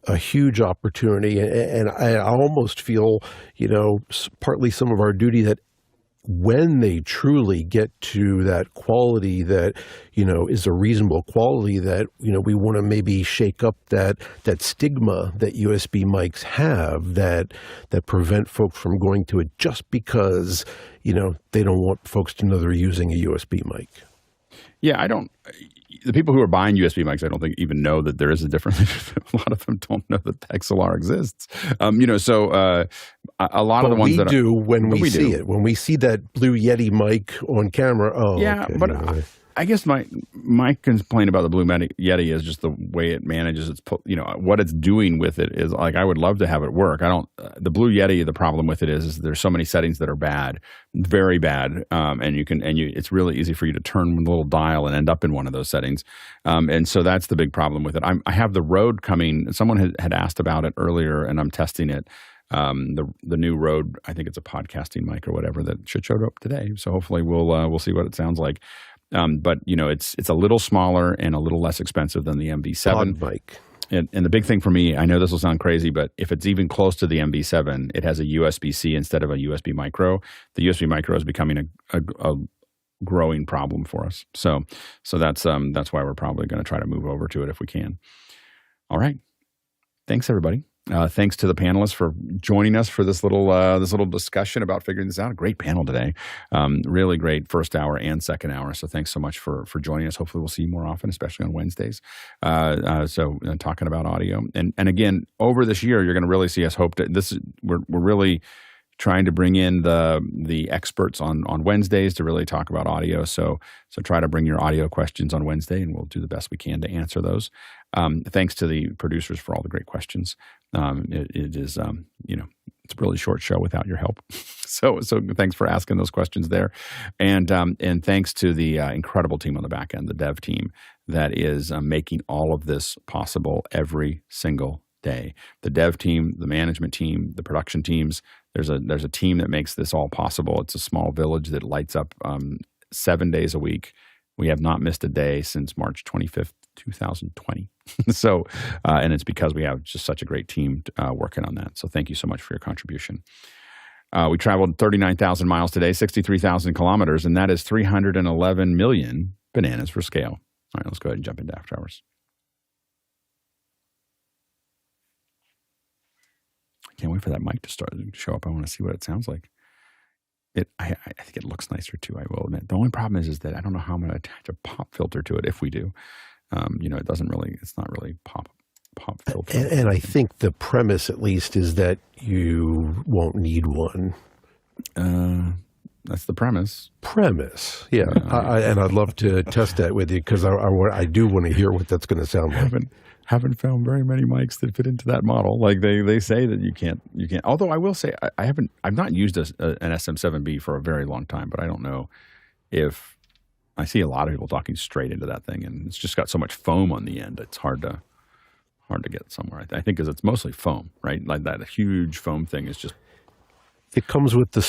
S9: a huge opportunity, and I almost feel, partly some of our duty that when they truly get to that quality that, is a reasonable quality, that, we want to maybe shake up that stigma that USB mics have that prevent folks from going to it just because, they don't want folks to know they're using a USB mic.
S1: Yeah, the people who are buying USB mics, I don't think even know that there is a difference. A lot of them don't know that the XLR exists. A lot of the ones
S9: we
S1: that
S9: do when we see it. When we see that Blue Yeti mic on camera,
S1: yeah, okay, but I guess my complaint about the Blue Yeti is just the way it manages its, what it's doing with it is like, I would love to have it work. The Blue Yeti, the problem with it is there's so many settings that are bad, very bad. It's really easy for you to turn the little dial and end up in one of those settings. And so that's the big problem with it. I have the Rode coming. Someone had asked about it earlier, and I'm testing it. The new Rode, I think it's a podcasting mic or whatever, that should show up today. So hopefully we'll see what it sounds like. But it's a little smaller and a little less expensive than the MV7
S9: mic.
S1: And the big thing for me, I know this will sound crazy, but if it's even close to the MV7, it has a USB-C instead of a USB micro. The USB micro is becoming a growing problem for us. So that's why we're probably going to try to move over to it if we can. All right. Thanks, everybody. Thanks to the panelists for joining us for this little discussion about figuring this out. A great panel today. Really great first hour and second hour. So thanks so much for joining us. Hopefully we'll see you more often, especially on Wednesdays. Talking about audio. And again, over this year, you're going to really see us we're really trying to bring in the experts on Wednesdays to really talk about audio. So try to bring your audio questions on Wednesday, and we'll do the best we can to answer those. Thanks to the producers for all the great questions. It is, it's a really short show without your help. So thanks for asking those questions there. And thanks to the incredible team on the back end, the dev team that is making all of this possible every single day. The dev team, the management team, the production teams, there's a team that makes this all possible. It's a small village that lights up 7 days a week. We have not missed a day since March 25th, 2020. So, and it's because we have just such a great team working on that. So thank you so much for your contribution. We traveled 39,000 miles today, 63,000 kilometers, and that is 311 million bananas for scale. All right, let's go ahead and jump into After Hours. I can't wait for that mic to show up. I want to see what it sounds like. I think it looks nicer too, I will admit. The only problem is that I don't know how I'm going to attach a pop filter to it if we do. It's not really pop filter.
S9: And I think the premise, at least, is that you won't need one.
S1: That's the premise.
S9: Yeah. And I'd love to test that with you, because I do want to hear what that's going to sound like.
S1: Haven't found very many mics that fit into that model. Like they say that you can't. Although I will say I've not used an SM7B for a very long time, but I don't know if I see a lot of people talking straight into that thing, and it's just got so much foam on the end. It's hard to get somewhere. I think because it's mostly foam, right? Like that huge foam thing is just.
S9: It comes with the